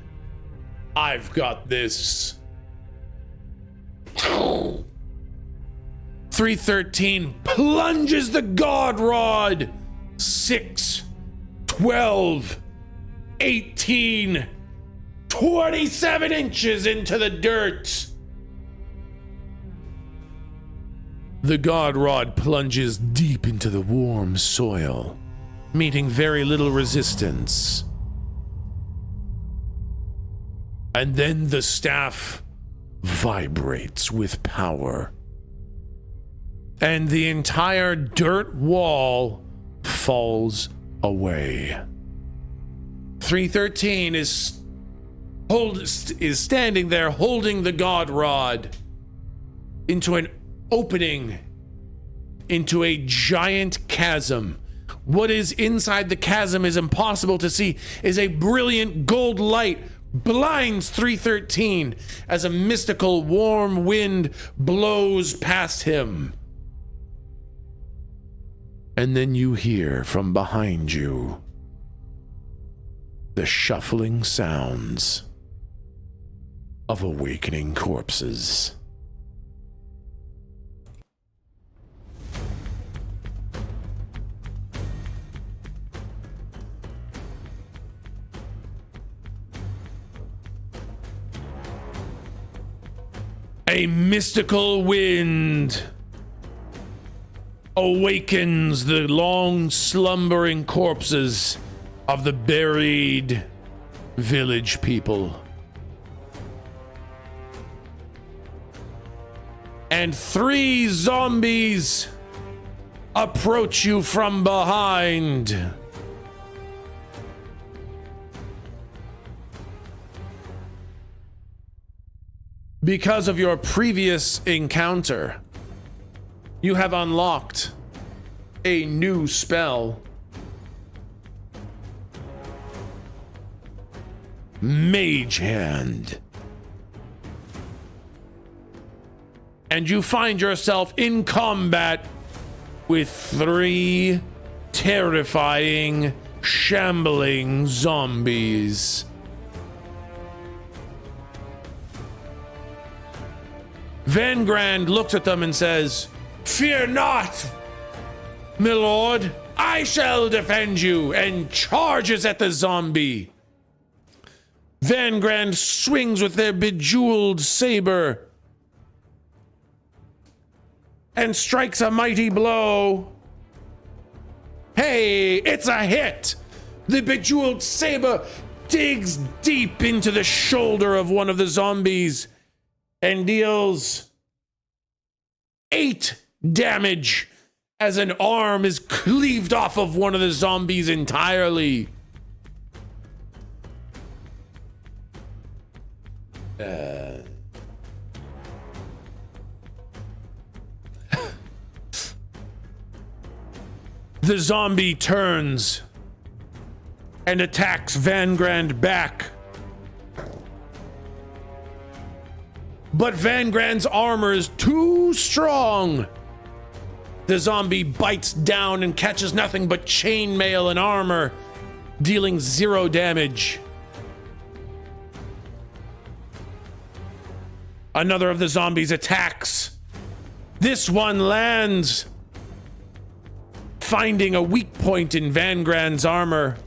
I've got this. 313 plunges the god rod 6, 12, 18, 27 inches into the dirt. The god rod plunges deep into the warm soil, meeting very little resistance. And then the staff vibrates with power, and the entire dirt wall falls away. 313 is standing there holding the god rod into an opening into a giant chasm. What is inside the chasm is impossible to see, is a brilliant gold light blinds 313 as a mystical warm wind blows past him. And then you hear from behind you the shuffling sounds of awakening corpses. A mystical wind awakens the long slumbering corpses of the buried village people. And 3 zombies approach you from behind. Because of your previous encounter, you have unlocked a new spell. Mage Hand. And you find yourself in combat with 3 terrifying, shambling zombies. Van Grand looks at them and says, Fear not, my lord, I shall defend you, and charges at the zombie. Van Grand swings with their bejeweled saber and strikes a mighty blow. Hey, it's a hit! The bejeweled saber digs deep into the shoulder of one of the zombies and deals 8 damage as an arm is cleaved off of one of the zombies entirely. The zombie turns and attacks Van Grand back. But Van Grand's armor is too strong. The zombie bites down and catches nothing but chainmail and armor, dealing 0 damage. Another of the zombies attacks. This one lands, finding a weak point in Van Grand's armor.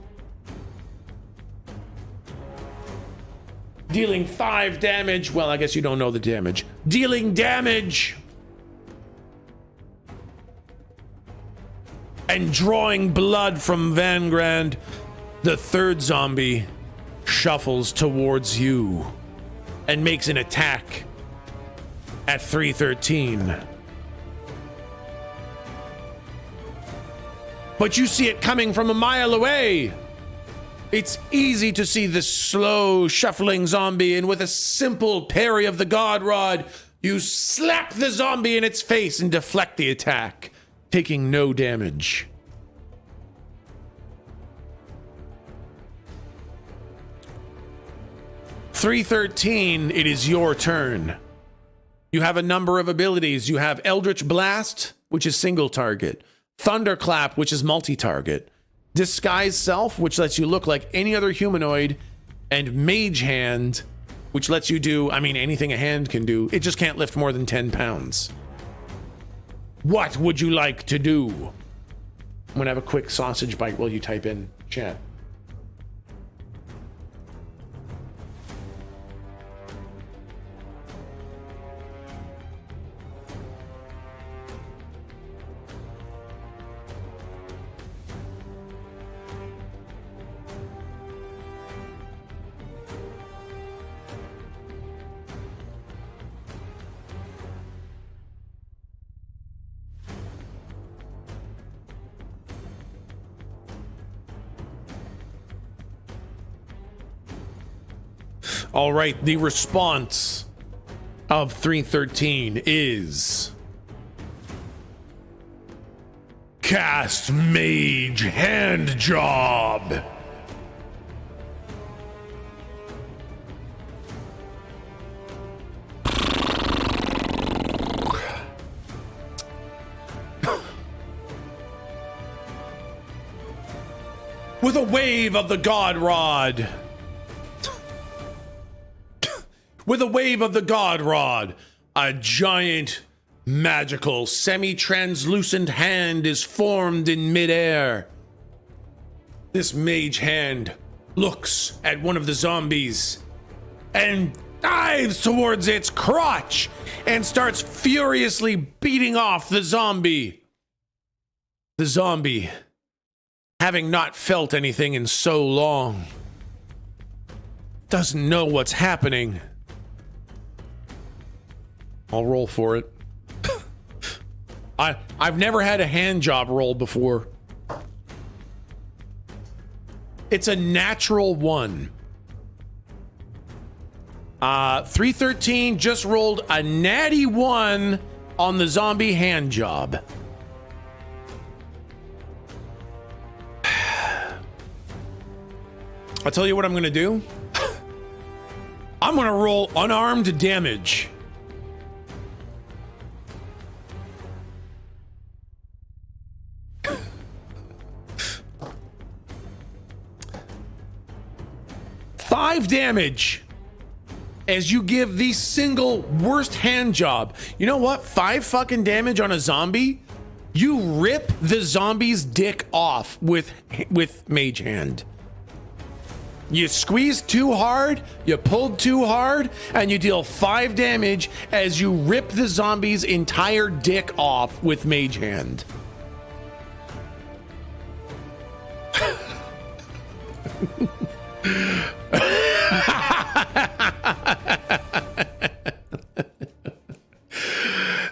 Dealing 5 damage. Well, I guess you don't know the damage. Dealing damage. And drawing blood from Van Grand. The third zombie shuffles towards you and makes an attack at 313. But you see it coming from a mile away. It's easy to see this slow, shuffling zombie, and with a simple parry of the God Rod, you slap the zombie in its face and deflect the attack, taking no damage. .313, it is your turn. You have a number of abilities. You have Eldritch Blast, which is single target. Thunderclap, which is multi-target. Disguise Self, which lets you look like any other humanoid. And Mage Hand, which lets you do, I mean, anything a hand can do. It just can't lift more than 10 pounds. What would you like to do? I'm gonna have a quick sausage bite while you type in chat. All right, the response of 313 is cast Mage Hand Job. With a wave of the God Rod. With a wave of the God Rod, a giant, magical, semi-translucent hand is formed in midair. This mage hand looks at one of the zombies and dives towards its crotch and starts furiously beating off the zombie. The zombie, having not felt anything in so long, doesn't know what's happening. I'll roll for it. I've never had a hand job roll before. It's a natural 1. 313 just rolled a natty 1 on the zombie hand job. I'll tell you what I'm gonna do. I'm gonna roll unarmed damage. Five damage as you give the single worst hand job. You know what? 5 fucking damage on a zombie. You rip the zombie's dick off with Mage Hand. You squeezed too hard, you pulled too hard, and you deal 5 damage as you rip the zombie's entire dick off with Mage Hand.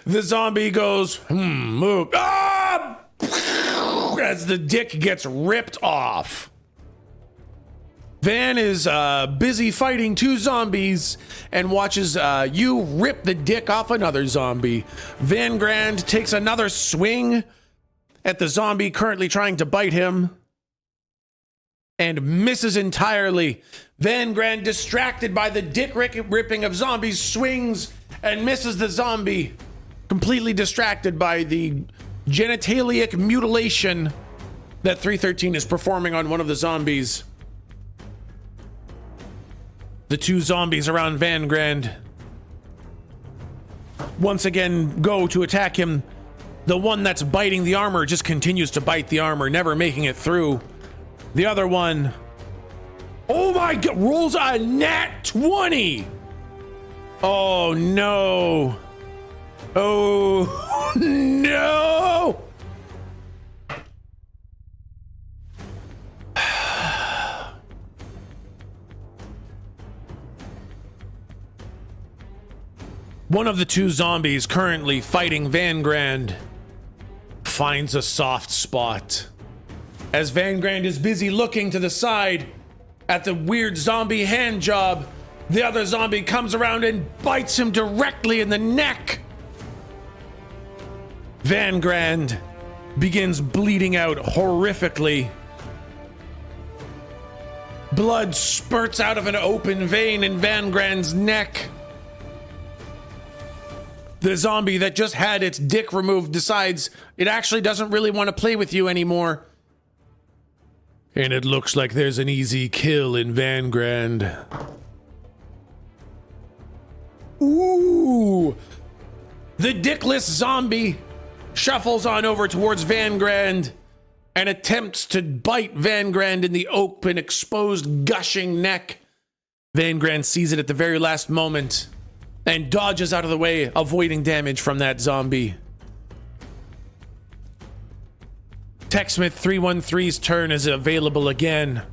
The zombie goes, move. Ah! As the dick gets ripped off. Van is busy fighting 2 zombies and watches you rip the dick off another zombie. Van Grand takes another swing at the zombie currently trying to bite him. and misses entirely. Van Grand, distracted by the dick ripping of zombies, swings and misses the zombie, completely distracted by the genitalic mutilation that 313 is performing on one of the zombies. The two zombies around Van Grand once again go to attack him. The one that's biting the armor just continues to bite the armor, never making it through. The other one, oh my god, rolls a nat 20. Oh no. Oh no. One of the two zombies currently fighting Van Grand finds a soft spot. As Van Grand is busy looking to the side at the weird zombie hand job, the other zombie comes around and bites him directly in the neck. Van Grand begins bleeding out horrifically. Blood spurts out of an open vein in Van Grand's neck. The zombie that just had its dick removed decides it actually doesn't really want to play with you anymore. And it looks like there's an easy kill in Van Grand. Ooh! The dickless zombie shuffles on over towards Van Grand and attempts to bite Van Grand in the open, exposed, gushing neck. Van Grand sees it at the very last moment and dodges out of the way, avoiding damage from that zombie. Techsmith313's turn is available again.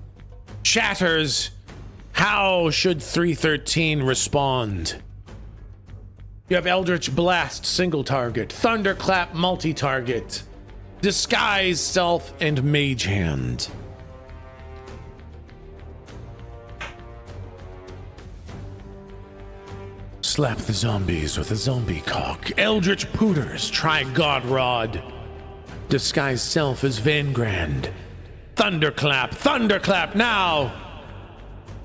Chatters, how should 313 respond? You have Eldritch Blast, single target, Thunderclap, multi-target, Disguise Self, and Mage Hand. Slap the zombies with a zombie cock. Eldritch Pooters, try God Rod. Disguise Self as Van Grand. Thunderclap, Thunderclap now!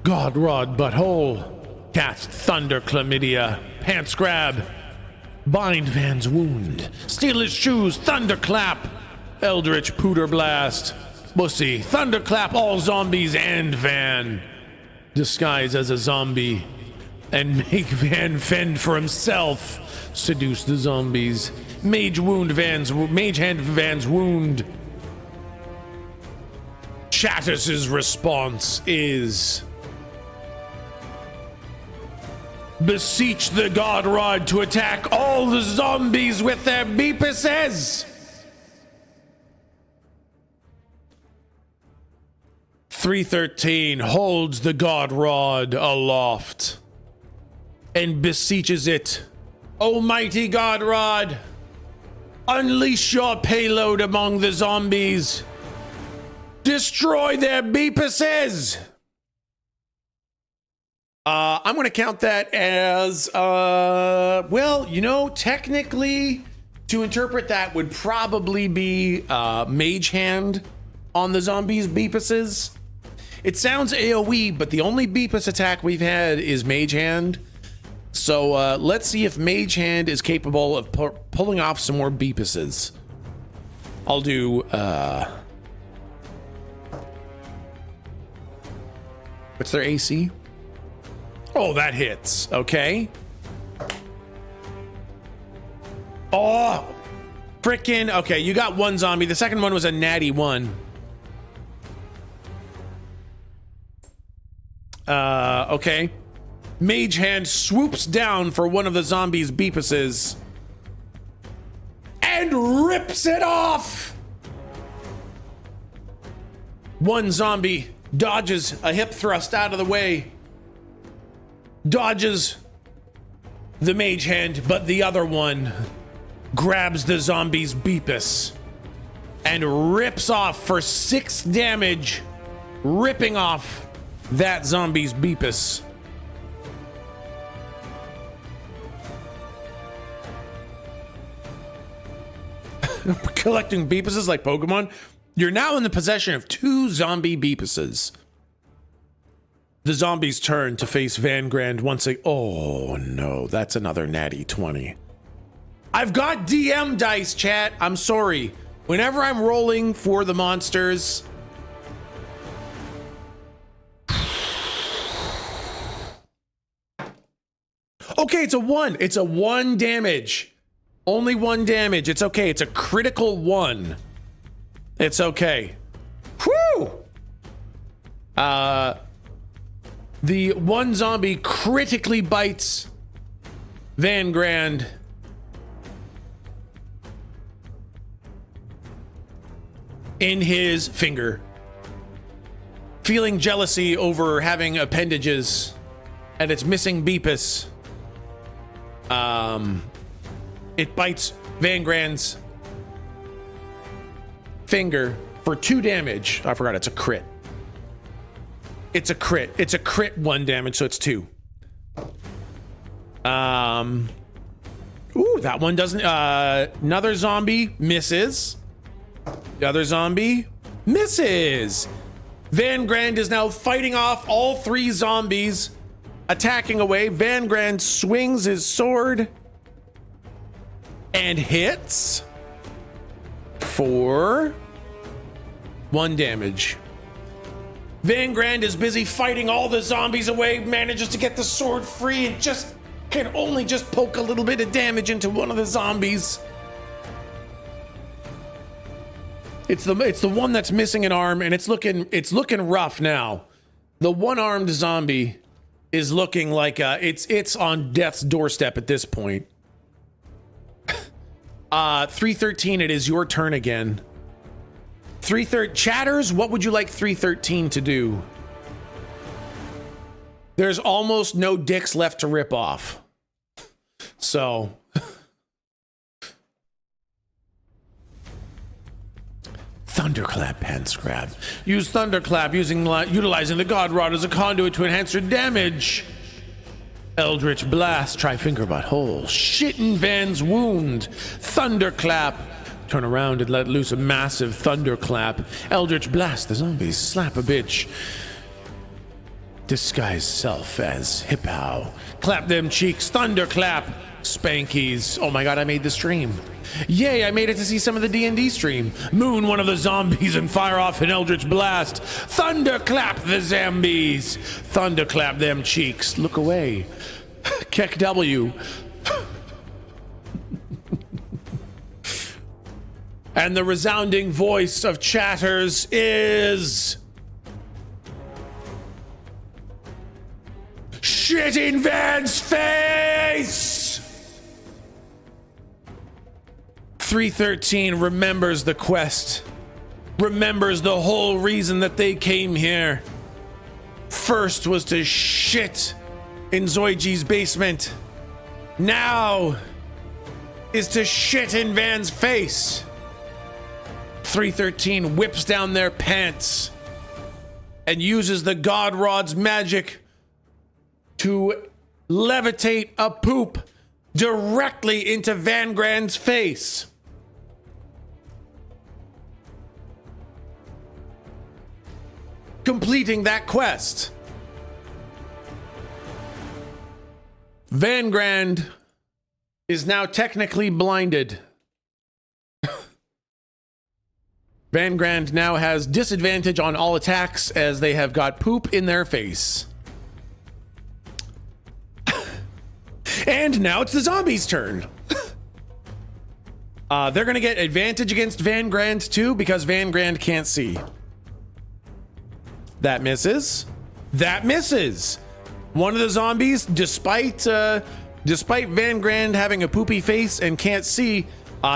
God Rod Butthole. Cast Thunder Chlamydia. Pants Grab. Bind Van's Wound. Steal his shoes, Thunderclap. Eldritch Pooter Blast. Bussy, Thunderclap all zombies and Van. Disguise as a zombie and make Van fend for himself. Seduce the zombies. Mage Hand Van's Wound. Chatters' response is beseech the God Rod to attack all the zombies with their beepuses. 313 holds the God Rod aloft and beseeches it. Almighty God Rod, unleash your payload among the zombies. Destroy their beepuses. I'm going to count that as, well, you know, technically to interpret that would probably be Mage Hand on the zombies' beepuses. It sounds AoE, but the only beepus attack we've had is Mage Hand. So let's see if Mage Hand is capable of pulling off some more beepuses. I'll do, what's their AC? Oh, that hits. Okay. Oh, frickin'. Okay, you got one zombie. The second one was a natty 1. Okay. Mage Hand swoops down for one of the zombies' beepuses and rips it off. One zombie dodges a hip thrust out of the way, dodges the Mage Hand, but the other one grabs the zombie's beepus and rips off for 6 damage, ripping off that zombie's beepus. Collecting beepuses like Pokemon. You're now in the possession of 2 zombie beepuses. The zombies turn to face Van Grand once again. Oh no, that's another natty 20. I've got DM dice, chat. I'm sorry. Whenever I'm rolling for the monsters, okay, it's a 1. It's a 1 damage. Only 1 damage. It's okay. It's a critical 1. It's okay. Whew! The 1 zombie critically bites Van Grand. In his finger. Feeling jealousy over having appendages and its missing beepus. It bites Van Grand's finger for 2 damage. I forgot it's a crit. It's a crit. It's a crit 1 damage, so it's 2. Ooh, that one doesn't. Another zombie misses. The other zombie misses. Van Grand is now fighting off all 3 zombies, attacking away. Van Grand swings his sword and hits for 1 damage. Van Grand is busy fighting all the zombies away, manages to get the sword free, and just can only just poke a little bit of damage into one of the zombies. It's the one that's missing an arm, and it's looking rough now. The 1-armed zombie is looking like it's on death's doorstep at this point. 313, it is your turn again. 313 chatters, what would you like 313 to do? There's almost no dicks left to rip off. So Thunderclap, Pants Grab. Use Thunderclap utilizing the God Rod as a conduit to enhance your damage. Eldritch Blast, try Fingerbot Hole. Shitten Van's Wound. Thunderclap. Turn around and let loose a massive Thunderclap. Eldritch Blast the zombies. Slap a bitch. Disguise self as Hippow. Clap them cheeks. Thunderclap. Spankies. Oh my god, I made the stream. Yay, I made it to see some of the D&D stream. Moon one of the zombies and fire off an Eldritch Blast. Thunderclap the zombies. Thunderclap them cheeks. Look away. Keck W. And the resounding voice of chatters is... Shit in Van's face! 313 remembers the quest, remembers the whole reason that they came here. First was to shit in Zoiji's basement. Now is to shit in Van's face. 313 whips down their pants and uses the God Rod's magic to levitate a poop directly into Van Grand's face. Completing that quest. Van Grand is now technically blinded. Van Grand now has disadvantage on all attacks as they have got poop in their face. And now it's the zombies' turn. They're gonna get advantage against Van Grand too because Van Grand can't see. That misses. That misses. One of the zombies, despite Van Grand having a poopy face and can't see,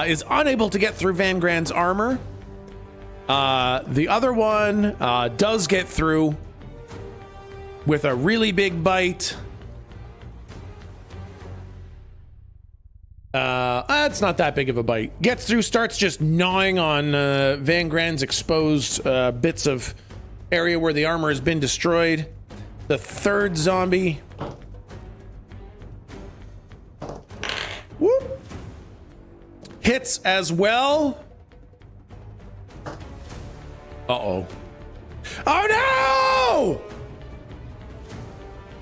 is unable to get through Van Grand's armor. The other one does get through with a really big bite. It's not that big of a bite. Gets through, starts just gnawing on Van Grand's exposed bits of area where the armor has been destroyed. The third zombie. Whoop. Hits as well. Uh-oh. Oh no!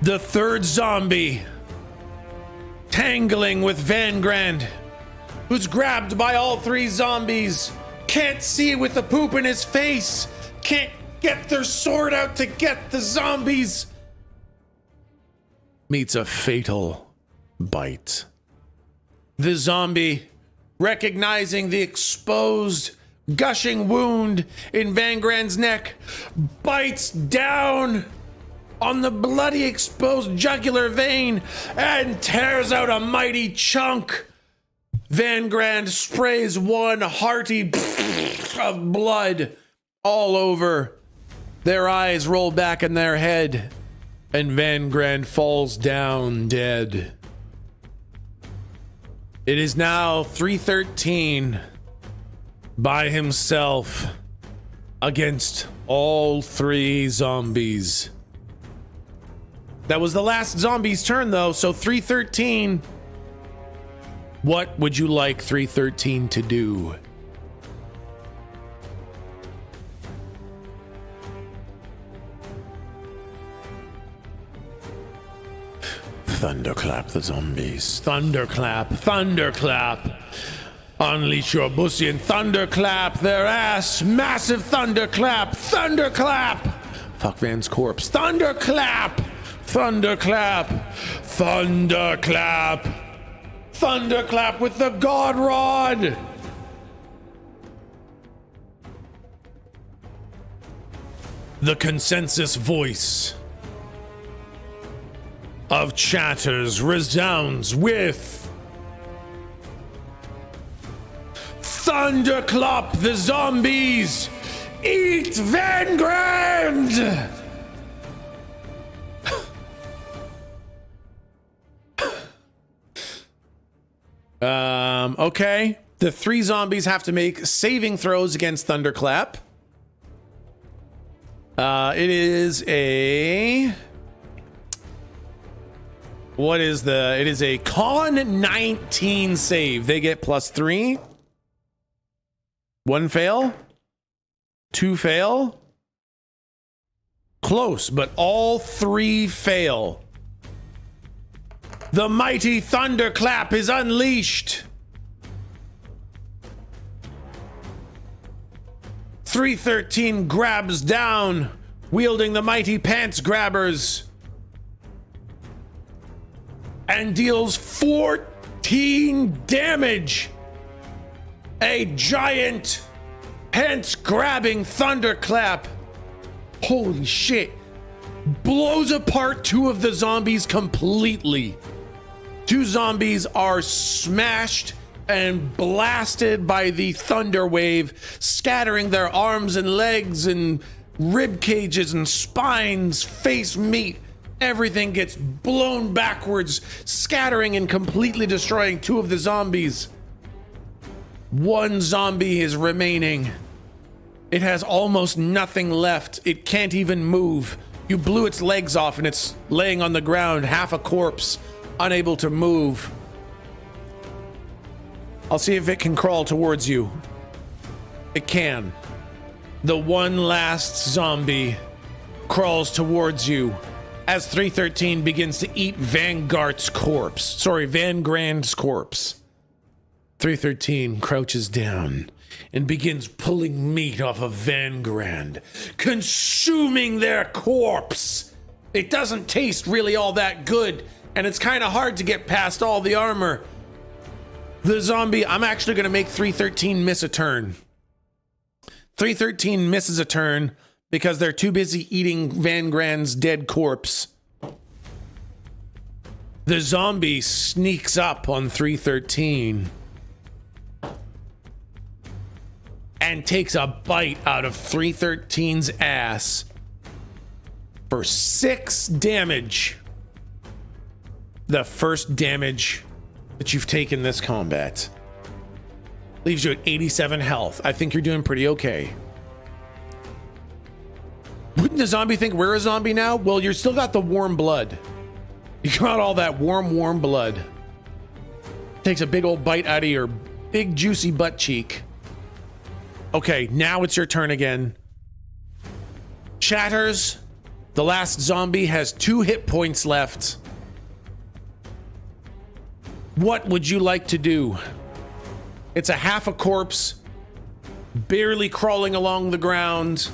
The third zombie tangling with Van Grand, who's grabbed by all three zombies, can't see with the poop in his face, can't get their sword out to get the zombies, meets a fatal bite. The zombie, recognizing the exposed, gushing wound in Van Grand's neck, bites down on the bloody exposed jugular vein and tears out a mighty chunk. Van Grand sprays one hearty of blood all over. Their eyes roll back in their head, and Van Grand falls down dead. It is now 313 by himself against all three zombies. That was the last zombie's turn, though, so 313. What would you like 313 to do? Thunderclap the zombies. Thunderclap, thunderclap. Unleash your bussy and thunderclap their ass. Massive thunderclap, thunderclap. Fuck Van's corpse. Thunderclap, thunderclap, thunderclap. Thunderclap with the God Rod. The consensus voice of chatters resounds with Thunderclap the zombies. Eat Van Grand. Okay. The three zombies have to make saving throws against Thunderclap. It is a... What is the... It is a con 19 save. They get +3. 1 fail. 2 fail. Close, but all 3 fail. The mighty thunderclap is unleashed. 313 grabs down, wielding the mighty pants grabbers, and deals 14 damage. A giant pants grabbing thunderclap, holy shit, blows apart 2 of the zombies completely. 2 zombies are smashed and blasted by the thunder wave, scattering their arms and legs and rib cages and spines, face meat. Everything gets blown backwards, scattering and completely destroying 2 of the zombies. 1 zombie is remaining. It has almost nothing left. It can't even move. You blew its legs off and it's laying on the ground, half a corpse, unable to move. I'll see if it can crawl towards you. It can. The one last zombie crawls towards you as 313 begins to eat Van Grand's corpse. 313 crouches down and begins pulling meat off of Van Grand, consuming their corpse. It doesn't taste really all that good, and it's kind of hard to get past all the armor. The zombie, I'm actually going to make 313 miss a turn. 313 misses a turn because they're too busy eating Van Grand's dead corpse. The zombie sneaks up on 313 and takes a bite out of 313's ass for 6 damage. The first damage that you've taken this combat. Leaves you at 87 health. I think you're doing pretty okay. Wouldn't the zombie think we're a zombie now? Well, you're still got the warm blood. You got all that warm blood. Takes a big old bite out of your big juicy butt cheek. Okay, now it's your turn again. Chatters, the last zombie, has 2 hit points left. What would you like to do? It's a half a corpse, barely crawling along the ground.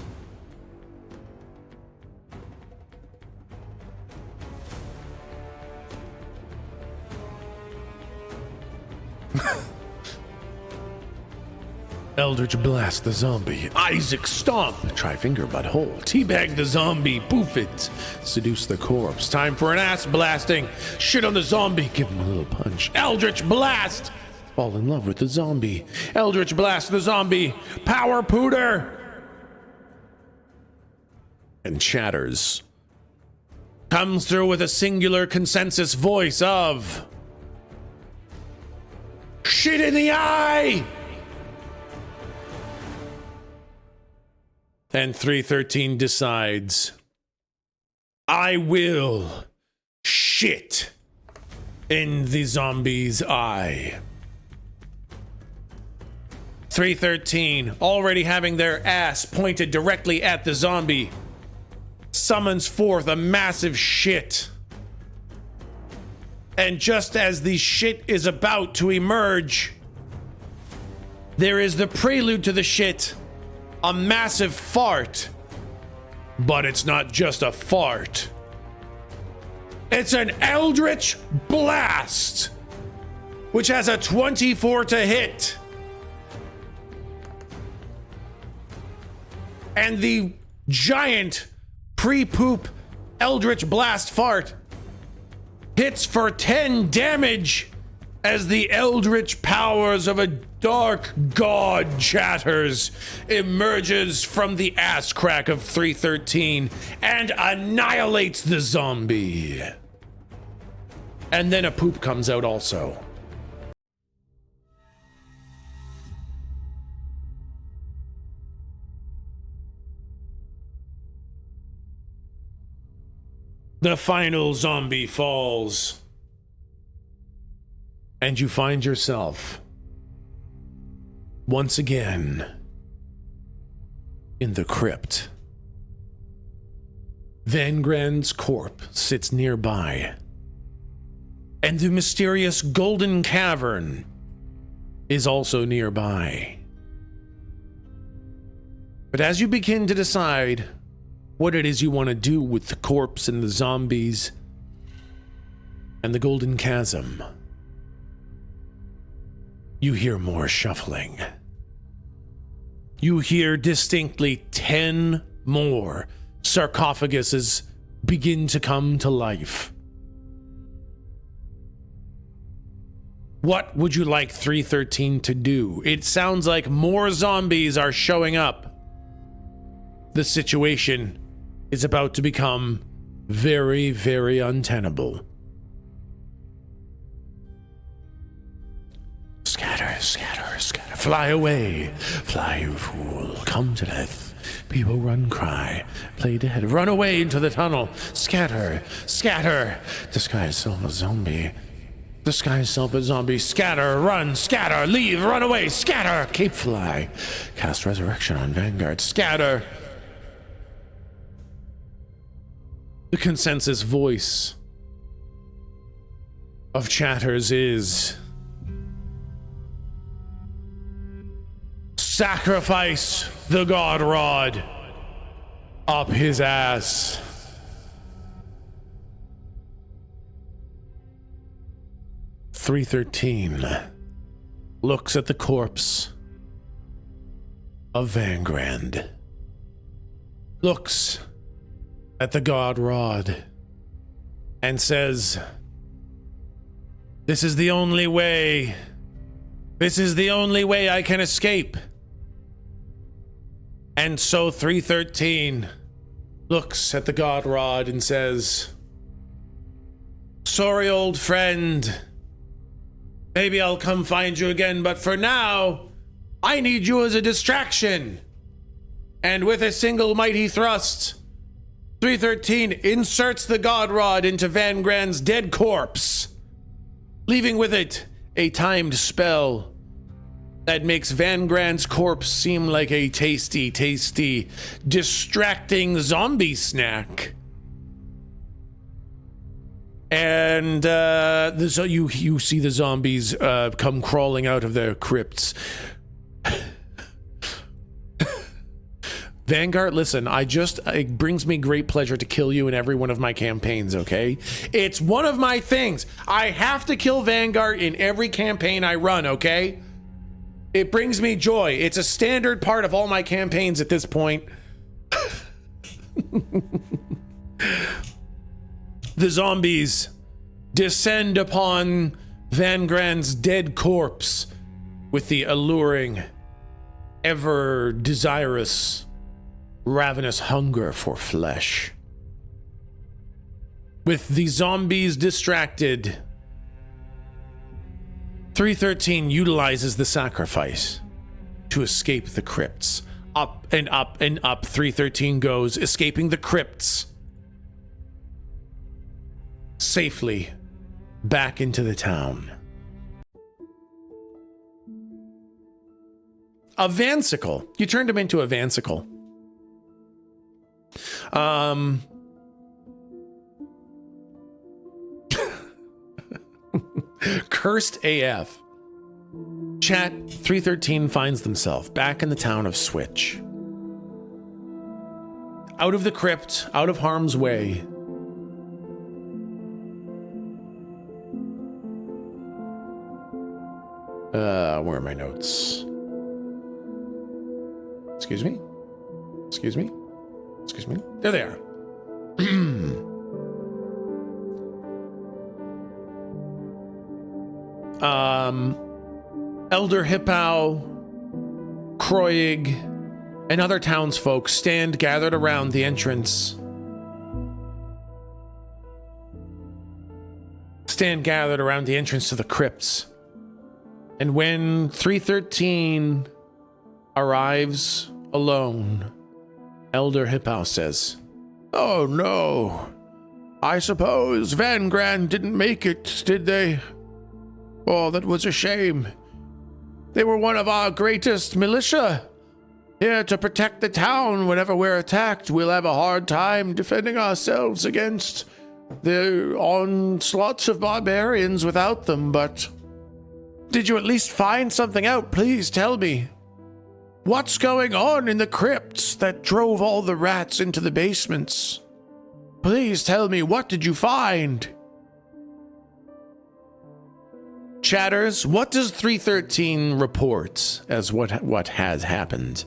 Eldritch Blast the zombie. Isaac Stomp. Try finger butthole. Teabag the zombie. Poof it. Seduce the corpse. Time for an ass blasting. Shit on the zombie. Give him a little punch. Eldritch Blast. Fall in love with the zombie. Eldritch Blast the zombie. Power Pooter. And Chatters comes through with a singular consensus voice of shit in the eye. And 313 decides, I will shit in the zombie's eye. 313, already having their ass pointed directly at the zombie, summons forth a massive shit. And just as the shit is about to emerge, there is the prelude to the shit. A massive fart. But it's not just a fart. It's an Eldritch Blast, which has a 24 to hit. And the giant pre-poop Eldritch Blast fart hits for 10 damage as the eldritch powers of a dark god Chatters emerges from the ass crack of 313 and annihilates the zombie. And then a poop comes out also. The final zombie falls. And you find yourself once again in the crypt. Van Grand's corpse sits nearby, and the mysterious golden cavern is also nearby. But as you begin to decide what it is you want to do with the corpse and the zombies and the golden chasm, you hear more shuffling. You hear distinctly 10 more sarcophaguses begin to come to life. What would you like 313 to do? It sounds like more zombies are showing up. The situation is about to become very, very untenable. Scatter, scatter, scatter. Fly away. Fly, you fool. Come to death. People run, cry. Play dead. Run away into the tunnel. Scatter, scatter. Disguise self a zombie. Disguise self a zombie. Scatter, run, scatter. Leave, run away. Scatter. Cape fly. Cast resurrection on Vanguard. Scatter. The consensus voice of Chatters is sacrifice the God Rod up his ass. .313 looks at the corpse of Van Grand, looks at the God Rod, and says, this is the only way. This is the only way I can escape. And so 313 looks at the God Rod and says, sorry, old friend. Maybe I'll come find you again, but for now, I need you as a distraction. And with a single mighty thrust, 313 inserts the God Rod into Van Grand's dead corpse, leaving with it a timed spell that makes Van Grand's corpse seem like a tasty, tasty, distracting zombie snack. And so you see the zombies come crawling out of their crypts. Vanguard, listen, it brings me great pleasure to kill you in every one of my campaigns, okay? It's one of my things. I have to kill Vanguard in every campaign I run, okay? It brings me joy. It's a standard part of all my campaigns at this point. The zombies descend upon Van Grand's dead corpse with the alluring, ever desirous, ravenous hunger for flesh. With the zombies distracted, 313 utilizes the sacrifice to escape the crypts. Up and up and up 313 goes, escaping the crypts safely back into the town. A Vansicle. You turned him into a Vansicle. Cursed AF. Chat 313 finds themselves back in the town of Switch. Out of the crypt, out of harm's way. Where are my notes? Excuse me? Excuse me? Excuse me? There they are. Elder Hippau, Kroig, and other townsfolk stand gathered around the entrance. Stand gathered around the entrance to the crypts. And when 313 arrives alone, Elder Hippau says, "Oh no, I suppose Van Grand didn't make it, did they? Oh, that was a shame. They were one of our greatest militia, here to protect the town. Whenever we're attacked, we'll have a hard time defending ourselves against the onslaughts of barbarians without them, but did you at least find something out? Please tell me. What's going on in the crypts that drove all the rats into the basements? Please tell me, what did you find?" Chatters, what does 313 report as what has happened?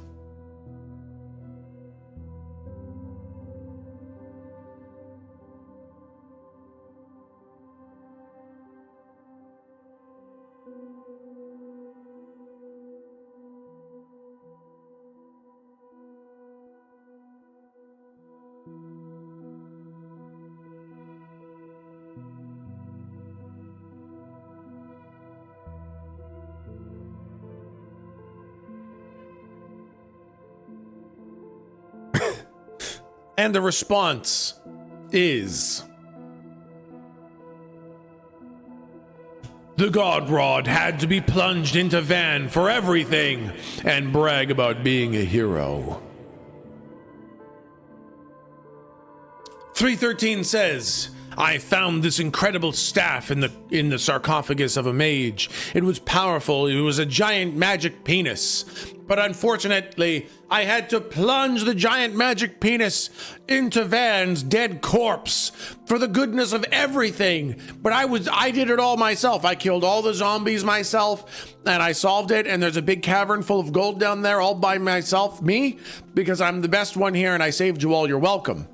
And the response is, "The God Rod had to be plunged into Van for everything and brag about being a hero." 313 says, "I found this incredible staff in the sarcophagus of a mage. It was powerful. It was a giant magic penis. But unfortunately, I had to plunge the giant magic penis into Van's dead corpse for the goodness of everything. But I did it all myself. I killed all the zombies myself, and I solved it, and there's a big cavern full of gold down there all by myself, me, because I'm the best one here, and I saved you all. You're welcome."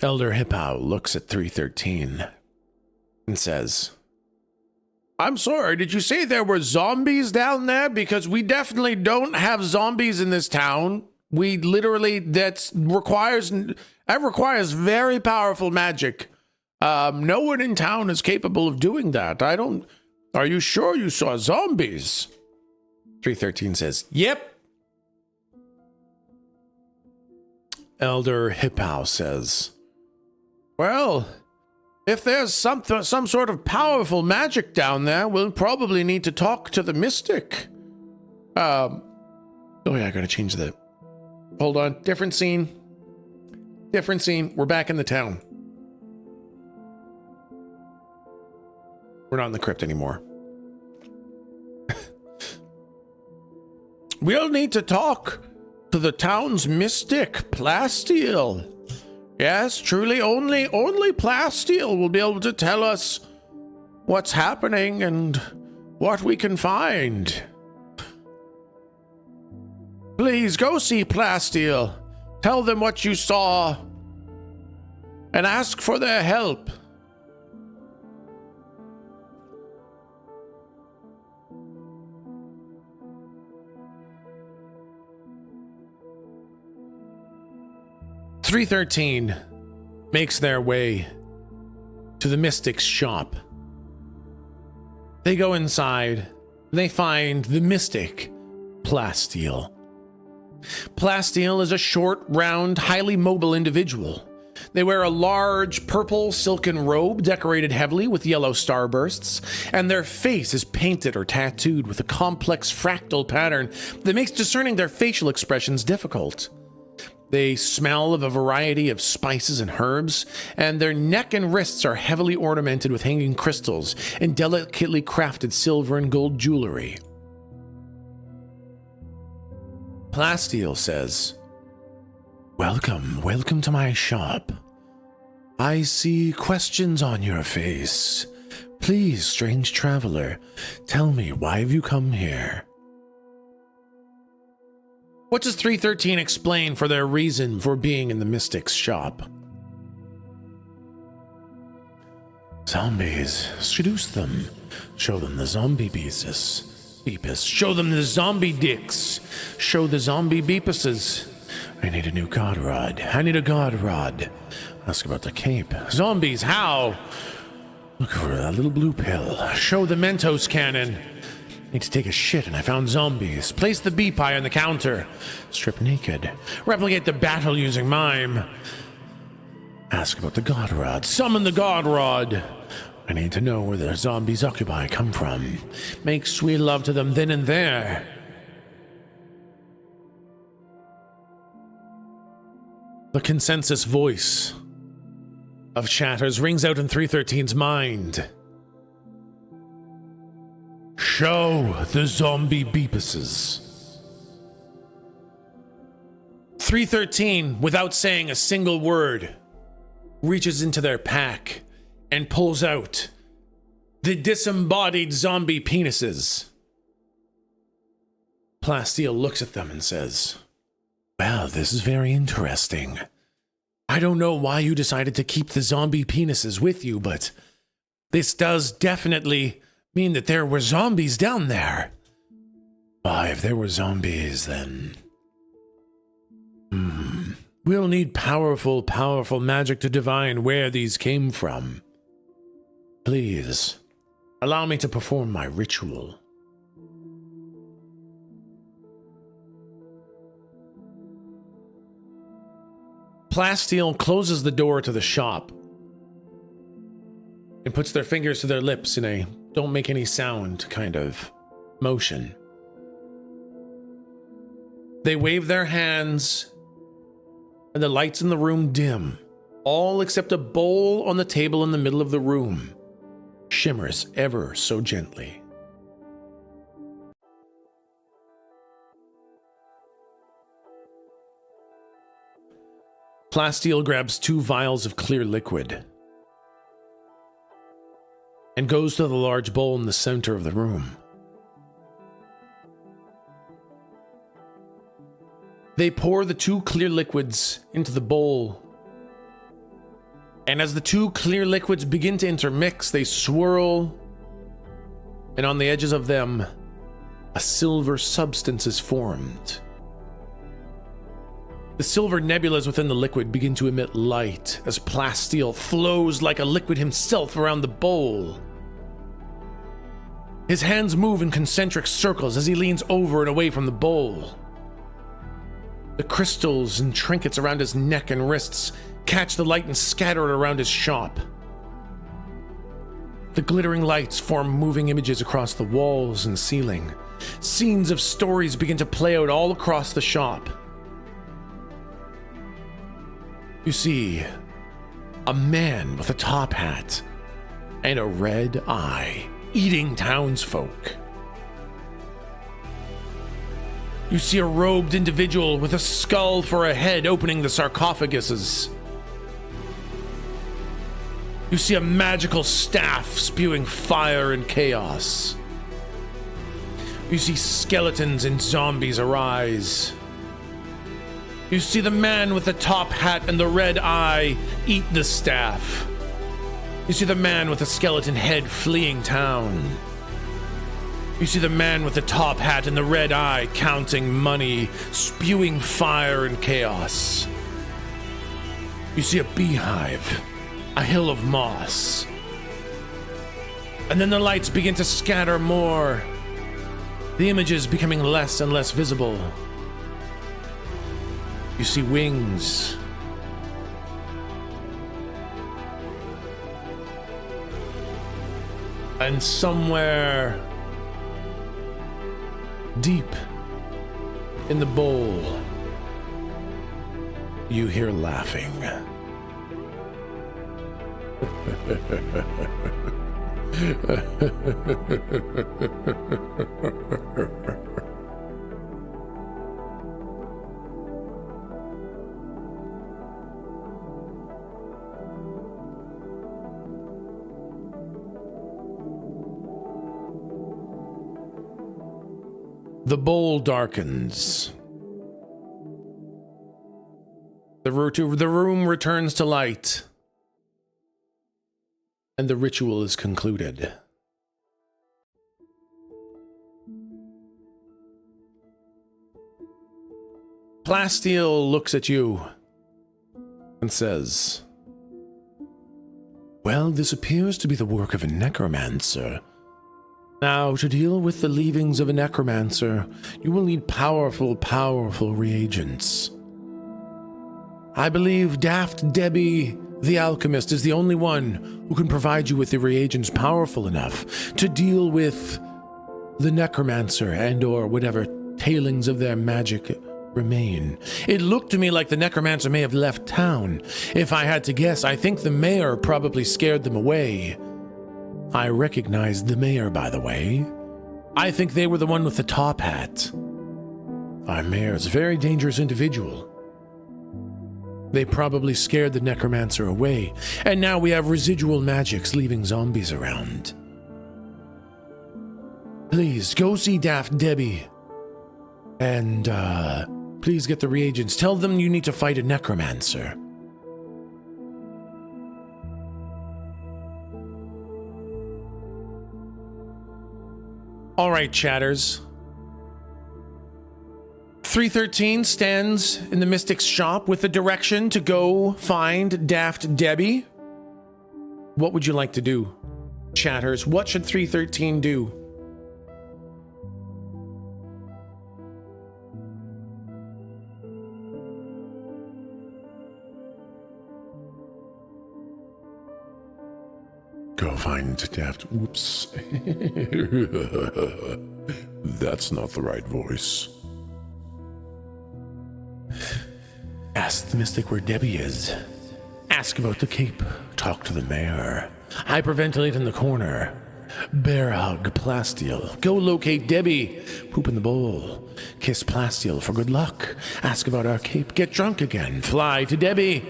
Elder Hippau looks at 313 and says, "I'm sorry, did you say there were zombies down there? Because we definitely don't have zombies in this town. We literally, that requires very powerful magic. No one in town is capable of doing that. Are you sure you saw zombies?" 313 says, "Yep." Elder Hippau says, "Well, If there's some sort of powerful magic down there, we'll probably need to talk to the mystic. Oh yeah, I gotta change the... Hold on, different scene. Different scene. We're back in the town. We're not in the crypt anymore. We'll need to talk to the town's mystic, Plasteel. Yes, truly, only Plasteel will be able to tell us what's happening and what we can find. Please go see Plasteel. Tell them what you saw and ask for their help. .313 makes their way to the mystic's shop. They go inside. They find the mystic, Plasteel. Plasteel is a short, round, highly mobile individual. They wear a large purple silken robe decorated heavily with yellow starbursts, and their face is painted or tattooed with a complex fractal pattern that makes discerning their facial expressions difficult. They smell of a variety of spices and herbs, and their neck and wrists are heavily ornamented with hanging crystals and delicately crafted silver and gold jewelry. Plasteel says, Welcome to my shop. I see questions on your face. Please, strange traveler, tell me, why have you come here? What does 313 explain for their reason for being in the mystic's shop? Zombies. Seduce them. Show them the zombie beepus. Show them the zombie dicks. Show the zombie beepuses. I need a new god rod. I need a god rod. Ask about the cape. Zombies, how? Look for that little blue pill. Show the Mentos cannon. Need to take a shit and I found zombies. Place the bee pie on the counter. Strip naked. Replicate the battle using mime. Ask about the god rod. Summon the god rod. I need to know where the zombies occupy come from. Make sweet love to them then and there. The consensus voice of chatters rings out in 313's mind. Show the zombie beepuses. 313, without saying a single word, reaches into their pack and pulls out the disembodied zombie penises. Plasteel looks at them and says, Well, this is very interesting. I don't know why you decided to keep the zombie penises with you, but this does definitely mean that there were zombies down there. Why, if there were zombies, then... We'll need powerful magic to divine where these came from. Please, allow me to perform my ritual. Plasteel closes the door to the shop and puts their fingers to their lips in a don't make any sound kind of motion. They wave their hands and the lights in the room dim, all except a bowl on the table in the middle of the room shimmers ever so gently. Plasteel grabs 2 vials of clear liquid and goes to the large bowl in the center of the room. They pour the 2 clear liquids into the bowl, and as the 2 clear liquids begin to intermix, they swirl, and on the edges of them, a silver substance is formed. The silver nebulas within the liquid begin to emit light as Plasteel flows like a liquid himself around the bowl. His hands move in concentric circles as he leans over and away from the bowl. The crystals and trinkets around his neck and wrists catch the light and scatter it around his shop. The glittering lights form moving images across the walls and ceiling. Scenes of stories begin to play out all across the shop. You see a man with a top hat and a red eye eating townsfolk. You see a robed individual with a skull for a head opening the sarcophaguses. You see a magical staff spewing fire and chaos. You see skeletons and zombies arise. You see the man with the top hat and the red eye eat the staff. You see the man with the skeleton head fleeing town. You see the man with the top hat and the red eye counting money, spewing fire and chaos. You see a beehive, a hill of moss. And then the lights begin to scatter more, the images becoming less and less visible. You see wings. And somewhere deep in the bowl, you hear laughing. The bowl darkens. The room returns to light. And the ritual is concluded. Plastiel looks at you and says, "Well, this appears to be the work of a necromancer. Now, to deal with the leavings of a necromancer, you will need powerful, powerful reagents. I believe Daft Debbie, the alchemist, is the only one who can provide you with the reagents powerful enough to deal with the necromancer and or whatever tailings of their magic remain. It looked to me like the necromancer may have left town. If I had to guess, I think the mayor probably scared them away. I recognized the mayor, by the way. I think they were the one with the top hat. Our mayor's a very dangerous individual. They probably scared the necromancer away, and now we have residual magics leaving zombies around. Please, go see Daft Debbie. And, please get the reagents. Tell them you need to fight a necromancer." All right, chatters. 313 stands in the Mystic's shop with the direction to go find Daft Debbie. What would you like to do, chatters? What should 313 do? Go find Daft. Whoops. That's not the right voice. Ask the Mystic where Debbie is. Ask about the cape. Talk to the mayor. Hyperventilate in the corner. Bear hug Plastiel. Go locate Debbie. Poop in the bowl. Kiss Plastiel for good luck. Ask about our cape. Get drunk again. Fly to Debbie.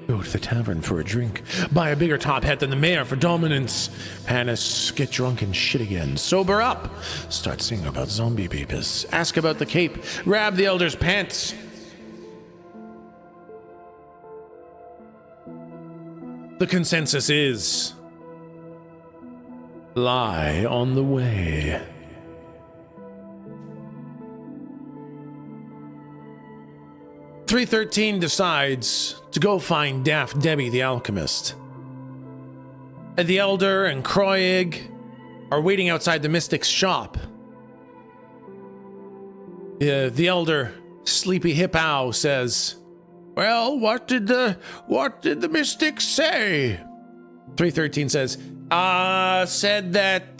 Go to the tavern for a drink. Buy a bigger top hat than the mayor for dominance. Panis. Get drunk and shit again. Sober up. Start singing about zombie babies. Ask about the cape. Grab the elder's pants. The consensus is lie on the way. .313 decides to go find Daft Debbie the alchemist. And the Elder and Kroig are waiting outside the Mystic's shop. The Elder, Sleepy Hip Ow, says, "Well, what did the Mystic say?" 313 says, said that,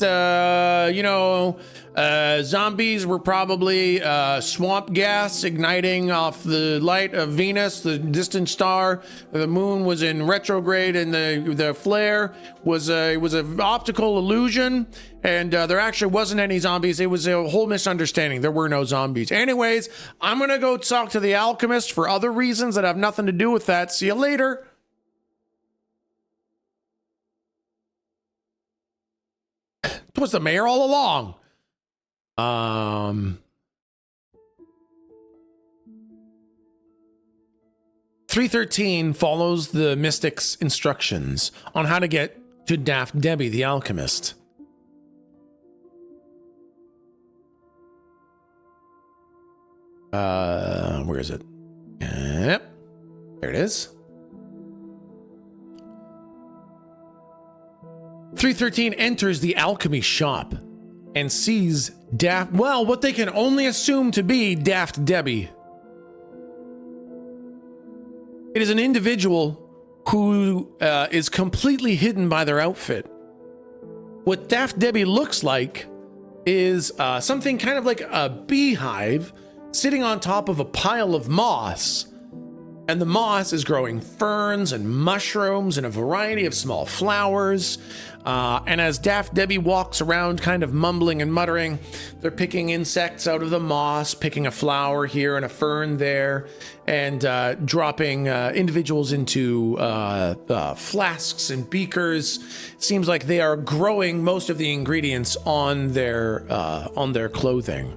zombies were probably swamp gas igniting off the light of Venus, the distant star. The moon was in retrograde, and the flare was an optical illusion, and there actually wasn't any zombies. It was a whole misunderstanding. There were no zombies. Anyways, I'm going to go talk to the alchemist for other reasons that have nothing to do with that. See you later. It was the mayor all along. 313 follows the mystic's instructions on how to get to Daft Debbie the alchemist. Where is it? Yep. There it is. 313 enters the alchemy shop and sees what they can only assume to be Daft Debbie. It is an individual who is completely hidden by their outfit. What Daft Debbie looks like is something kind of like a beehive sitting on top of a pile of moss. And the moss is growing ferns and mushrooms and a variety of small flowers. And as Daft Debbie walks around kind of mumbling and muttering, they're picking insects out of the moss, picking a flower here and a fern there, and dropping individuals into flasks and beakers. It seems like they are growing most of the ingredients on their clothing.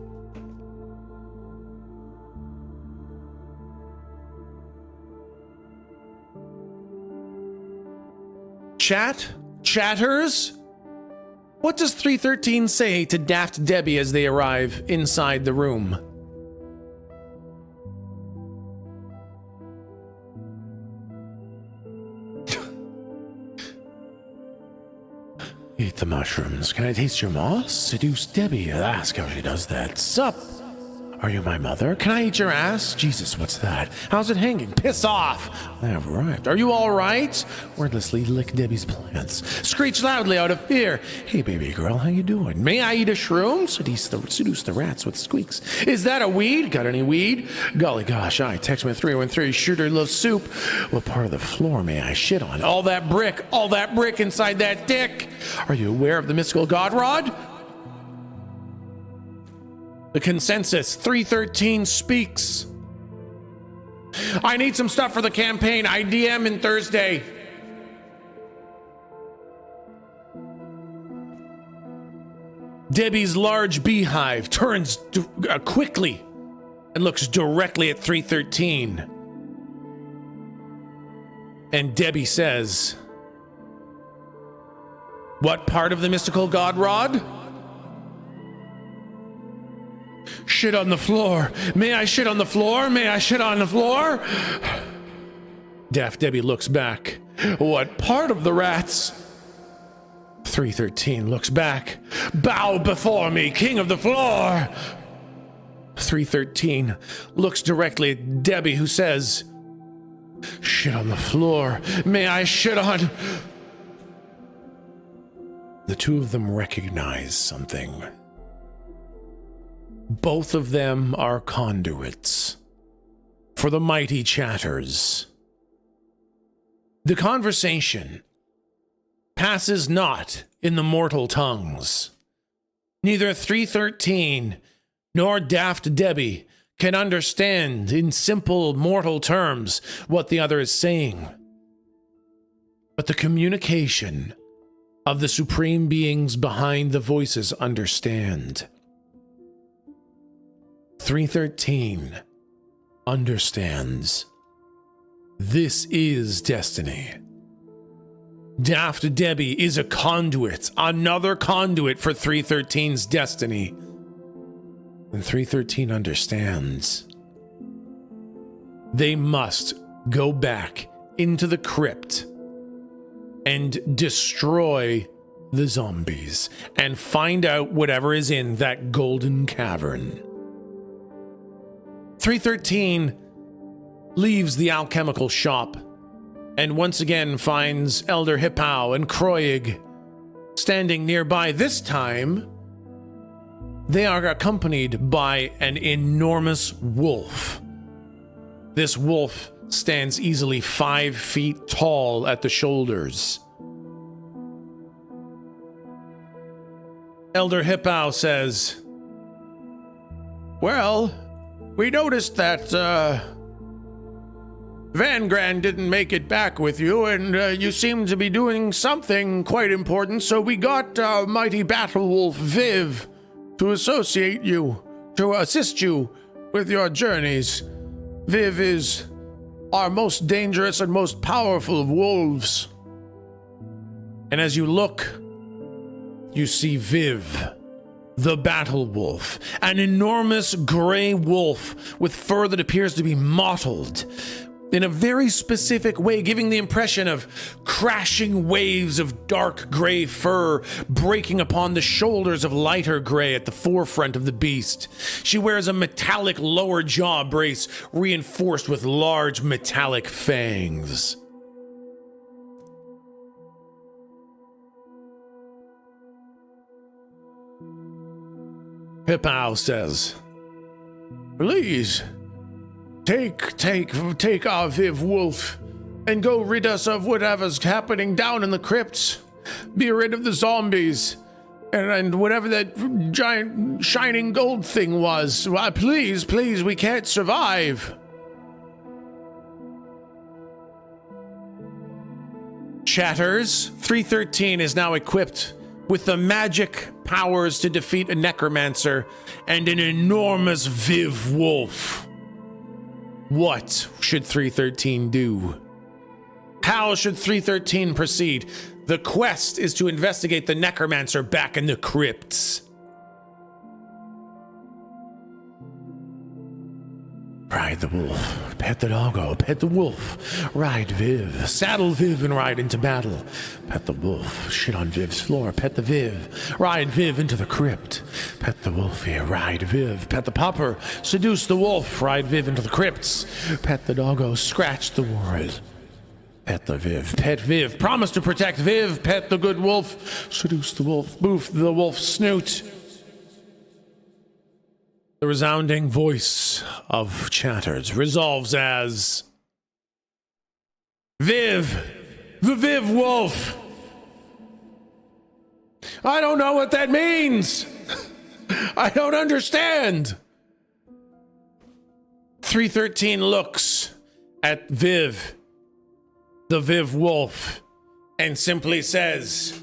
Chatters? What does 313 say to Daft Debbie as they arrive inside the room? Eat the mushrooms. Can I taste your moss? Seduce Debbie. Ask how she does that. Sup? Are you my mother? Can I eat your ass? Jesus, what's that? How's it hanging? Piss off! I have arrived. Are you all right? Wordlessly lick Debbie's plants. Screech loudly out of fear. Hey, baby girl, how you doing? May I eat a shroom? Seduce the rats with squeaks. Is that a weed? Got any weed? Golly gosh, I, Techsmith313, sure love soup. What part of the floor may I shit on? All that brick inside that dick. Are you aware of the mystical god rod? The consensus, 313 speaks. I need some stuff for the campaign. I DM in Thursday. Debbie's large beehive turns quickly and looks directly at 313. And Debbie says, what part of the mystical god rod? Shit on the floor. May I shit on the floor? May I shit on the floor? Daft Debbie looks back. What part of the rats? 313 looks back. Bow before me, king of the floor. 313 looks directly at Debbie, who says, shit on the floor. May I shit on... The two of them recognize something. Both of them are conduits for the mighty chatters. The conversation passes not in the mortal tongues. Neither 313 nor Daft Debbie can understand in simple mortal terms what the other is saying. But the communication of the supreme beings behind the voices understand. 313 understands. This is destiny. Daft Debbie is a conduit, another conduit for 313's destiny. And 313 understands. They must go back into the crypt and destroy the zombies and find out whatever is in that golden cavern. 313 leaves the alchemical shop and once again finds Elder Hippau and Kroig Standing nearby this time, they are accompanied by an enormous wolf. This wolf stands easily 5 feet tall at the shoulders. Elder Hippau says, "Well, we noticed that Vangran didn't make it back with you, and you seem to be doing something quite important, so we got mighty battle wolf Viv to assist you with your journeys. Viv is our most dangerous and most powerful of wolves." And as you look, you see Viv, the battle wolf, an enormous gray wolf with fur that appears to be mottled in a very specific way, giving the impression of crashing waves of dark gray fur breaking upon the shoulders of lighter gray at the forefront of the beast. She wears a metallic lower jaw brace reinforced with large metallic fangs. Hippau says, "Please, take our Viv Wolf and go rid us of whatever's happening down in the crypts. Be rid of the zombies and whatever that giant shining gold thing was. Please, we can't survive." Chatters, 313 is now equipped with the magic powers to defeat a necromancer and an enormous Viv Wolf. What should 313 do? How should 313 proceed? The quest is to investigate the necromancer back in the crypts. Ride the wolf, pet the doggo, pet the wolf, ride Viv, saddle Viv and ride into battle. Pet the wolf, shit on Viv's floor, pet the Viv, ride Viv into the crypt. Pet the wolf here, ride Viv, pet the popper, seduce the wolf, ride Viv into the crypts. Pet the doggo, scratch the world. Pet the Viv, pet Viv, promise to protect Viv, pet the good wolf, seduce the wolf, boof the wolf's snoot. The resounding voice of Chatters resolves as Viv, the Viv Wolf. I don't know what that means. I don't understand. 313 looks at Viv, the Viv Wolf, and simply says,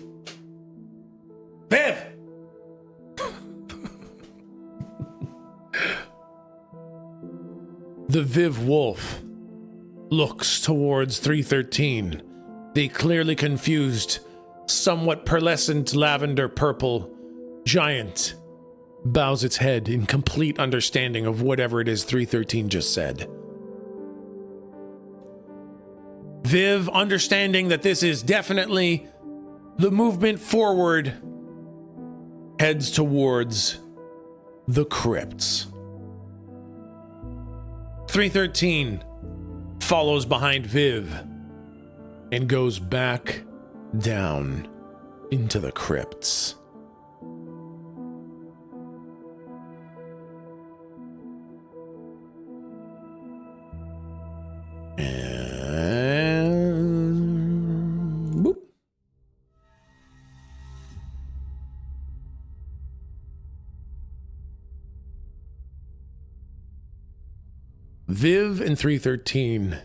Viv! The Viv Wolf looks towards 313. The clearly confused, somewhat pearlescent lavender purple giant bows its head in complete understanding of whatever it is 313 just said. Viv, understanding that this is definitely the movement forward, heads towards the crypts. 313 follows behind Viv and goes back down into the crypts. And boop. Viv and 313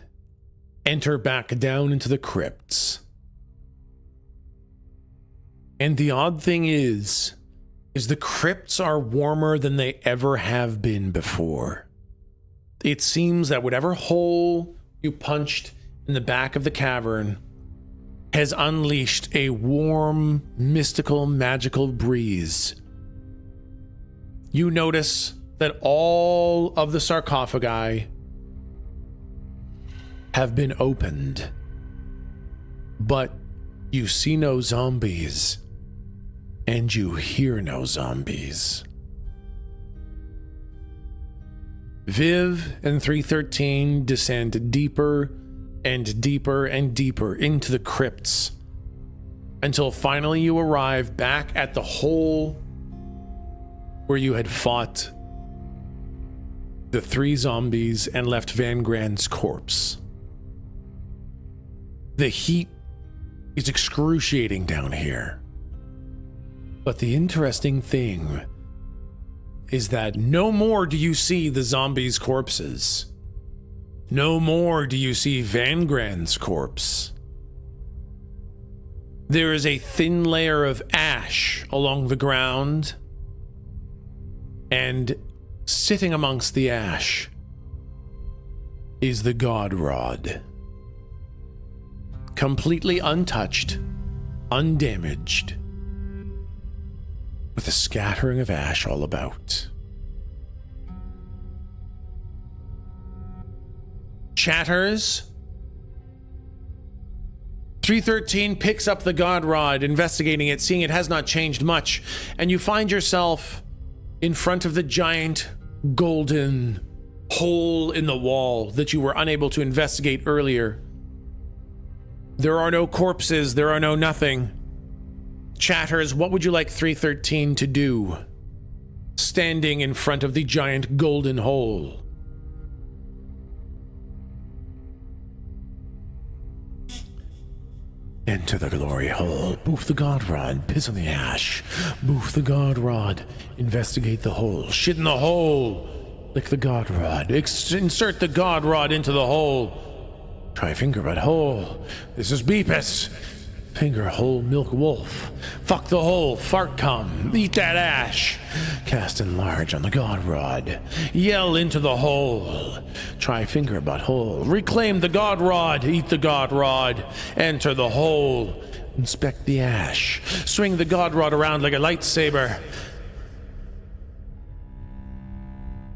enter back down into the crypts. And the odd thing is the crypts are warmer than they ever have been before. It seems that whatever hole you punched in the back of the cavern has unleashed a warm, mystical, magical breeze. You notice that all of the sarcophagi have been opened, but you see no zombies and you hear no zombies. Viv and 313 descend deeper and deeper and deeper into the crypts, until finally you arrive back at the hole where you had fought the 3 zombies and left Van Grand's corpse. The heat is excruciating down here. But the interesting thing is that no more do you see the zombies' corpses. No more do you see Van Grand's corpse. There is a thin layer of ash along the ground, and sitting amongst the ash is the God Rod. Completely untouched, undamaged, with a scattering of ash all about. Chatters. 313 picks up the God Rod, investigating it, seeing it has not changed much, and you find yourself in front of the giant golden hole in the wall that you were unable to investigate earlier. There are no corpses, there are no nothing. Chatters, what would you like 313 to do? Standing in front of the giant golden hole. Enter the glory hole. Boof the God Rod. Piss on the ash. Boof the God Rod. Investigate the hole. Shit in the hole. Lick the God Rod. Insert the God Rod into the hole. Try finger but hole. This is Beepus. Finger hole milk wolf. Fuck the hole. Fart cum. Eat that ash. Cast enlarge on the God Rod. Yell into the hole. Try finger but hole. Reclaim the God Rod. Eat the God Rod. Enter the hole. Inspect the ash. Swing the God Rod around like a lightsaber.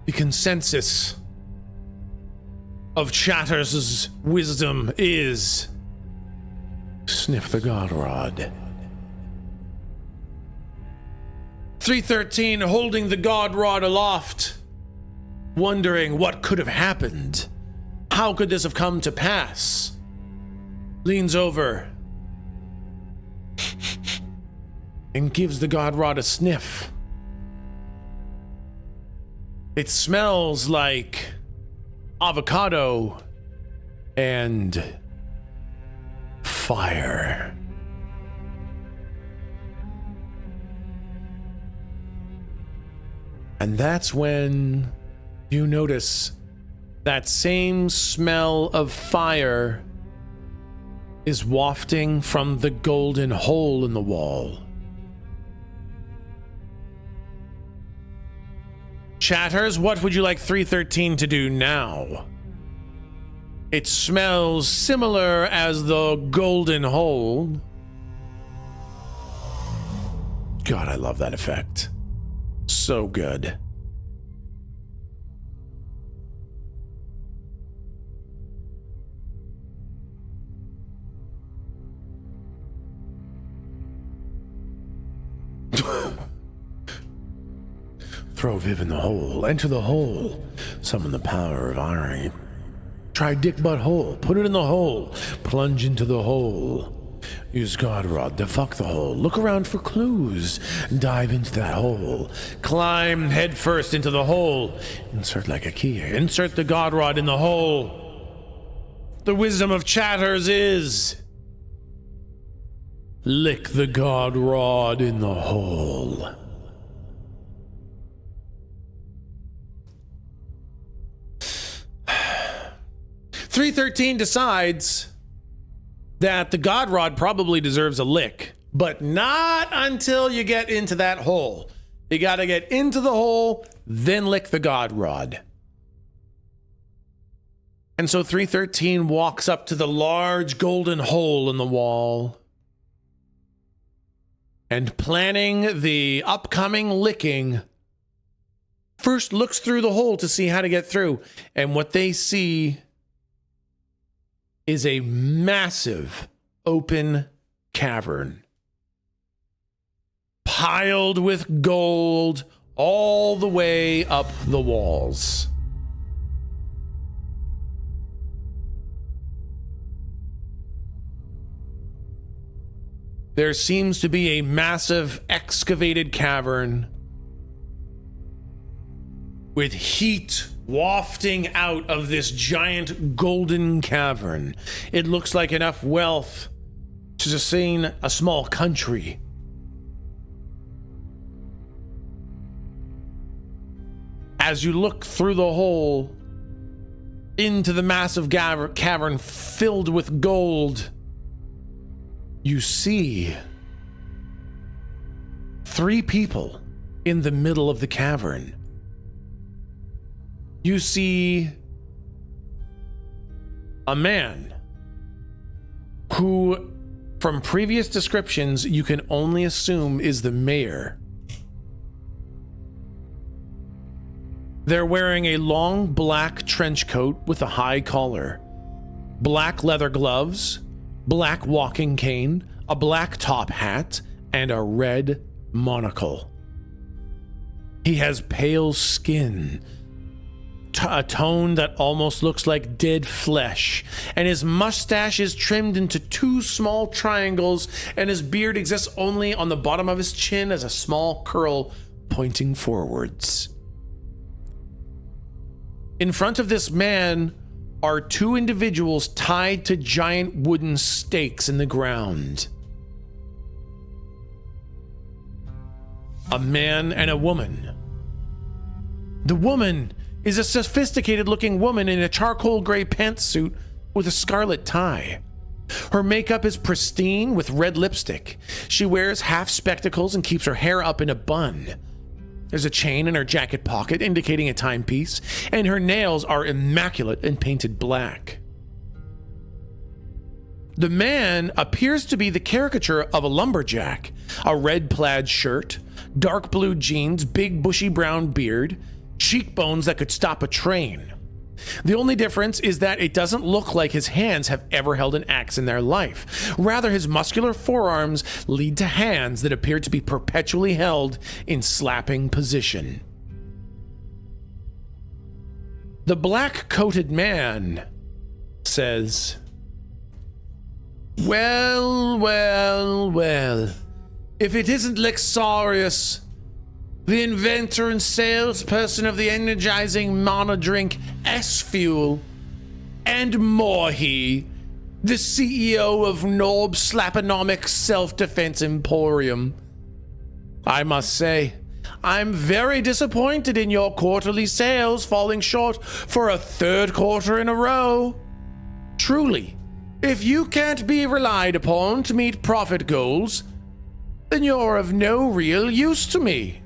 The consensus of Chatters' wisdom is sniff the God Rod. 313 holding the God Rod aloft, wondering what could have happened. How could this have come to pass? Leans over and gives the God Rod a sniff. It smells like avocado and fire. And that's when you notice that same smell of fire is wafting from the golden hole in the wall. Chatters, what would you like 313 to do now? It smells similar as the golden hole. God, I love that effect. So good. Throw Viv in the hole. Enter the hole. Summon the power of irony. Try dick butt hole. Put it in the hole. Plunge into the hole. Use God Rod to fuck the hole. Look around for clues. Dive into that hole. Climb head first into the hole. Insert like a key. Insert the God Rod in the hole. The wisdom of Chatters is lick the God Rod in the hole. .313 decides that the God Rod probably deserves a lick, but not until you get into that hole. You gotta get into the hole, then lick the God Rod. And so 313 walks up to the large golden hole in the wall, and planning the upcoming licking, first looks through the hole to see how to get through. And what they see is a massive open cavern piled with gold all the way up the walls. there seems to be a massive excavated cavern with heat wafting out of this giant golden cavern. It looks like enough wealth to sustain a small country. As you look through the hole into the massive cavern filled with gold, you see 3 people in the middle of the cavern. You see a man who, from previous descriptions, you can only assume is the mayor. They're wearing a long black trench coat with a high collar, black leather gloves, black walking cane, a black top hat, and a red monocle. He has pale skin, a tone that almost looks like dead flesh, and his mustache is trimmed into 2 small triangles, and his beard exists only on the bottom of his chin as a small curl pointing forwards. In front of this man are 2 individuals tied to giant wooden stakes in the ground. A man and a woman. The woman is a sophisticated-looking woman in a charcoal gray pantsuit with a scarlet tie. Her makeup is pristine with red lipstick. She wears half spectacles and keeps her hair up in a bun. There's a chain in her jacket pocket indicating a timepiece, and her nails are immaculate and painted black. The man appears to be the caricature of a lumberjack, a red plaid shirt, dark blue jeans, big bushy brown beard, cheekbones that could stop a train. The only difference is that it doesn't look like his hands have ever held an axe in their life. Rather, his muscular forearms lead to hands that appear to be perpetually held in slapping position. The black-coated man says, "Well, well, well. If it isn't Lexarius, the inventor and salesperson of the energizing monodrink S-Fuel, and Morhe, the CEO of Norb Slaponomics Self-Defense Emporium. I must say, I'm very disappointed in your quarterly sales falling short for a 3rd quarter in a row. Truly, if you can't be relied upon to meet profit goals, then you're of no real use to me."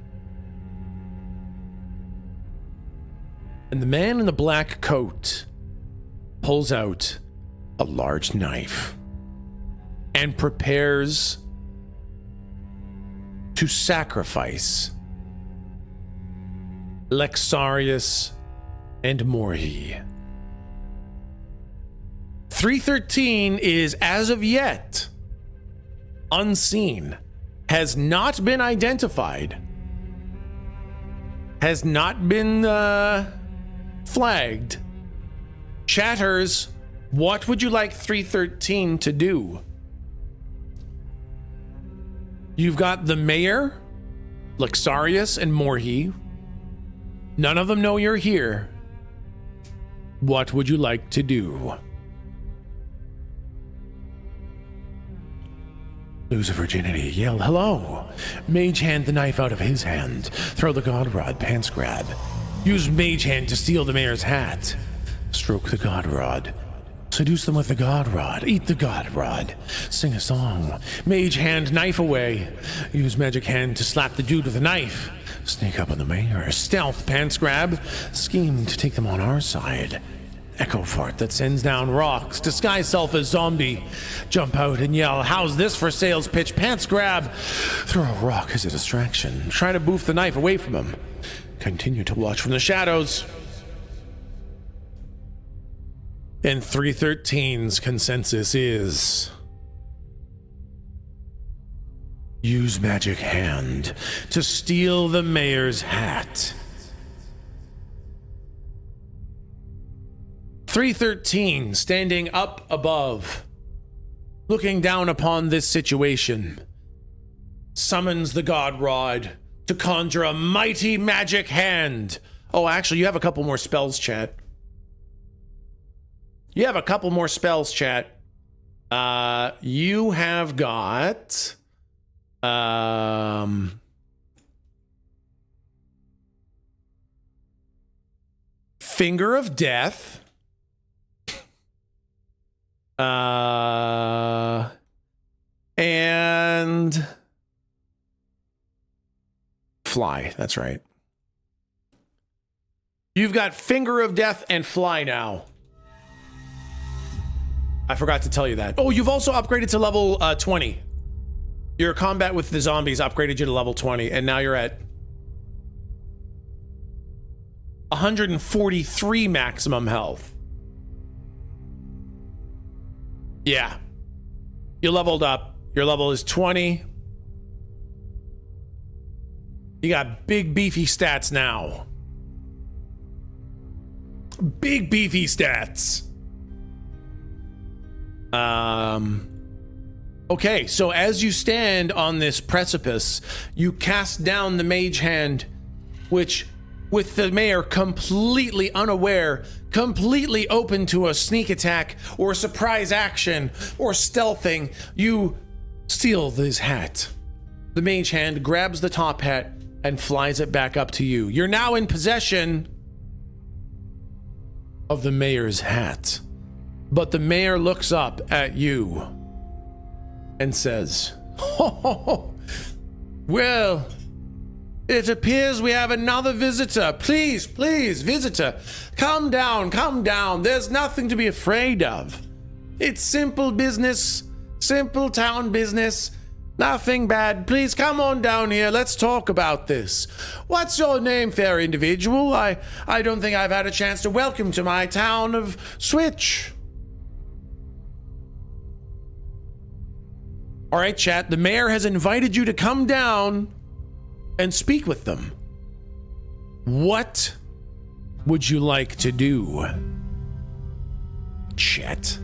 And the man in the black coat pulls out a large knife and prepares to sacrifice Lexarius and Morhe. 313 is, as of yet, unseen, has not been identified, has not been flagged. Chatters, what would you like 313 to do? You've got the mayor, Lexarius, and Morhe. None of them know you're here. What would you like to do? Lose virginity, yell hello. Mage hand the knife out of his hand. Throw the god rod, pants grab. Use mage hand to steal the mayor's hat. Stroke the god rod. Seduce them with the god rod. Eat the god rod. Sing a song. Mage hand knife away. Use magic hand to slap the dude with a knife. Sneak up on the mayor. Stealth, pants grab. Scheme to take them on our side. Echo fart that sends down rocks. Disguise self as zombie. Jump out and yell, how's this for sales pitch? Pants grab. Throw a rock as a distraction. Try to boof the knife away from him. Continue to watch from the shadows. And 313's consensus is use magic hand to steal the mayor's hat. 313 standing up above looking down upon this situation, summons the God Rod to conjure a mighty magic hand. Oh, actually, you have a couple more spells, chat. You have a couple more spells, chat. You have got... Finger of Death. And Fly. That's right. You've got Finger of Death and Fly now. I forgot to tell you that. Oh, you've also upgraded to level 20. Your combat with the zombies upgraded you to level 20, and now you're at 143 maximum health. Yeah. You leveled up. Your level is 20. You got big beefy stats now. Big beefy stats. Okay, so as you stand on this precipice, you cast down the mage hand, which, with the mayor completely unaware, completely open to a sneak attack or surprise action or stealthing, you steal his hat. The mage hand grabs the top hat and flies it back up to you. You're now in possession of the mayor's hat. But the mayor looks up at you and says, "Oh, well, it appears we have another visitor. Please, please, visitor, come down, come down. There's nothing to be afraid of. It's simple business, simple town business, nothing bad. Please come on down here. Let's talk about this. What's your name, fair individual? I don't think I've had a chance to welcome to my town of Switch." All right, chat, the mayor has invited you to come down and speak with them. What would you like to do, chat?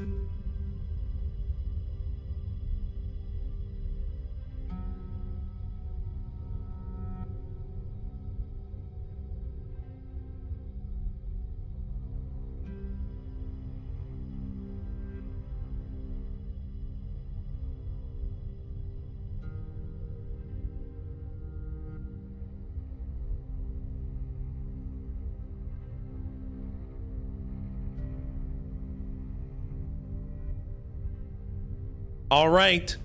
All right.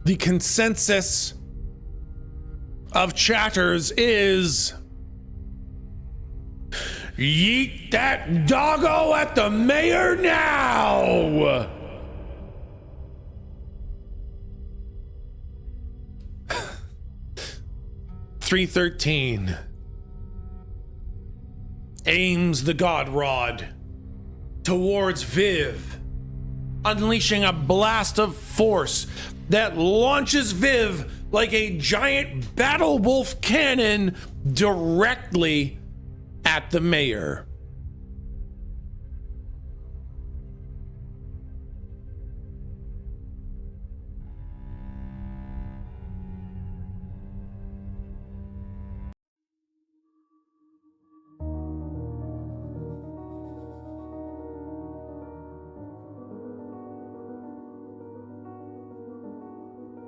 The consensus of chatters is yeet that doggo at the mayor now. .313 aims the God Rod towards Viv, unleashing a blast of force that launches Viv like a giant battle wolf cannon directly at the mayor.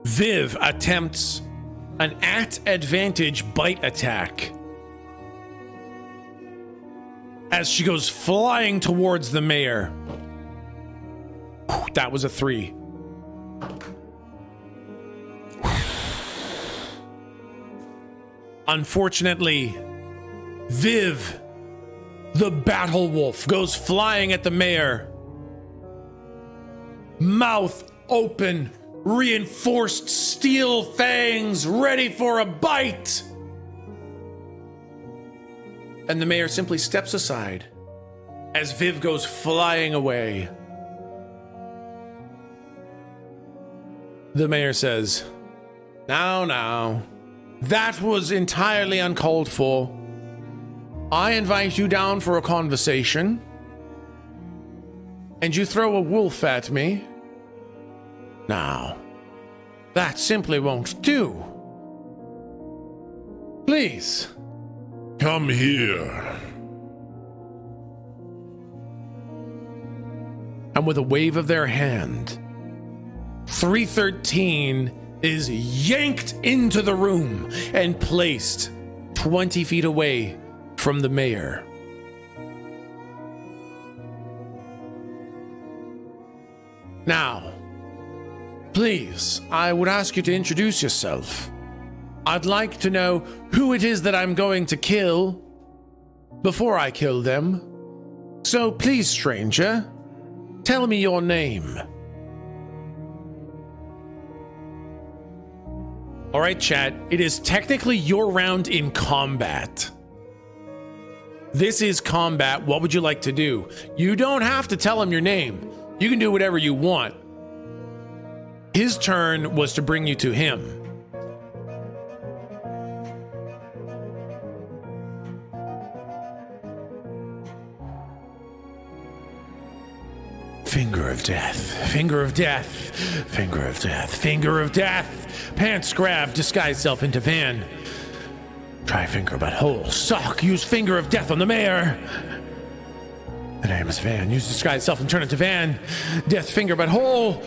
Viv attempts an at-advantage bite attack as she goes flying towards the mayor. That was a 3. Unfortunately, Viv, the battle wolf, goes flying at the mayor. Mouth open, reinforced steel fangs ready for a bite. And the mayor simply steps aside as Viv goes flying away. The mayor says, Now, that was entirely uncalled for. I invite you down for a conversation, and you throw a wolf at me. Now, that simply won't do. Please. Come here. And with a wave of their hand, 313 is yanked into the room and placed 20 feet away from the mayor. Now, please, I would ask you to introduce yourself. I'd like to know who it is that I'm going to kill before I kill them. So please, stranger, tell me your name. All right, chat, it is technically your round in combat. This is combat. What would you like to do? You don't have to tell him your name. You can do whatever you want. His turn was to bring you to him. Finger of death, finger of death, finger of death, finger of death. Pants grab, disguise self into van. Try finger but hole. Sock, use finger of death on the mayor. The name is Van. Use disguise self and turn it to Van. Death finger but hole.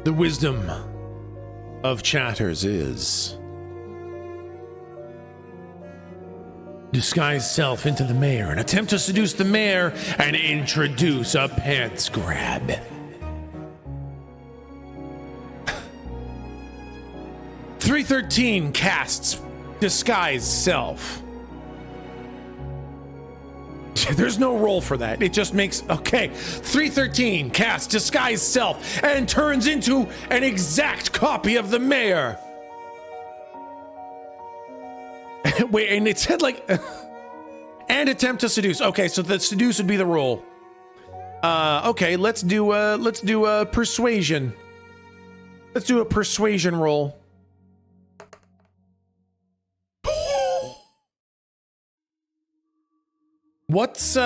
The wisdom of chatters is disguise self into the mayor and attempt to seduce the mayor and introduce a pants grab. .313 casts disguise self. There's no roll for that. It just makes... Okay. 313 casts disguise self and turns into an exact copy of the mayor. Wait, and it said like... and attempt to seduce. Okay, so the seduce would be the roll. Okay, let's do a persuasion. Let's do a persuasion roll. What's it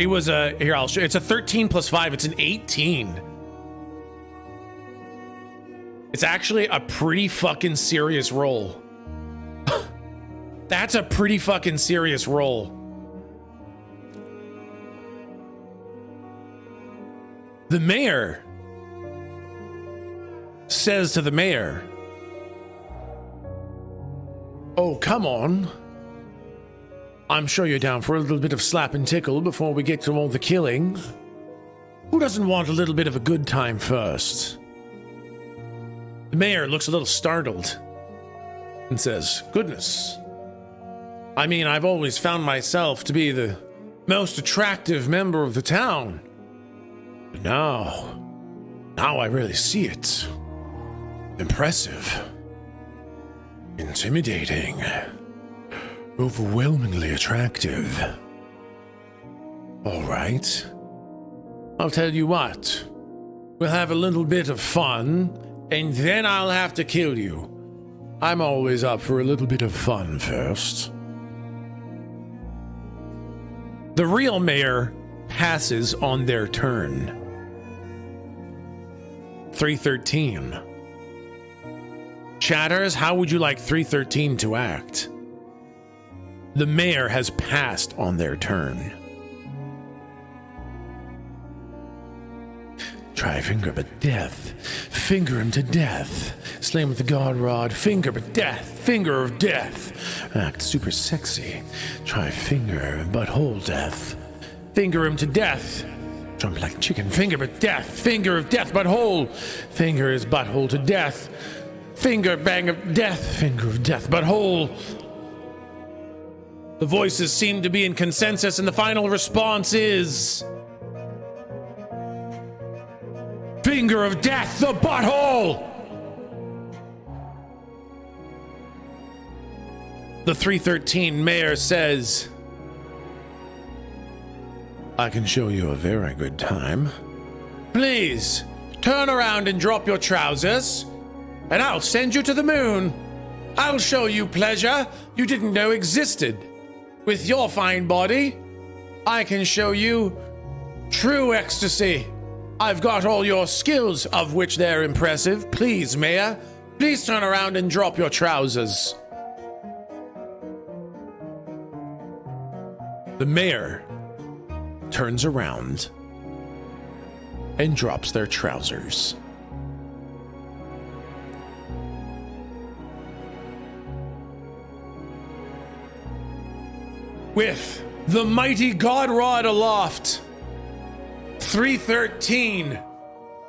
was a here I'll show. It's a 13 plus 5. It's an 18. It's actually a pretty fucking serious roll. That's a pretty fucking serious roll. The mayor says to the mayor, "Oh, come on. I'm sure you're down for a little bit of slap and tickle before we get to all the killing. Who doesn't want a little bit of a good time first?" The mayor looks a little startled and says, "Goodness. I mean, I've always found myself to be the most attractive member of the town. But now I really see it. Impressive. Intimidating. Overwhelmingly attractive. All right. I'll tell you what. We'll have a little bit of fun, and then I'll have to kill you. I'm always up for a little bit of fun first." The real mayor passes on their turn. 313. Chatters, how would you like 313 to act? The mayor has passed on their turn. Try finger but death. Finger him to death. Slay him with the god rod. Finger but death. Finger of death. Act super sexy. Try finger but hold death. Finger him to death. Jump like chicken. Finger but death. Finger of death but hole. Finger his butthole to death. Finger bang of death. Finger of death but hole. The voices seem to be in consensus, and the final response is finger of death, the butthole! The 313 mayor says, "I can show you a very good time. Please, turn around and drop your trousers. and I'll send you to the moon. I'll show you pleasure you didn't know existed. With your fine body, I can show you true ecstasy. I've got all your skills, of which they're impressive. Please, Mayor, please turn around and drop your trousers. The mayor turns around and drops their trousers. With the mighty God Rod aloft, 313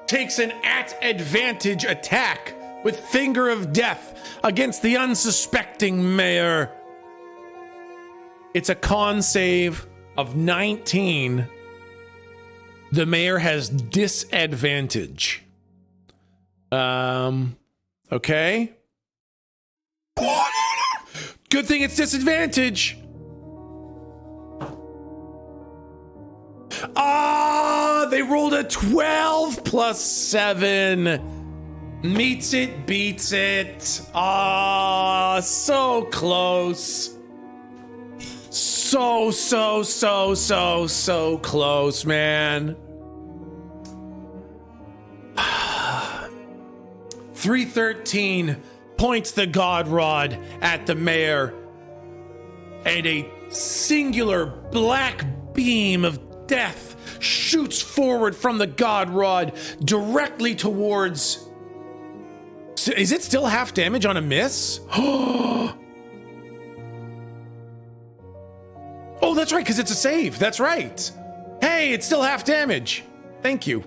takes an at-advantage attack with Finger of Death against the unsuspecting mayor. It's a con save of 19. The mayor has disadvantage. Okay. Good thing it's disadvantage. They rolled a 12 plus 7. Meets it, beats it. So close. So close, man. 313 points the God Rod at the mayor, and a singular black beam of death shoots forward from the God Rod directly towards... Is it still half damage on a miss? Oh, that's right, because it's a save. That's right. Hey, it's still half damage. Thank you.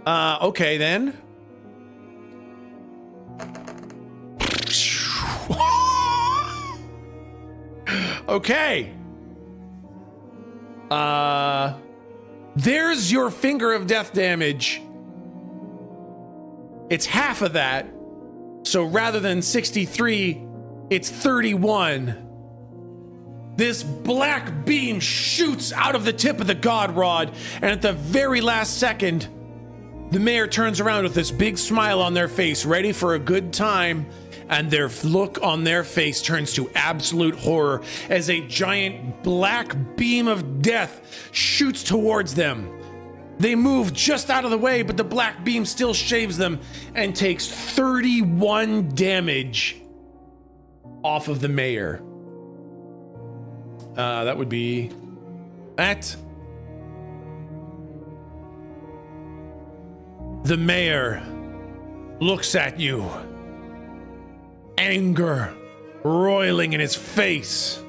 Okay, then. Okay. There's your Finger of Death damage. It's half of that. So rather than 63, it's 31. This black beam shoots out of the tip of the God Rod, and at the very last second, the mayor turns around with this big smile on their face, ready for a good time, and their look on their face turns to absolute horror as a giant black beam of death shoots towards them. They move just out of the way, but the black beam still shaves them and takes 31 damage off of the mayor. That would be that. The mayor looks at you, anger roiling in his face.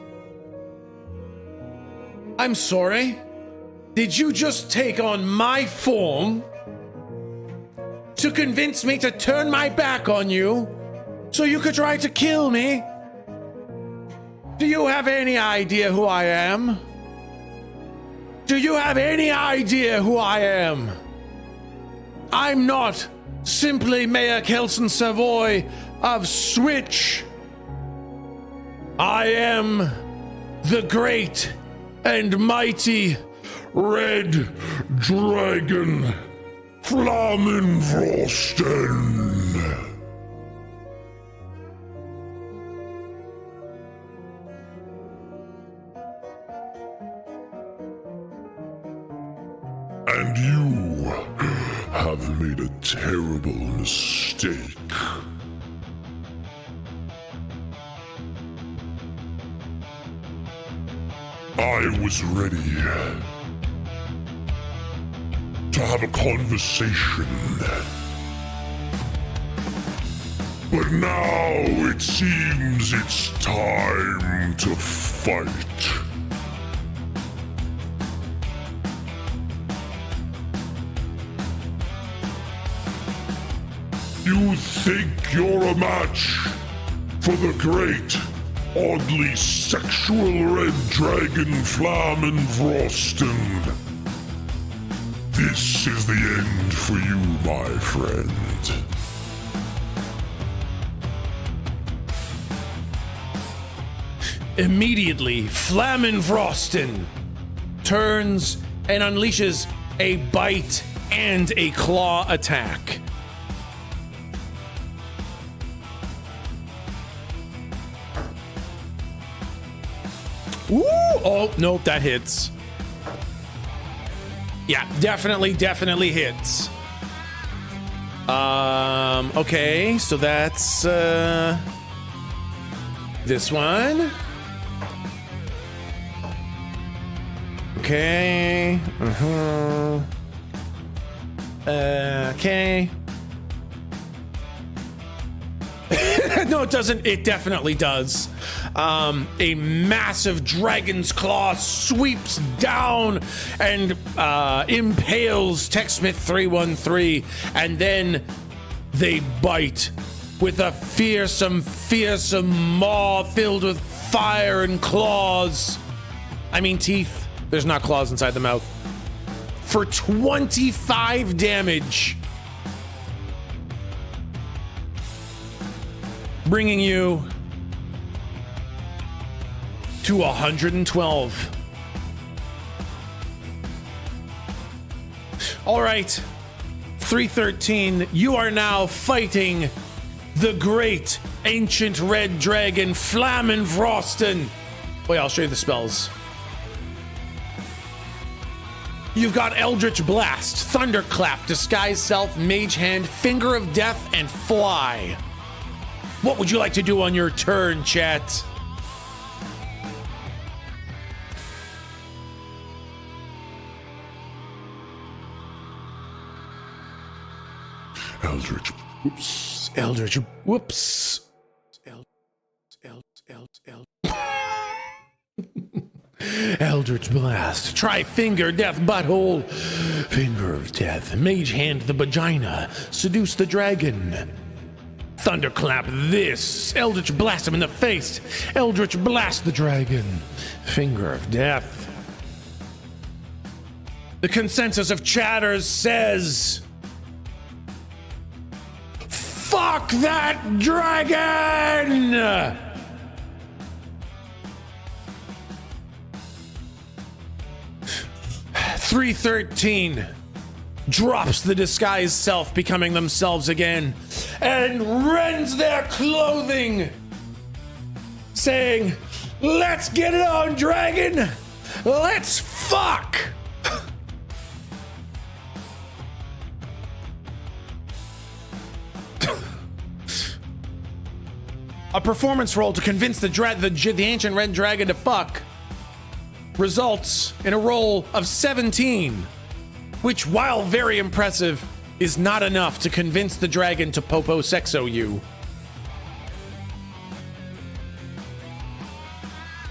I'm sorry. Did you just take on my form to convince me to turn my back on you so you could try to kill me? Do you have any idea who I am? Do you have any idea who I am? I'm not simply Mayor Kelson Savoy of Switch. I am the great and mighty Red Dragon Flammenfrosten. And you have made a terrible mistake. I was ready to have a conversation. But now it seems it's time to fight. You think you're a match for the great, oddly sexual Red Dragon Flammenfrosten. This is the end for you, my friend. Immediately, Flammenfrosten turns and unleashes a bite and a claw attack. Ooh! Oh, nope, that hits. Yeah, definitely hits. Okay, so that's this one. Okay. Okay. No, it doesn't. It definitely does. A massive dragon's claw sweeps down and impales Techsmith313, and then they bite with a fearsome maw filled with fire and claws. I mean teeth. There's not claws inside the mouth. For 25 damage. Bringing you to 112. All right, 313, you are now fighting the great ancient red dragon Flammenfrosten. Wait, I'll show you the spells. You've got Eldritch Blast, Thunderclap, Disguise Self, Mage Hand, Finger of Death, and Fly. What would you like to do on your turn, chat? Eldritch. Oops. Eldritch. Whoops. Eldritch Blast. Try Finger, Death, Butthole. Finger of Death. Mage Hand, the vagina. Seduce the dragon. Thunderclap this. Eldritch Blast him in the face. Eldritch Blast the dragon. Finger of Death. The consensus of chatters says... Fuck that dragon! 313 drops the disguised self, becoming themselves again, and rends their clothing, saying, "Let's get it on, dragon! Let's fuck!" A performance roll to convince the ancient red dragon to fuck results in a roll of 17, which, while very impressive, is not enough to convince the dragon to popo sexo you.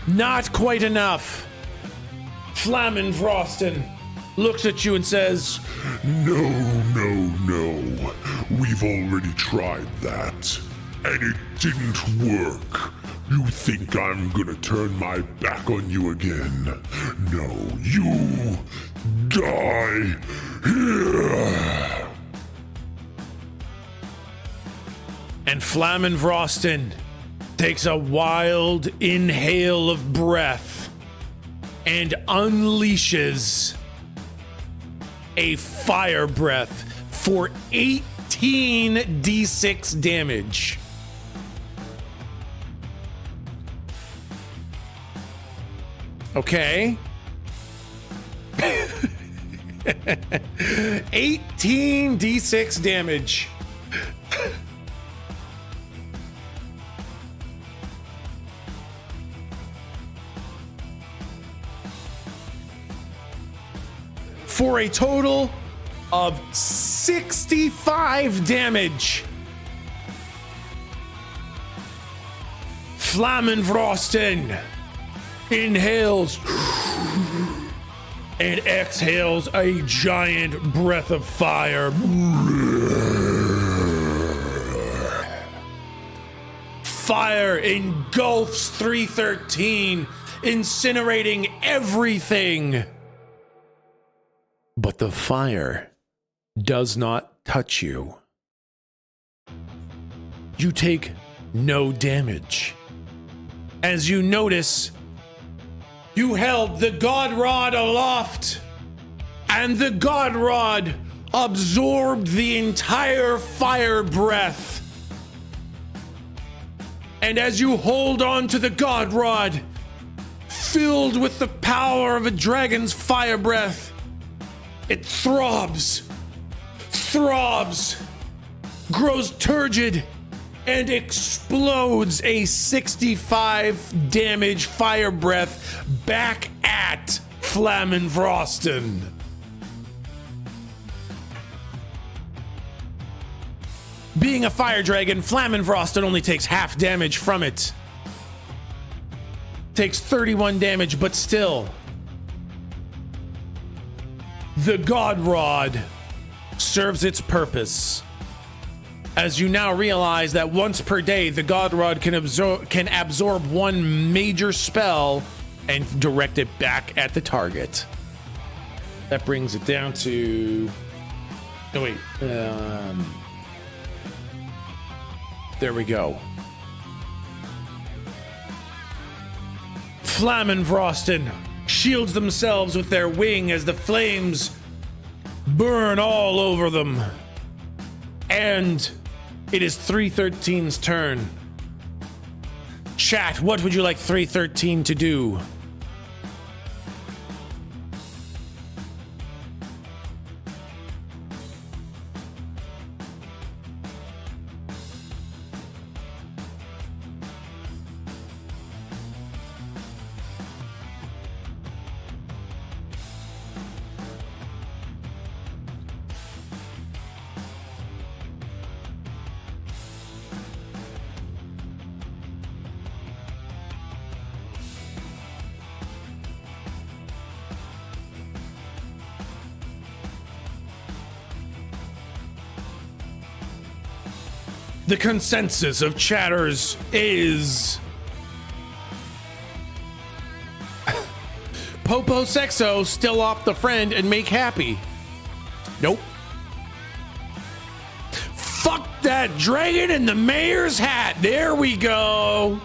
Not quite enough. Flammenfrosten looks at you and says, No. We've already tried that, and it didn't work. You think I'm gonna turn my back on you again? No, you die here. and Flammenfrosten takes a wild inhale of breath and unleashes a fire breath for 18 d6 damage. Okay. 18 d6 damage. For a total of 65 damage. Flammenfrosten inhales and exhales a giant breath of fire. Fire engulfs 313, incinerating everything. But the fire does not touch you. You take no damage. As you notice, you held the God Rod aloft, and the God Rod absorbed the entire fire breath. And as you hold on to the God Rod, filled with the power of a dragon's fire breath. It throbs, grows turgid, and explodes a 65 damage fire breath back at Flammenfrosten. Being a fire dragon, Flammenfrosten only takes half damage from it. Takes 31 damage, but still. The God Rod serves its purpose. As you now realize that once per day, the God Rod can absorb one major spell and direct it back at the target. That brings it down to... Oh, wait. There we go. Flammenfrosten shields themselves with their wing as the flames burn all over them. And it is 313's turn. Chat, what would you like 313 to do? The consensus of chatters is Popo Sexo still off the friend and make happy. Nope. Fuck that dragon in the mayor's hat. There we go.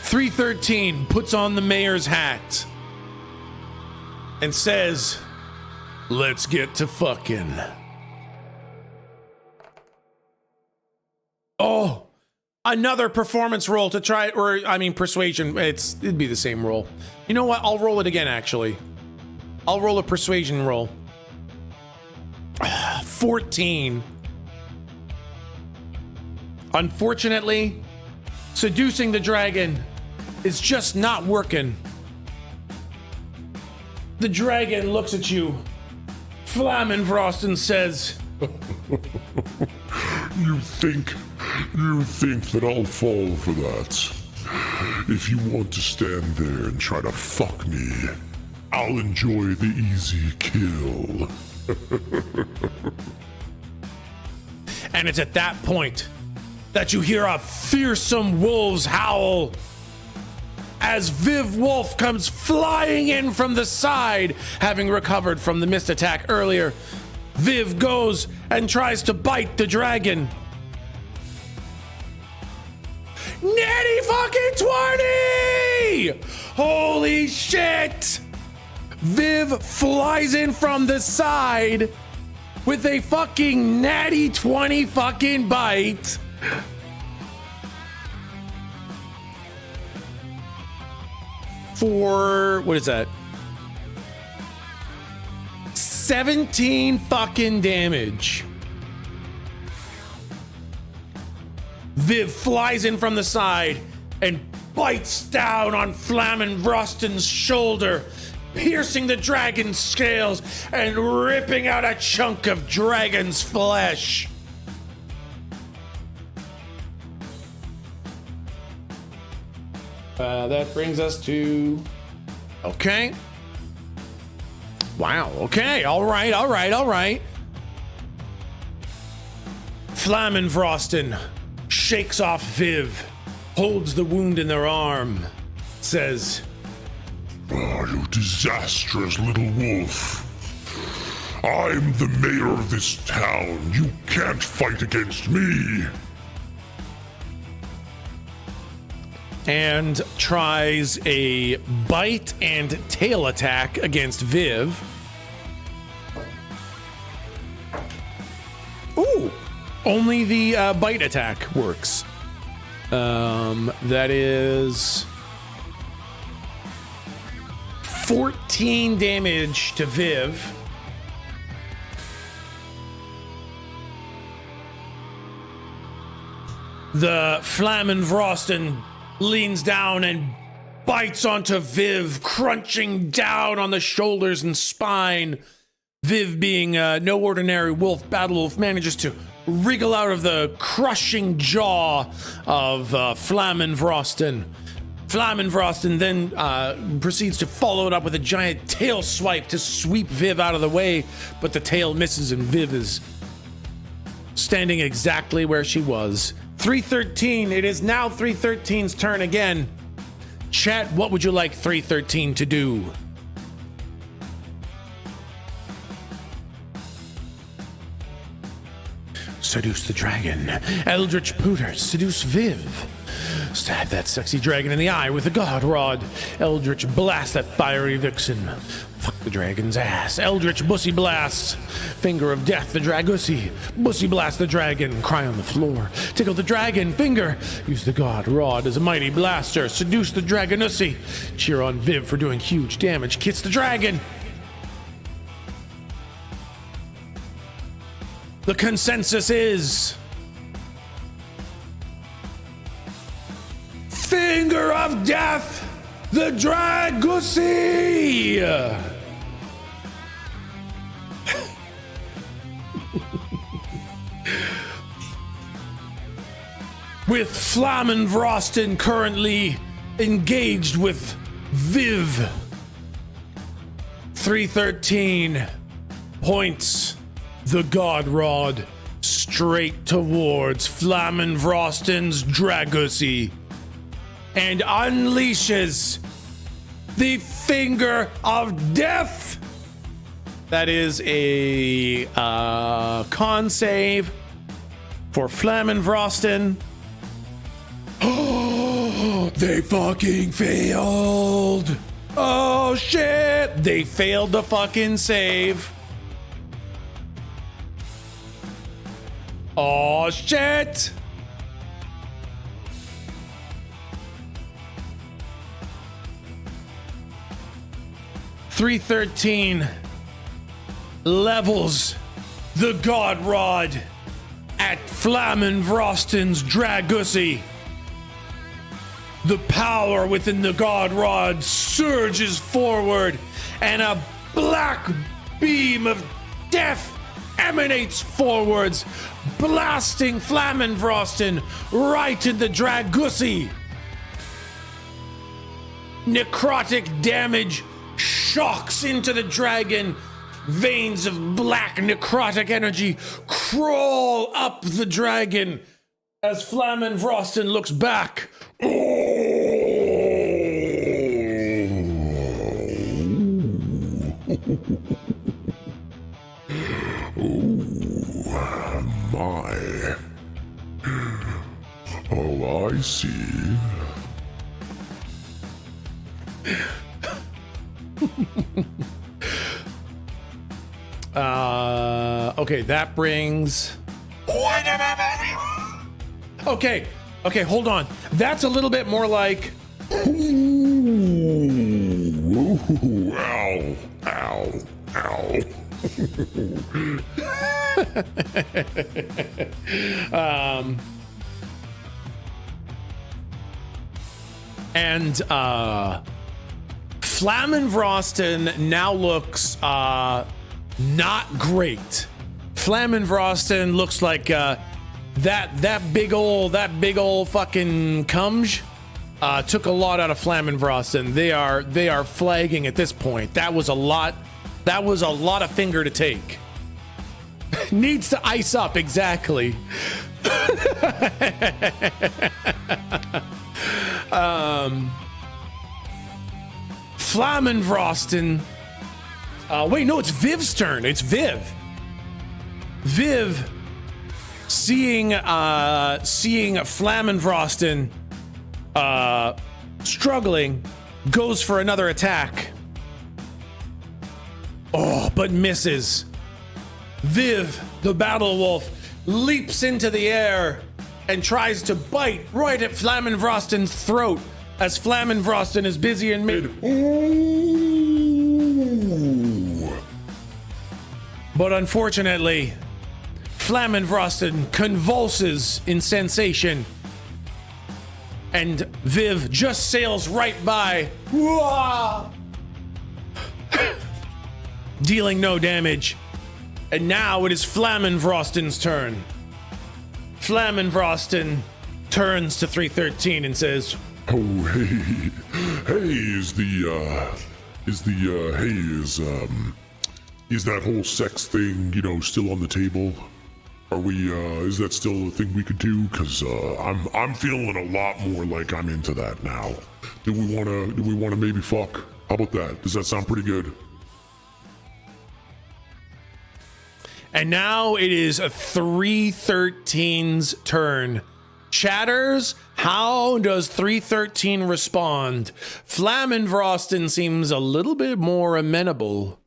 313 puts on the mayor's hat and says, let's get to fucking. Oh, another performance roll to try, or I mean persuasion. It'd be the same roll. You know what? I'll roll it again, actually. I'll roll a persuasion roll. 14. Unfortunately, seducing the dragon is just not working. The dragon looks at you, Flammenfrosten says, You think that I'll fall for that? If you want to stand there and try to fuck me, I'll enjoy the easy kill. And it's at that point that you hear a fearsome wolf's howl as Viv Wolf comes flying in from the side, having recovered from the mist attack earlier. Viv goes and tries to bite the dragon. Natty fucking 20! Holy shit! Viv flies in from the side with a fucking natty 20 fucking bite. For, what is that? 17 fucking damage. Viv flies in from the side and bites down on Flammenfrosten's shoulder, piercing the dragon's scales and ripping out a chunk of dragon's flesh. That brings us to... Okay. Wow, okay, all right. Flammenfrosten shakes off Viv, holds the wound in their arm, says, Oh, you disastrous little wolf. I'm the mayor of this town. You can't fight against me. and tries a bite and tail attack against Viv. Ooh, only the bite attack works. That is 14 damage to Viv. The Flammenvrosten leans down and bites onto Viv, crunching down on the shoulders and spine. Viv, being no ordinary wolf, battle wolf, manages to wriggle out of the crushing jaw of Flammenvrosten. Flammenvrosten then proceeds to follow it up with a giant tail swipe to sweep Viv out of the way, but the tail misses and Viv is standing exactly where she was. 313, it is now 313's turn again. Chat, what would you like 313 to do? Seduce the dragon. Eldritch Pooter, seduce Viv. Stab that sexy dragon in the eye with a god rod. Eldritch blast that fiery vixen. Fuck the dragon's ass. Eldritch bussy blast. Finger of death, the dragussy. Bussy blast the dragon. Cry on the floor. Tickle the dragon. Finger. Use the god rod as a mighty blaster. Seduce the dragonussy. Cheer on Viv for doing huge damage. Kiss the dragon. The consensus is Finger of Death, the Dragussy! With Flammenvrosten currently engaged with Viv. 313 points the god rod straight towards Flammenvrosten's Dragussy and unleashes the Finger of Death. That is a con save for Flammenvrosten. Oh, they fucking failed. Oh shit, they failed the fucking save. Oh shit! .313 levels the god rod at Flammenvrosten's Dragussy. The power within the god rod surges forward, and a black beam of death emanates forwards, blasting Flammenvrosten right in the Dragussy. Necrotic damage shocks into the dragon. Veins of black necrotic energy crawl up the dragon as Flammenvrosten looks back. My. Oh, I see. Okay, that brings... Okay, hold on. That's a little bit more like... Ooh, ow, ow, ow. And Flammenvrosten now looks not great. Flammenvrosten looks like that big old fucking cumge took a lot out of Flammenvrosten. They are flagging at this point. That was a lot of finger to take. Needs to ice up, exactly. Flammenvrosten. Wait, no, it's Viv's turn. It's Viv. Viv, seeing Flammenvrosten struggling, goes for another attack. Oh, but misses. Viv, the battle wolf, leaps into the air and tries to bite right at Flammenvrosten's throat as Flammenvrosten is busy in mid. Ooh. But unfortunately, Flammenvrosten convulses in sensation, and Viv just sails right by, dealing no damage. And now it is Flammenvrosten's turn. Flammenvrosten turns to 313 and says, Oh, hey, is that whole sex thing, still on the table? Are we, is that still a thing we could do? Cause, I'm feeling a lot more like I'm into that now. Do we wanna maybe fuck? How about that? Does that sound pretty good? and now it is a 313's turn. Chatters, how does 313 respond? Flammenvrosten seems a little bit more amenable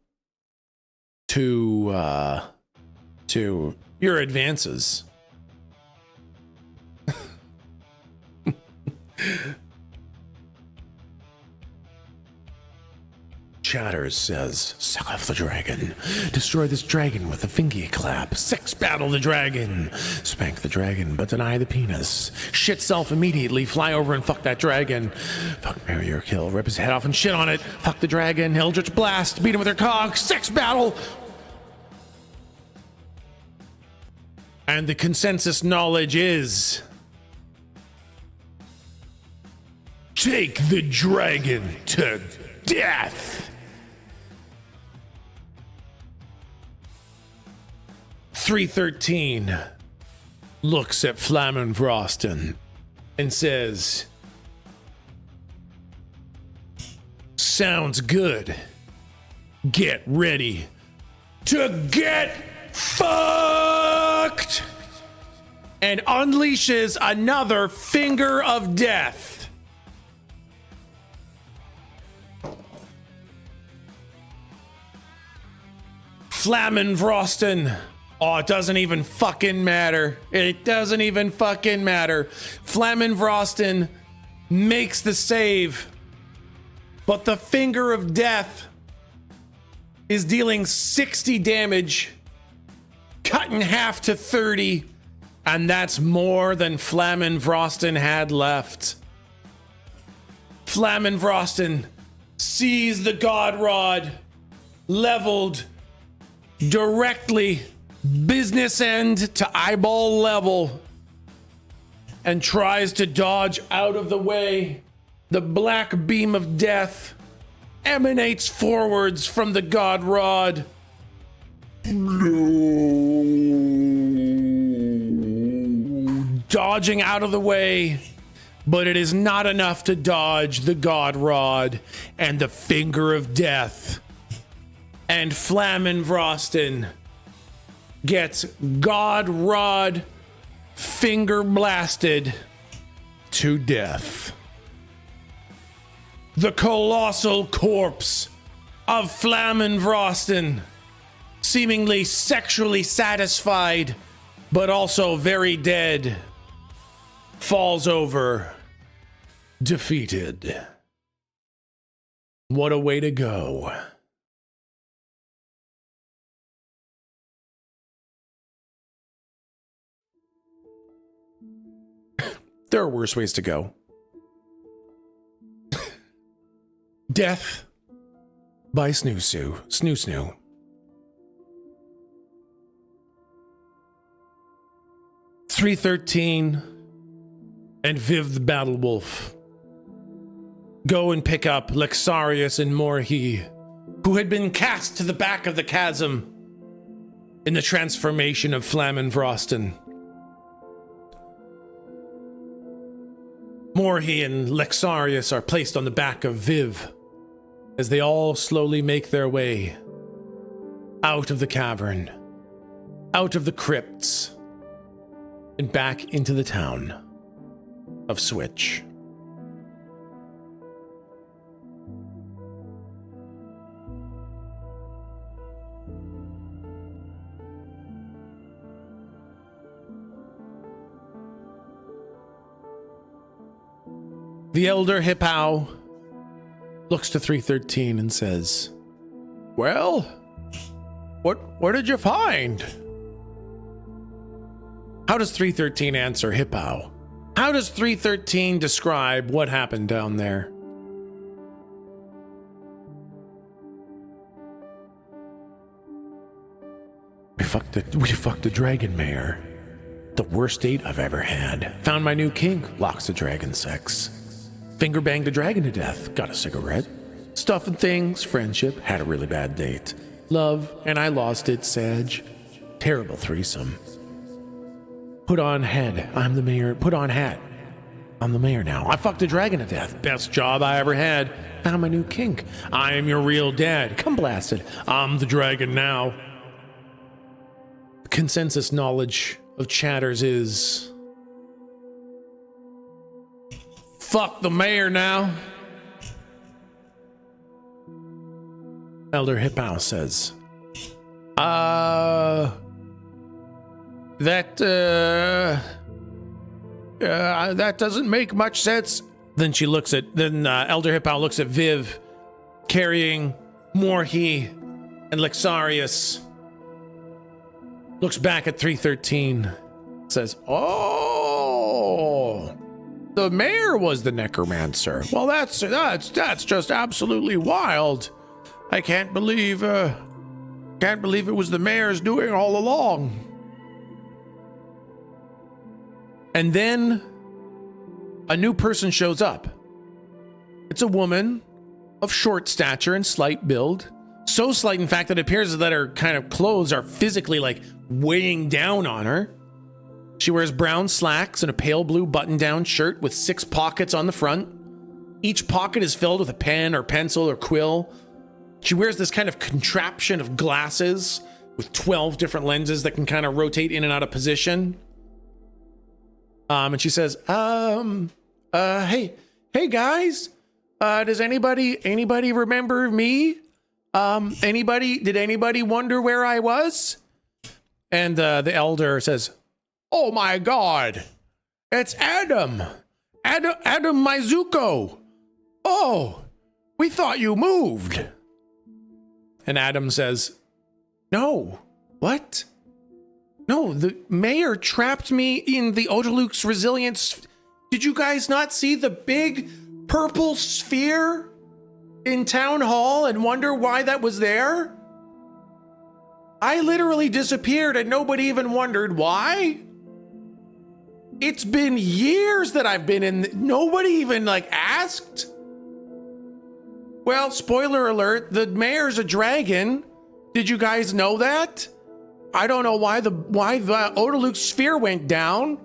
to your advances. Chatters says, suck off the dragon. Destroy this dragon with a fingy clap. Sex battle the dragon. Spank the dragon, but deny the penis. Shit self immediately. Fly over and fuck that dragon. Fuck, marry, or kill. Rip his head off and shit on it. Fuck the dragon. Eldritch blast. Beat him with her cog. Sex battle. And the consensus knowledge is... take the dragon to death. 313 looks at Flammenvrosten and says, sounds good. Get ready to get fucked! And unleashes another finger of death. Flammenvrosten. Oh, it doesn't even fucking matter. It doesn't even fucking matter. Flammenvrosten makes the save, but the finger of death is dealing 60 damage, cut in half to 30, and that's more than Flammenvrosten had left. Flammenvrosten sees the God Rod leveled directly business end to eyeball level and tries to dodge out of the way. The black beam of death emanates forwards from the God Rod. Dodging out of the way, but it is not enough to dodge the God Rod and the finger of death. And Flammenvrosten gets God Rod finger blasted to death. The colossal corpse of Flammenvrosten, seemingly sexually satisfied, but also very dead, falls over, defeated. What a way to go. There are worse ways to go. Death by Snoo. 313 and Viv the Battle Wolf go and pick up Lexarius and Morhi, who had been cast to the back of the chasm in the transformation of Flammenvrosten. Morhi and Lexarius are placed on the back of Viv as they all slowly make their way out of the cavern, out of the crypts, and back into the town of Switch. The elder Hippow looks to 313 and says, well, what did you find? How does 313 answer Hippow? How does 313 describe what happened down there? We fucked the dragon mayor. The worst date I've ever had. Found my new kink, lots of dragon sex. Finger banged a dragon to death, got a cigarette. Stuff and things, friendship, had a really bad date. Love, and I lost it, Sag. Terrible threesome. Put on head, I'm the mayor. Put on hat, I'm the mayor now. I fucked a dragon to death, best job I ever had. Found my new kink. I am your real dad. Come blasted, I'm the dragon now. Consensus knowledge of chatters is fuck the mayor now. Elder Hippow says, that doesn't make much sense. Then Elder Hippow looks at Viv carrying Morhi and Lexarius. Looks back at 313, says, oh, the mayor was the necromancer. Well, that's just absolutely wild. I can't believe it was the mayor's doing all along. And then a new person shows up. It's a woman of short stature and slight build. So slight, in fact, that it appears that her kind of clothes are physically like weighing down on her. She wears brown slacks and a pale blue button-down shirt with 6 pockets on the front. Each pocket is filled with a pen or pencil or quill. She wears this kind of contraption of glasses with 12 different lenses that can kind of rotate in and out of position. And she says, hey guys, does anybody remember me? Did anybody wonder where I was? And the elder says, oh my God, it's Adam Mizuko. Oh, we thought you moved. And Adam says, no, what? No, the mayor trapped me in the Odaluk's resilience. Did you guys not see the big purple sphere in town hall and wonder why that was there? I literally disappeared and nobody even wondered why. It's been years that I've been in. Nobody even asked. Well, spoiler alert, the mayor's a dragon. Did you guys know that? I don't know why the Odaluk's sphere went down.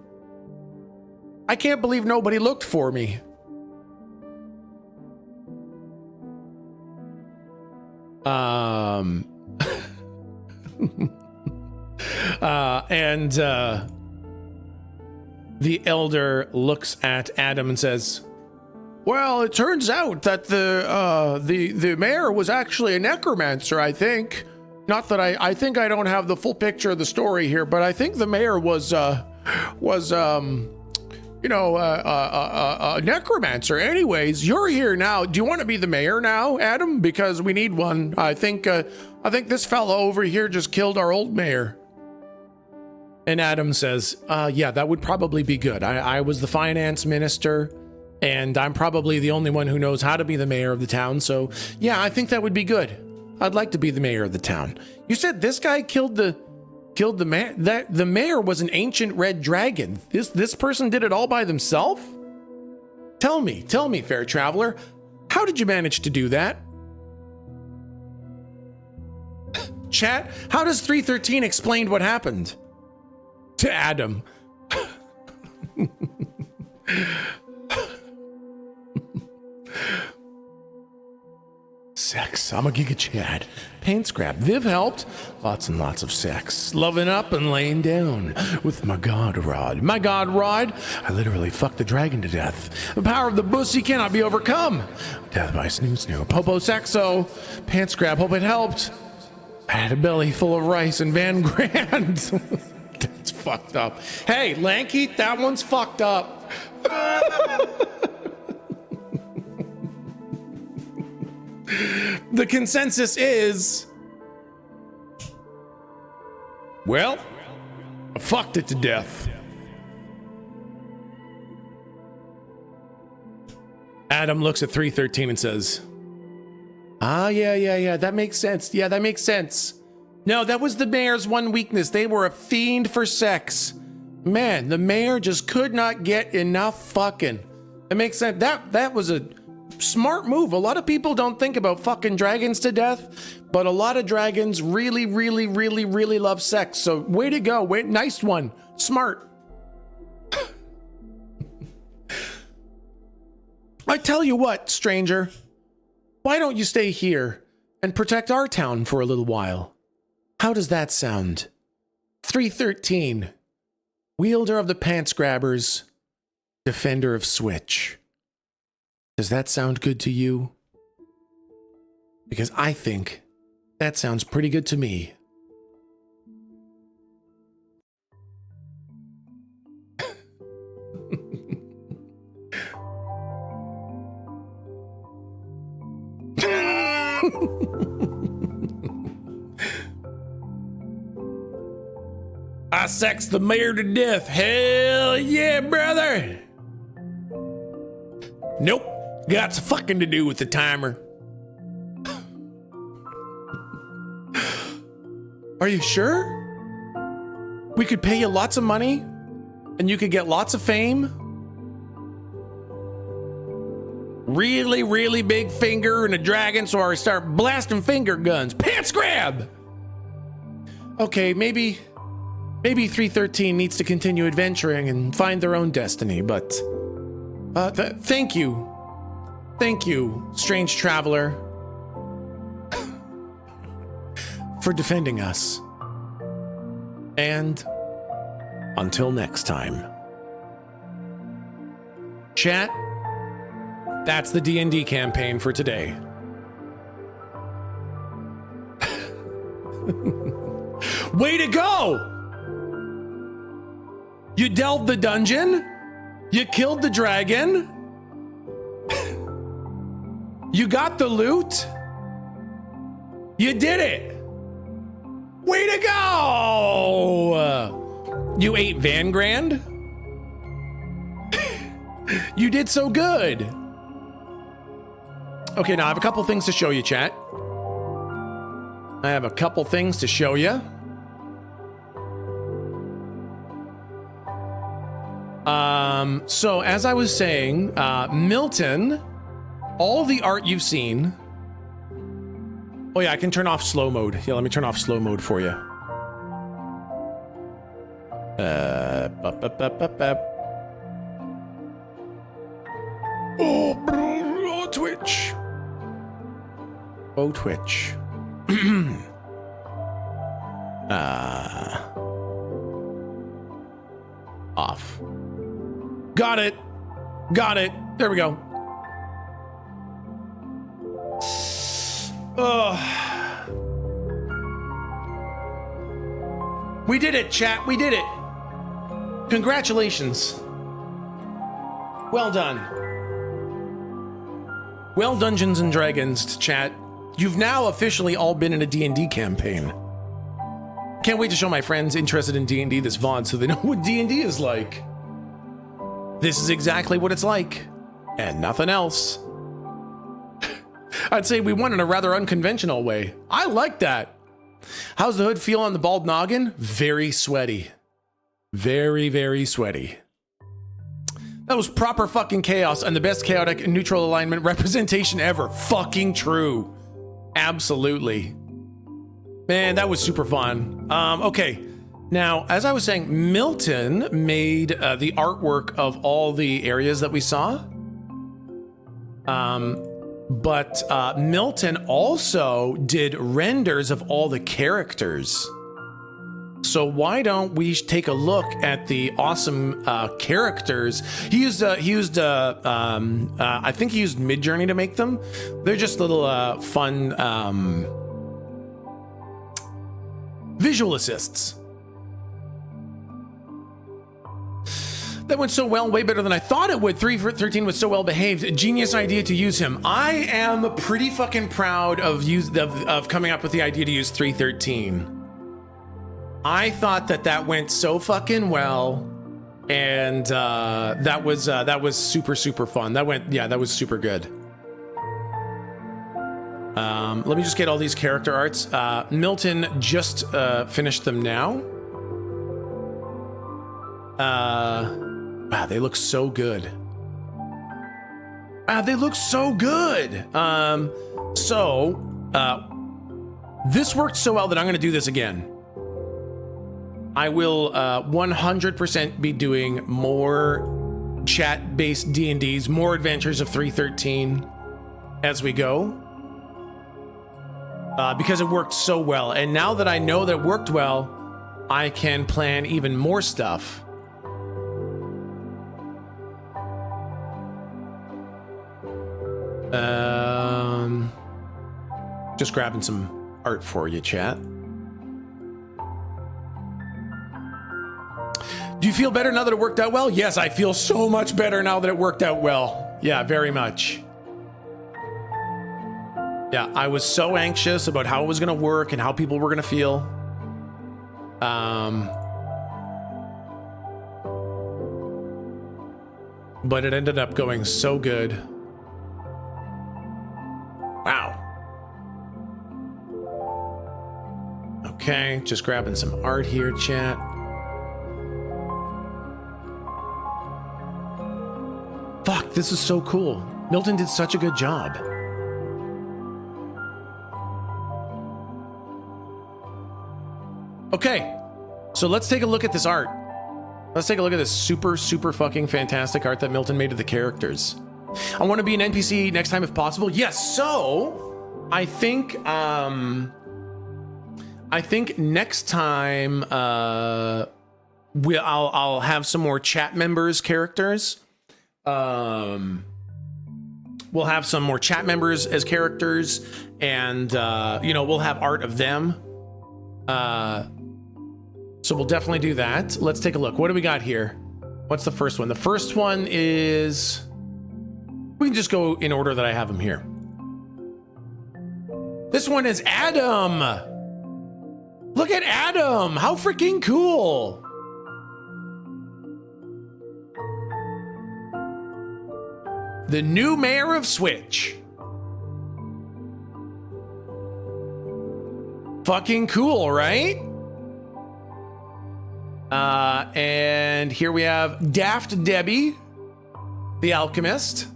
I can't believe nobody looked for me. The elder looks at Adam and says, well, it turns out that the mayor was actually a necromancer, I think. Not that I think I don't have the full picture of the story here, but I think the mayor was a necromancer. Anyways, you're here now. Do you want to be the mayor now, Adam? Because we need one. I think this fellow over here just killed our old mayor. And Adam says, yeah, that would probably be good. I was the finance minister, and I'm probably the only one who knows how to be the mayor of the town. So yeah, I think that would be good. I'd like to be the mayor of the town. You said this guy killed the mayor. That the mayor was an ancient red dragon. This person did it all by themselves? Tell me, fair traveler, how did you manage to do that? Chat, how does 313 explain what happened to Adam? Sex. I'm a giga Chad. Paint scrap. Viv helped. Lots and lots of sex. Loving up and laying down with my god rod. My god rod. I literally fucked the dragon to death. The power of the pussy cannot be overcome. Death by snoo. Popo sexo. Pant scrap. Hope it helped. I had a belly full of rice and Van Grand. That's fucked up. Hey, Lanky, that one's fucked up. The consensus is, well, I fucked it to death. Adam looks at 313 and says, yeah, that makes sense. Yeah, that makes sense. No, that was the mayor's one weakness. They were a fiend for sex. Man, the mayor just could not get enough fucking. It makes sense. That was a smart move. A lot of people don't think about fucking dragons to death, but a lot of dragons really, really, really, really love sex. So way to go. Nice one. Smart. I tell you what, stranger. Why don't you stay here and protect our town for a little while? How does that sound? 313, wielder of the pants grabbers, defender of Switch. Does that sound good to you? Because I think that sounds pretty good to me. I sexed the mayor to death. Hell yeah, brother. Nope. Got some fucking to do with the timer. Are you sure? We could pay you lots of money and you could get lots of fame. Really, really big finger and a dragon, so I start blasting finger guns. Pants grab! Okay, maybe 313 needs to continue adventuring and find their own destiny, but thank you. Thank you, strange traveler, for defending us. And until next time. Chat, that's the D&D campaign for today. Way to go! You delved the dungeon. You killed the dragon. You got the loot. You did it. Way to go! You ate Van Grand. You did so good. Okay, now I have a couple things to show you, chat. I have a couple things to show you. So as I was saying, Milton, all the art you've seen. Oh yeah, I can turn off slow mode. Yeah, let me turn off slow mode for you. Oh, Twitch. Oh, Twitch. Off. Got it. Got it. There we go. We did it, chat. We did it. Congratulations. Well done. Well, Dungeons and Dragons, chat. You've now officially all been in a D&D campaign. Can't wait to show my friends interested in D&D this VOD so they know what D&D is like. This is exactly what it's like, and nothing else. I'd say we won in a rather unconventional way. I like that. How's the hood feel on the bald noggin? Very sweaty. Very, very sweaty. That was proper fucking chaos and the best chaotic and neutral alignment representation ever. Fucking true. Absolutely. Man, that was super fun. Okay. Now, as I was saying, Milton made the artwork of all the areas that we saw. But Milton also did renders of all the characters. So why don't we take a look at the awesome characters? He used I think he used Midjourney to make them. They're just little fun visual assists. That went so well, way better than I thought it would. 313 was so well behaved. Genius idea to use him. I am pretty fucking proud of coming up with the idea to use 313. I thought that went so fucking well, and that was super fun. That was super good. Let me just get all these character arts. Milton just finished them now. Wow, they look so good. Wow, they look so good. This worked so well that I'm going to do this again. I will 100% be doing more chat-based D&Ds, more Adventures of 313 as we go. Because it worked so well. And now that I know that it worked well, I can plan even more stuff. Just grabbing some art for you, chat. Do you feel better now that it worked out well? Yes, I feel so much better now that it worked out well. Yeah, very much. Yeah, I was so anxious about how it was going to work and how people were going to feel. But it ended up going so good. Wow. Okay, just grabbing some art here, chat. Fuck, this is so cool. Milton did such a good job. Okay, so let's take a look at this art. Let's take a look at this super fucking fantastic art that Milton made of the characters. I want to be an NPC next time if possible. Yes, so I think next time I'll have some more chat members characters. We'll have some more chat members as characters, and we'll have art of them. So we'll definitely do that. Let's take a look. What do we got here? What's the first one? The first one is, we can just go in order that I have them here. This one is Adam. Look at Adam. How freaking cool. The new mayor of Switch. Fucking cool, right? And here we have Daft Debbie, the alchemist,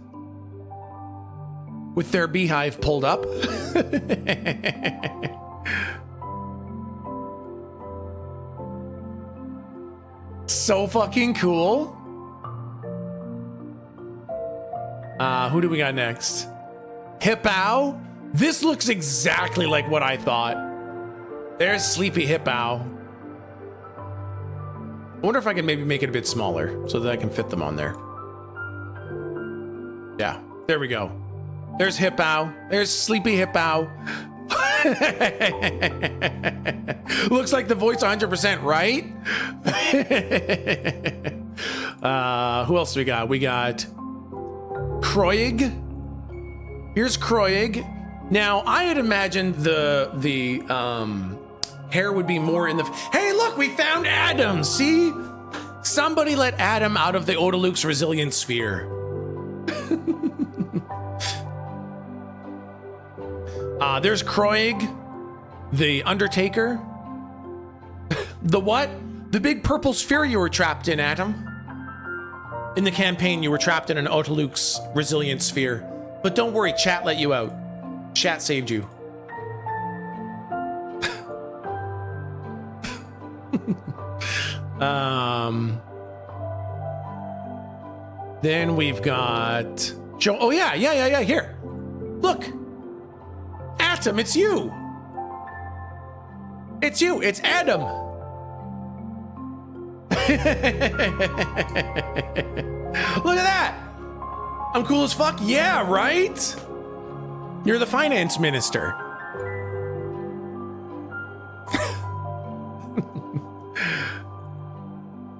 with their beehive pulled up. So fucking cool. Who do we got next? Hippow. This looks exactly like what I thought. There's Sleepy Hippow. I wonder if I can maybe make it a bit smaller so that I can fit them on there. Yeah, there we go. There's Hippow. There's Sleepy Hippow. Looks like the voice 100%, right? Who else do we got? We got Kroig. Here's Kroig. Now, I had imagined the hair would be more in the... Hey, look, we found Adam, see? Somebody let Adam out of the Odaluk's resilience sphere. There's Kroig, the Undertaker. The what? The big purple sphere you were trapped in, Adam. In the campaign, you were trapped in an Odaluk's resilience sphere. But don't worry, chat let you out. Chat saved you. Then we've got Joe. Oh yeah, here. Look. Atom, it's you. It's you, it's Adam. Look at that. I'm cool as fuck. Yeah, right? You're the finance minister.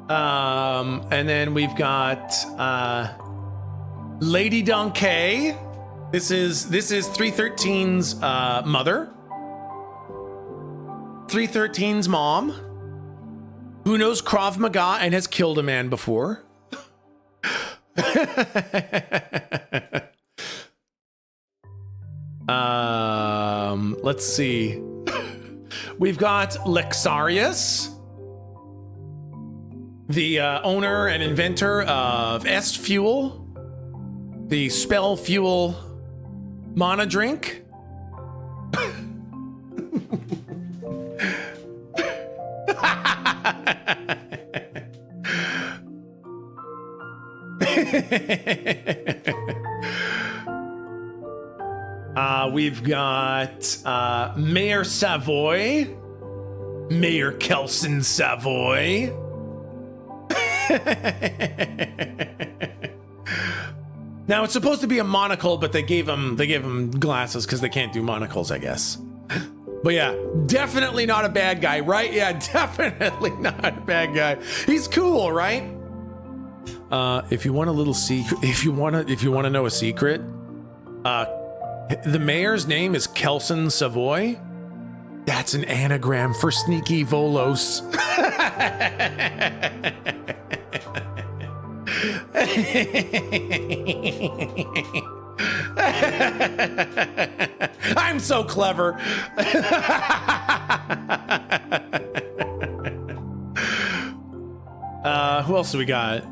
And then we've got Lady Donkey. This is 313's mother. 313's mom, who knows Krav Maga and has killed a man before. Let's see. We've got Lexarius, the owner and inventor of S Fuel, the spell fuel mana drink. We've got Mayor Savoy, Mayor Kelson Savoy. Now it's supposed to be a monocle, but they gave him glasses because they can't do monocles, I guess. But yeah, definitely not a bad guy, right? Yeah, definitely not a bad guy. He's cool, right? If you want a little secret, if you want to know a secret, the mayor's name is Kelson Savoy. That's an anagram for Sneaky Volos. I'm so clever. Who else do we got?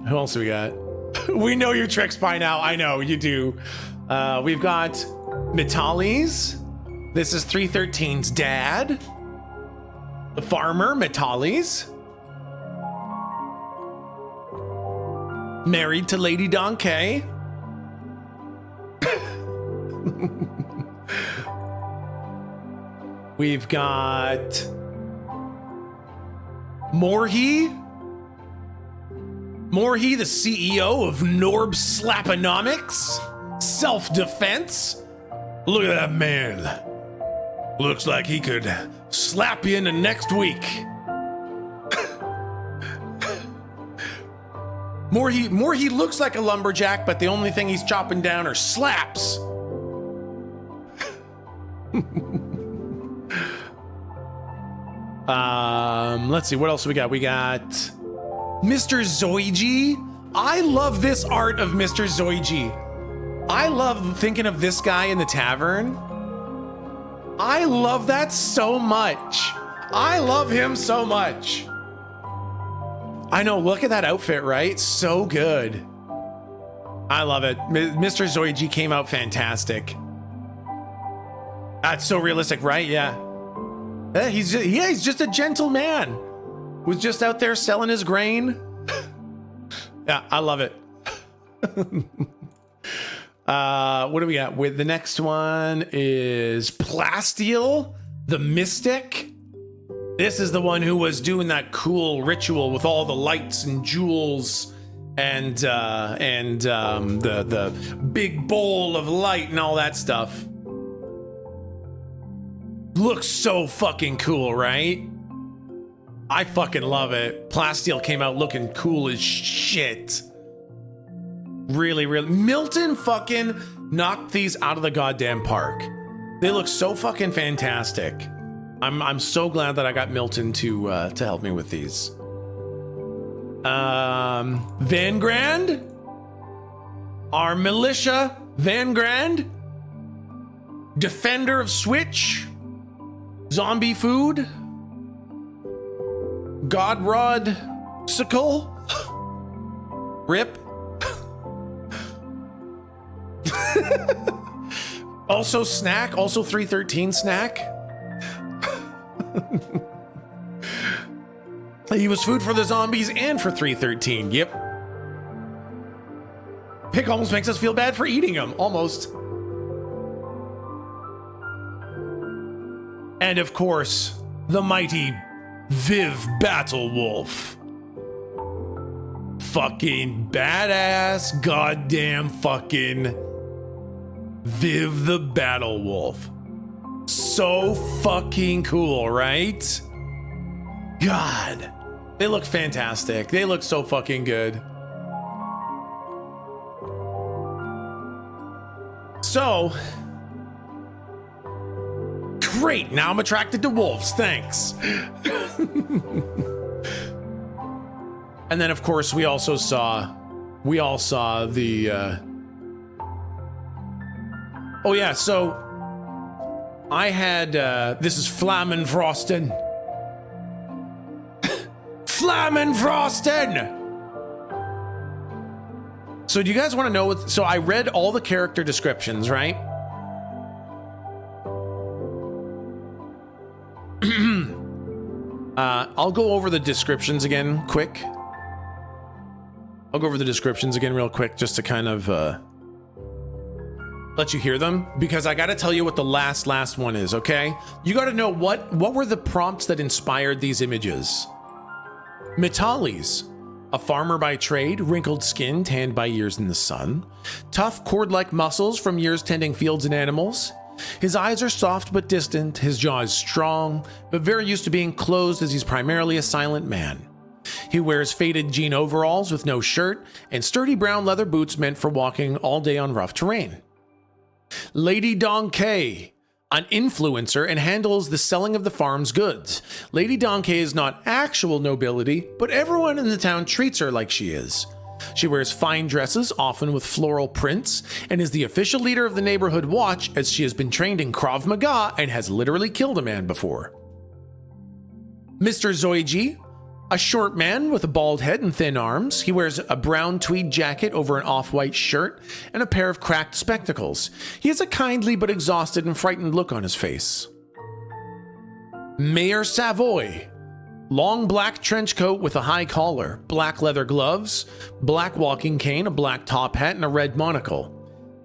We know your tricks by now. I know you do. We've got Metalis. This is 313's dad. The farmer, Metalis. Married to Lady Donkey. We've got Morhi. Morhi, the CEO of Norb Slaponomics. Self-defense. Look at that man. Looks like he could slap you into next week. Morhi looks like a lumberjack, but the only thing he's chopping down are slaps. Let's see, what else we got? We got Mr. Zoiji. I love this art of Mr. Zoiji. I love thinking of this guy in the tavern. I love that so much. I love him so much. I know, look at that outfit, right? So good. I love it. Mr. Zoiji came out fantastic. That's so realistic, right? Yeah. He's just a gentle man. Was just out there selling his grain. Yeah, I love it. What do we got? With the next one is Plastiel, the Mystic. This is the one who was doing that cool ritual with all the lights and jewels and the big bowl of light and all that stuff. Looks so fucking cool, right? I fucking love it. Plastiel came out looking cool as shit. Really. Milton fucking knocked these out of the goddamn park. They look so fucking fantastic. I'm so glad that I got Milton to help me with these. Van Grand, our militia, Van Grand, defender of Switch, zombie food, Godrod Sickle, Rip. Also Snack, also 313 Snack. He was food for the zombies and for 313. Yep. Pick almost makes us feel bad for eating him. Almost. And of course, the mighty Viv Battlewolf. Fucking badass, goddamn fucking Viv the Battlewolf. So fucking cool, right? God, They look fantastic. They look so fucking good. So, great. Now I'm attracted to wolves. Thanks. And then, of course, we all saw the. Oh yeah. So I had. This is Flammenfrosten. Flammenfrosten. So do you guys want to know what? So I read all the character descriptions, right? I'll go over the descriptions again quick. I'll go over the descriptions again real quick just to kind of let you hear them, because I got to tell you what the last one is, okay? You got to know what were the prompts that inspired these images. Metalis, a farmer by trade, wrinkled skin tanned by years in the sun, tough cord-like muscles from years tending fields and animals. His eyes are soft but distant, his jaw is strong, but very used to being closed as he's primarily a silent man. He wears faded jean overalls with no shirt and sturdy brown leather boots meant for walking all day on rough terrain. Lady Donkey, an influencer and handles the selling of the farm's goods. Lady Donkey is not actual nobility, but everyone in the town treats her like she is. She wears fine dresses, often with floral prints, and is the official leader of the neighborhood watch as she has been trained in Krav Maga and has literally killed a man before. Mr. Zoiji, a short man with a bald head and thin arms. He wears a brown tweed jacket over an off-white shirt and a pair of cracked spectacles. He has a kindly but exhausted and frightened look on his face. Mayor Savoy, long black trench coat with a high collar, black leather gloves, black walking cane, a black top hat, and a red monocle.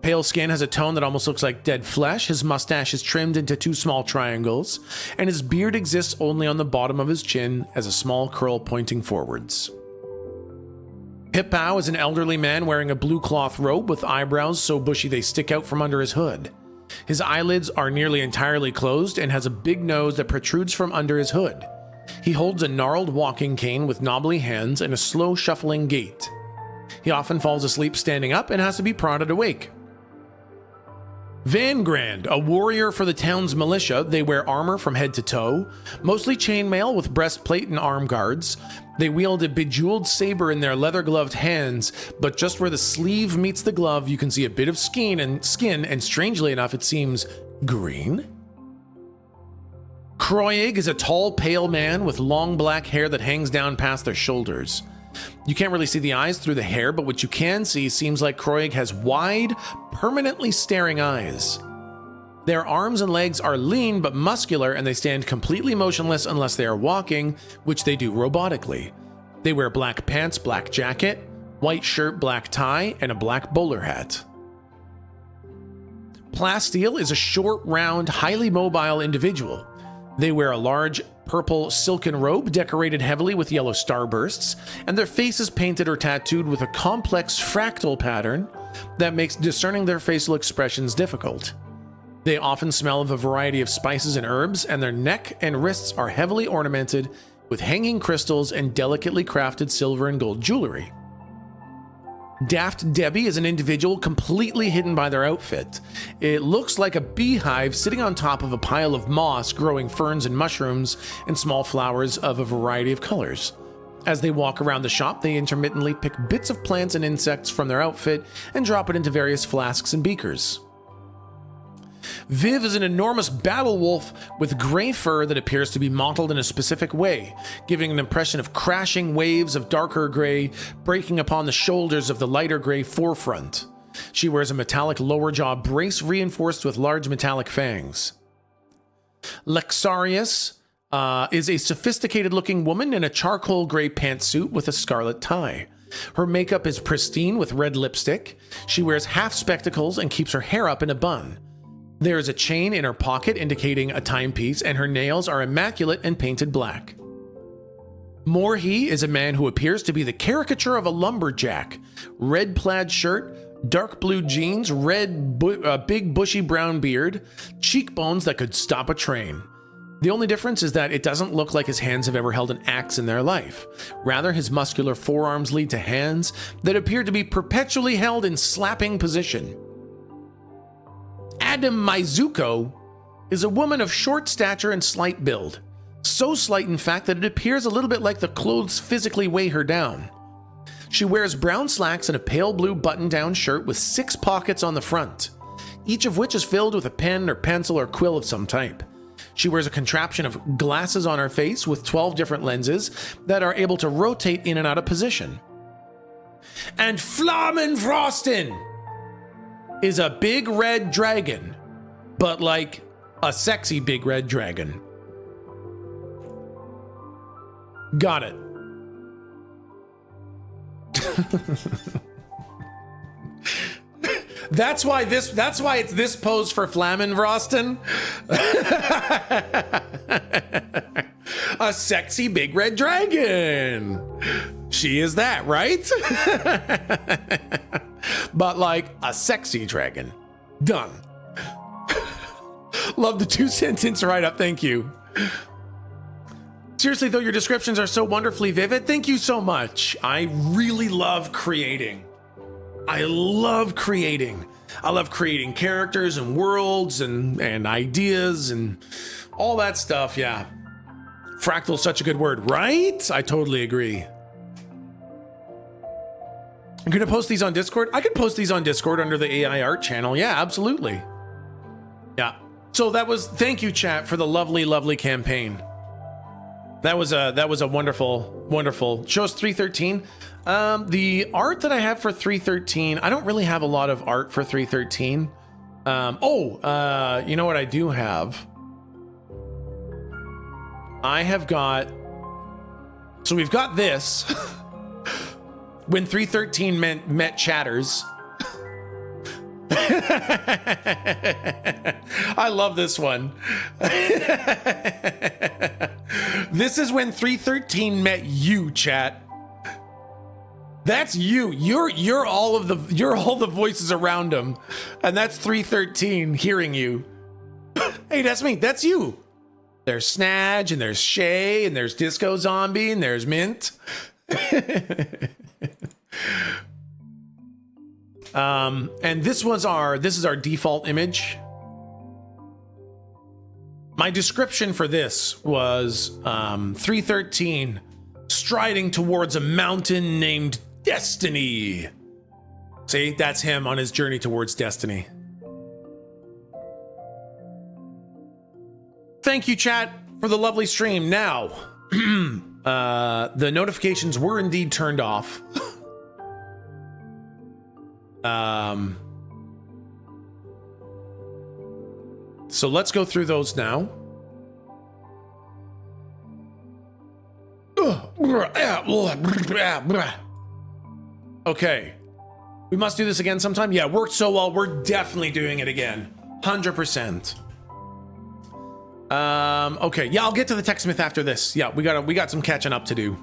Pale skin has a tone that almost looks like dead flesh. His mustache is trimmed into 2 small triangles, and his beard exists only on the bottom of his chin as a small curl pointing forwards. Hippao is an elderly man wearing a blue cloth robe with eyebrows so bushy they stick out from under his hood. His eyelids are nearly entirely closed and has a big nose that protrudes from under his hood. He holds a gnarled walking cane with knobbly hands and a slow shuffling gait. He often falls asleep standing up and has to be prodded awake. Vangrand, a warrior for the town's militia. They wear armor from head to toe, mostly chainmail with breastplate and arm guards. They wield a bejeweled saber in their leather-gloved hands, but just where the sleeve meets the glove, you can see a bit of skin, and strangely enough, it seems green. Kroig is a tall, pale man with long black hair that hangs down past their shoulders. You can't really see the eyes through the hair, but what you can see seems like Kroig has wide, permanently staring eyes. Their arms and legs are lean but muscular, and they stand completely motionless unless they are walking, which they do robotically. They wear black pants, black jacket, white shirt, black tie, and a black bowler hat. Plasteel is a short, round, highly mobile individual. They wear a large purple silken robe decorated heavily with yellow starbursts, and their face is painted or tattooed with a complex fractal pattern that makes discerning their facial expressions difficult. They often smell of a variety of spices and herbs, and their neck and wrists are heavily ornamented with hanging crystals and delicately crafted silver and gold jewelry. Daft Debbie is an individual completely hidden by their outfit. It looks like a beehive sitting on top of a pile of moss, growing ferns and mushrooms and small flowers of a variety of colors. As they walk around the shop, they intermittently pick bits of plants and insects from their outfit and drop it into various flasks and beakers. Viv is an enormous battle wolf with gray fur that appears to be mottled in a specific way, giving an impression of crashing waves of darker gray breaking upon the shoulders of the lighter gray forefront. She wears a metallic lower jaw brace reinforced with large metallic fangs. Lexarius is a sophisticated-looking woman in a charcoal gray pantsuit with a scarlet tie. Her makeup is pristine with red lipstick. She wears half spectacles and keeps her hair up in a bun. There is a chain in her pocket indicating a timepiece, and her nails are immaculate and painted black. Morhi is a man who appears to be the caricature of a lumberjack. Red plaid shirt, dark blue jeans, big bushy brown beard, cheekbones that could stop a train. The only difference is that it doesn't look like his hands have ever held an axe in their life. Rather, his muscular forearms lead to hands that appear to be perpetually held in slapping position. Adam Mizuko is a woman of short stature and slight build. So slight, in fact, that it appears a little bit like the clothes physically weigh her down. She wears brown slacks and a pale blue button-down shirt with 6 pockets on the front, each of which is filled with a pen or pencil or quill of some type. She wears a contraption of glasses on her face with 12 different lenses that are able to rotate in and out of position. And Flammenfrosten is a big red dragon, but like a sexy big red dragon. Got it. That's why it's this pose for Flammenfrosten. A sexy big red dragon. She is that, right? But like a sexy dragon. Done. Love the 2-sentence write-up, thank you. Seriously though, your descriptions are so wonderfully vivid. Thank you so much. I really love creating. I love creating characters and worlds and ideas and all that stuff. Yeah. Fractal's such a good word, right? I totally agree. I'm gonna post these on Discord. I could post these on Discord under the AI art channel. Yeah, absolutely. Yeah. So thank you, chat, for the lovely, lovely campaign. That was a wonderful, wonderful. Shows 313. The art that I have for 313, I don't really have a lot of art for 313. You know what I do have? I have got, so we've got this. When 313 met chatters. I love this one. This is when 313 met you, chat. That's you. You're all the voices around him, and that's 313 hearing you. Hey, that's me. That's you. There's Snadge, and there's Shay, and there's Disco Zombie, and there's Mint. And this is our default image. My description for this was 313 striding towards a mountain named Destiny. See, that's him on his journey towards destiny. Thank you, chat, for the lovely stream. Now, the notifications were indeed turned off. So let's go through those now. Okay. We must do this again sometime. Yeah, worked so well. We're definitely doing it again. 100%. Okay. Yeah, I'll get to the TechSmith after this. Yeah, we got some catching up to do.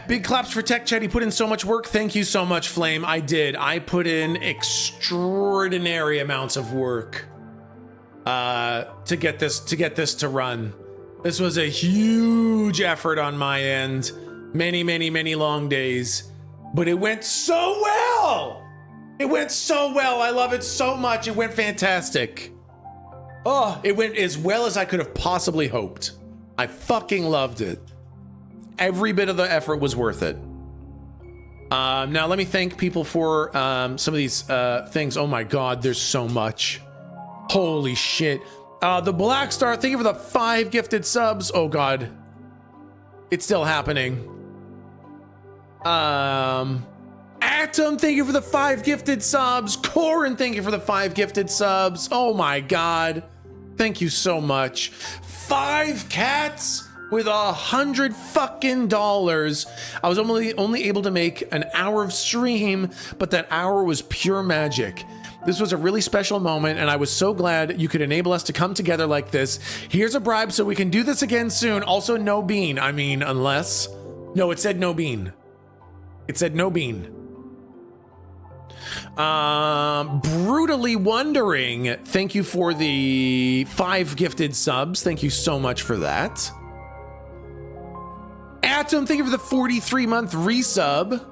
Big claps for Tech Chat. He put in so much work. Thank you so much, Flame. I did. I put in extraordinary amounts of work to get this to run. This was a huge effort on my end. Many long days. But it went so well. It went so well. I love it so much. It went fantastic. Oh, it went as well as I could have possibly hoped. I fucking loved it. Every bit of the effort was worth it. Now let me thank people for some of these things. Oh my God, there's so much. Holy shit. The Black Star, thank you for the 5 gifted subs. Oh God. It's still happening. Atom, thank you for the 5 gifted subs. Corin, thank you for the 5 gifted subs. Oh my God. Thank you so much. 5 cats with $100 fucking dollars. I was only able to make an hour of stream, but that hour was pure magic. This was a really special moment, and I was so glad you could enable us to come together like this. Here's a bribe so we can do this again soon. Also, no bean. I mean, unless... No, it said no bean. It said no bean. Brutally Wondering, thank you for the 5 gifted subs. Thank you so much for that. Atom, thank you for the 43-month resub.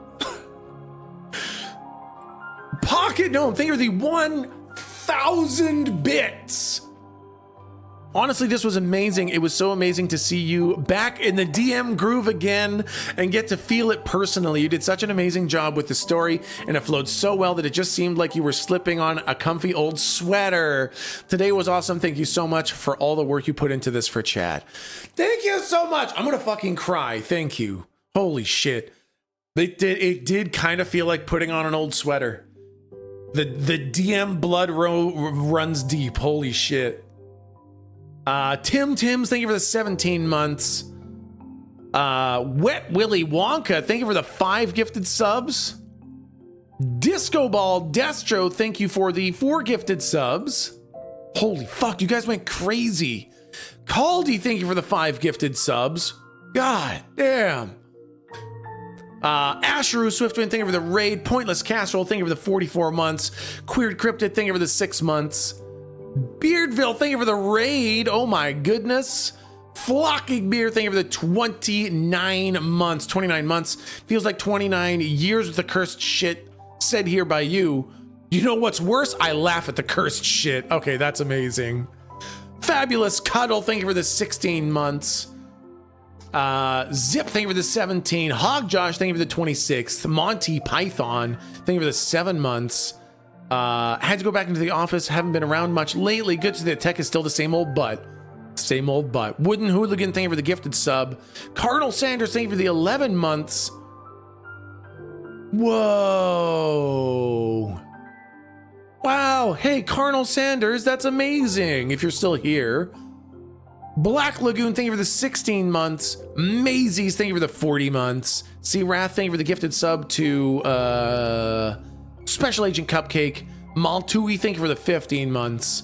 Pocket Gnome, thank you for the 1,000 bits. Honestly, this was amazing. It was so amazing to see you back in the DM groove again and get to feel it personally. You did such an amazing job with the story, and it flowed so well that it just seemed like you were slipping on a comfy old sweater. Today was awesome. Thank you so much for all the work you put into this for chat. Thank you so much. I'm gonna fucking cry. Thank you. Holy shit. It did kind of feel like putting on an old sweater. The DM blood runs deep. Holy shit. Tim's, thank you for the 17 months. Wet Willy Wonka, thank you for the 5 gifted subs. Disco Ball Destro, thank you for the 4 gifted subs. Holy fuck, you guys went crazy. Caldy, thank you for the 5 gifted subs. God damn. Asheru Swiftwind, thank you for the raid. Pointless Casserole, thank you for the 44 months. Queered Cryptid, thank you for the 6 months. Beardville, thank you for the raid. Oh my goodness. Flocking Beard, thank you for the 29 months. 29 months. Feels like 29 years with the cursed shit said here by you. You know what's worse? I laugh at the cursed shit. Okay, that's amazing. Fabulous Cuddle, thank you for the 16 months. Zip, thank you for the 17. Hog Josh, thank you for the 26th. Monty Python, thank you for the 7 months. Had to go back into the office. Haven't been around much lately. Good to see that tech is still the same old butt. Same old butt. Wooden Hooligan, thank you for the gifted sub. Cardinal Sanders, thank you for the 11 months. Whoa. Wow. Hey, Cardinal Sanders, that's amazing if you're still here. Black Lagoon, thank you for the 16 months. Mazy's, thank you for the 40 months. C Wrath, thank you for the gifted sub to Special Agent Cupcake. Maltui, thank you for the 15 months.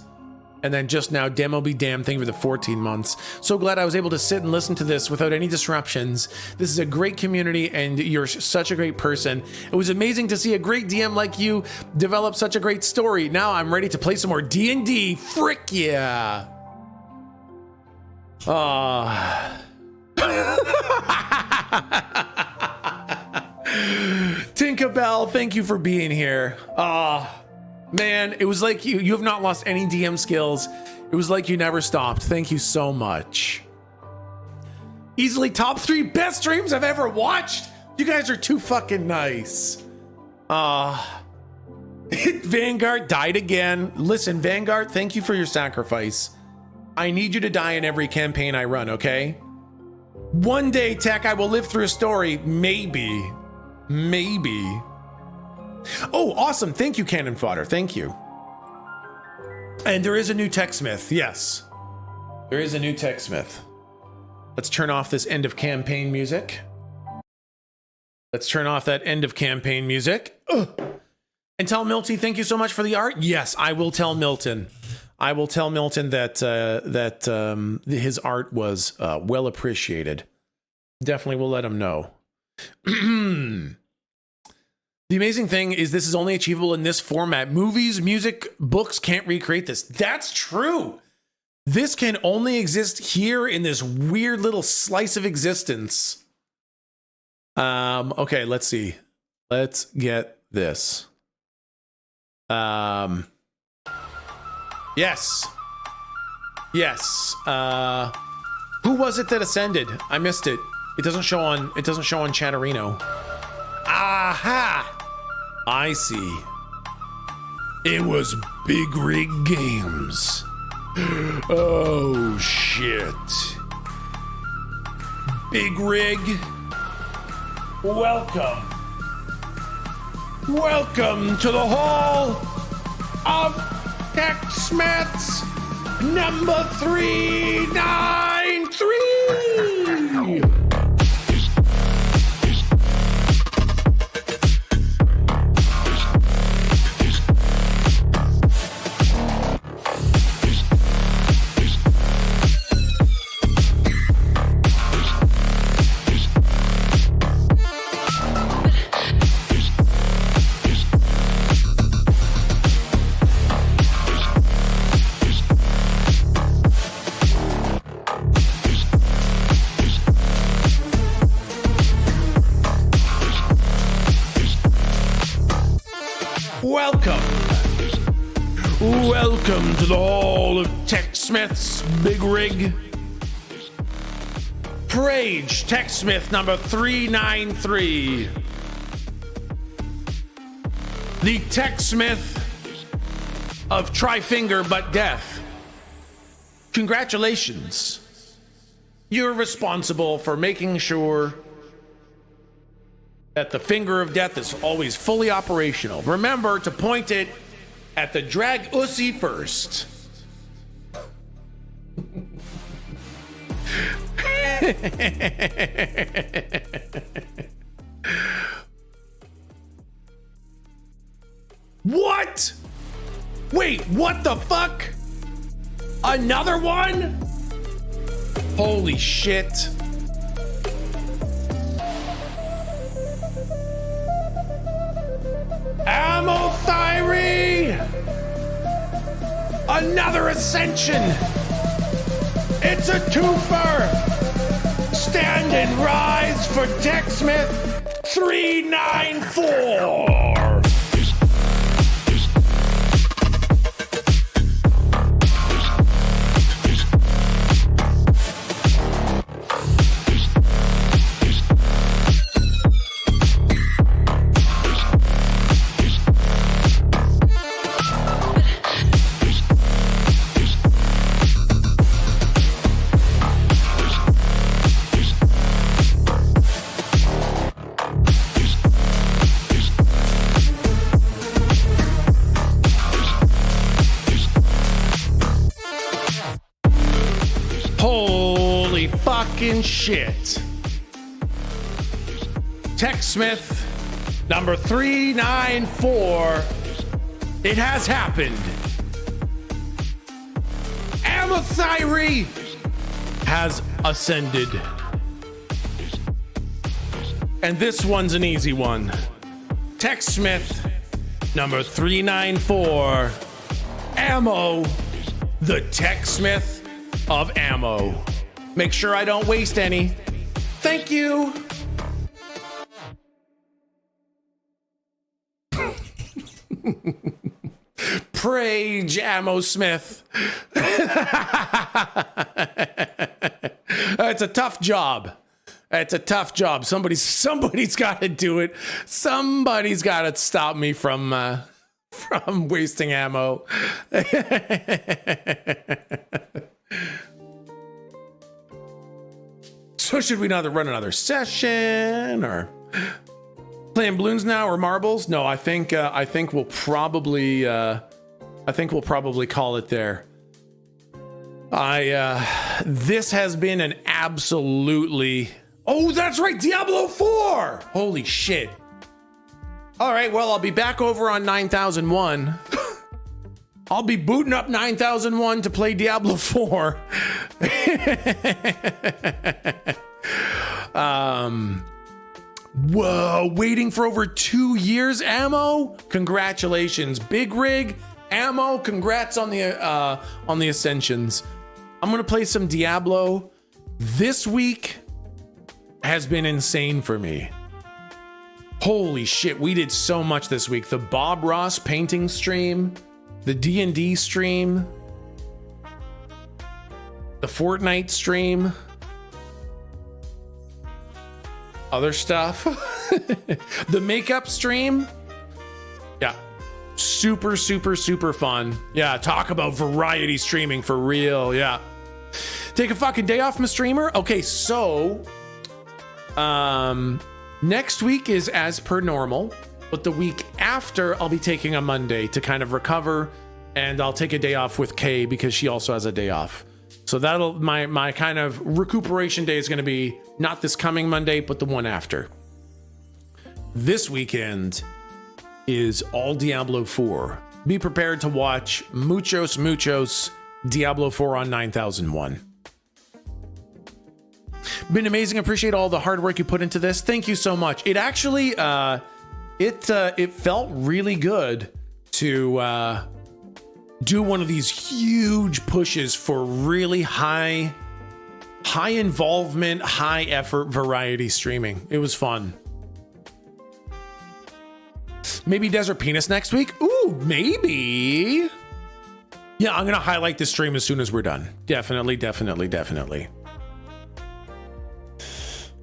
And then just now, Demo Be Damned, thank you for the 14 months. So glad I was able to sit and listen to this without any disruptions. This is a great community, and you're such a great person. It was amazing to see a great DM like you develop such a great story. Now I'm ready to play some more D&D. Frick yeah! Tinkerbell, thank you for being here. Man, it was like you have not lost any DM skills. It was like you never stopped. Thank you so much. Easily top 3 best streams I've ever watched. You guys are too fucking nice. Vanguard died again. Listen, Vanguard, thank you for your sacrifice. I need you to die in every campaign I run, okay? One day, Tech, I will live through a story. Maybe. Maybe. Oh, awesome. Thank you, Cannon Fodder. Thank you. And there is a new Techsmith. Yes. There is a new Techsmith. Let's turn off this end of campaign music. Let's turn off that end of campaign music. Ugh. And tell Milty, thank you so much for the art. Yes, I will tell Milton. I will tell Milton that his art was well appreciated. Definitely will let him know. The amazing thing is this is only achievable in this format. Movies, music, books can't recreate this. That's true. This can only exist here in this weird little slice of existence. Okay, let's see. Let's get this. Yes. Yes. Who was it that ascended? I missed it. It doesn't show on Chatterino. Aha! I see. It was Big Rig Games. Oh shit. Big Rig. Welcome. Welcome to the Hall of Techsmiths number 393. welcome. Welcome to the Hall of Techsmith's Big Rig. Parade Techsmith number 393. The Techsmith of Tri-Finger but Death. Congratulations. You're responsible for making sure that the Finger of Death is always fully operational. Remember to point it at the drag ussy first. What? Wait, what the fuck? Another one? Holy shit. Ammo Thyre! Another ascension! It's a twofer! Stand and rise for Techsmith 394! Holy fucking shit. Techsmith number 394. It has happened. Amethyre has ascended. And this one's an easy one. Techsmith number 394. Ammo, the Techsmith of ammo. Make sure I don't waste any. Thank you. Praise Ammo Smith. It's a tough job. It's a tough job. Somebody's got to do it. Somebody's got to stop me from wasting ammo. So should we run another session or playing balloons now or marbles? No, I think we'll probably call it there. This has been an absolutely. Oh, that's right, Diablo 4. Holy shit. All right, well, I'll be back over on 9001. I'll be booting up 9001 to play Diablo 4. Whoa, waiting for over 2 years, Ammo? Congratulations. Big Rig, Ammo, congrats on the Ascensions. I'm gonna play some Diablo. This week has been insane for me. Holy shit, we did so much this week. The Bob Ross painting stream, the D&D stream, the Fortnite stream, other stuff, the makeup stream. Yeah, super fun. Yeah, talk about variety streaming for real. Yeah, take a fucking day off, my streamer. Okay, so next week is as per normal, but the week after I'll be taking a Monday to kind of recover, and I'll take a day off with Kay because she also has a day off. So that'll my kind of recuperation day is going to be not this coming Monday, but the one after. This weekend is all Diablo 4. Be prepared to watch muchos Diablo 4 on 9001. Been amazing. Appreciate all the hard work you put into this. Thank you so much. It actually it felt really good to do one of these huge pushes for really high involvement, high effort variety streaming. It was fun. Maybe Desert Penis next week? Ooh, maybe. Yeah, I'm going to highlight this stream as soon as we're done. Definitely, definitely, definitely.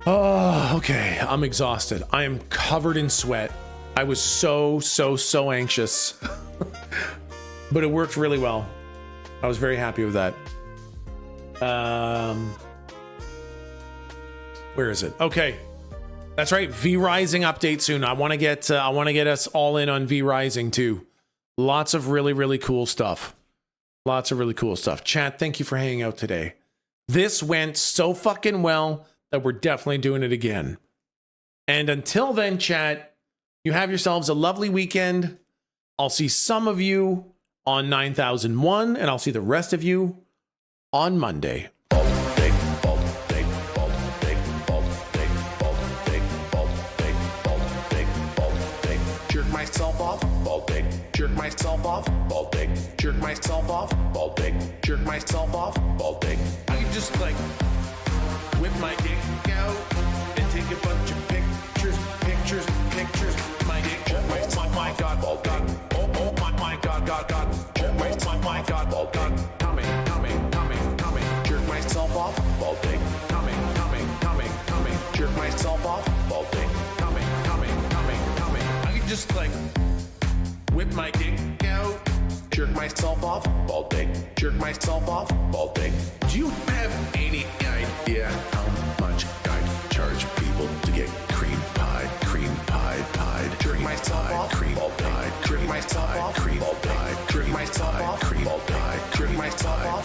Oh, okay. I'm exhausted. I am covered in sweat. I was so anxious. But it worked really well. I was very happy with that. Where is it? Okay. That's right. V Rising update soon. I want to get us all in on V Rising too. Lots of really cool stuff. Lots of really cool stuff. Chat, thank you for hanging out today. This went so fucking well that we're definitely doing it again. And until then, chat, you have yourselves a lovely weekend. I'll see some of you on 9001, and I'll see the rest of you on Monday. Jerk myself off, bald pig. Jerk myself off, bald pig. Jerk myself off, bald pig. Jerk myself off, bald pig. I can just like whip my dick out and take a bunch of pictures. My dick. Oh my god, bald pig. Oh my god. Jerk my god, bald pig. Coming. Jerk myself off, bald pig. Coming. Jerk myself off, bald pig. Coming. I can just like whip my dick out, jerk myself off, bald pig. Jerk myself off, bald pig. Do you have any idea how much I charge people to get cream pied? Jerk myself off, bald pig. Jerk myself off, bald pig. Jerk myself off, bald pig. Jerk myself off,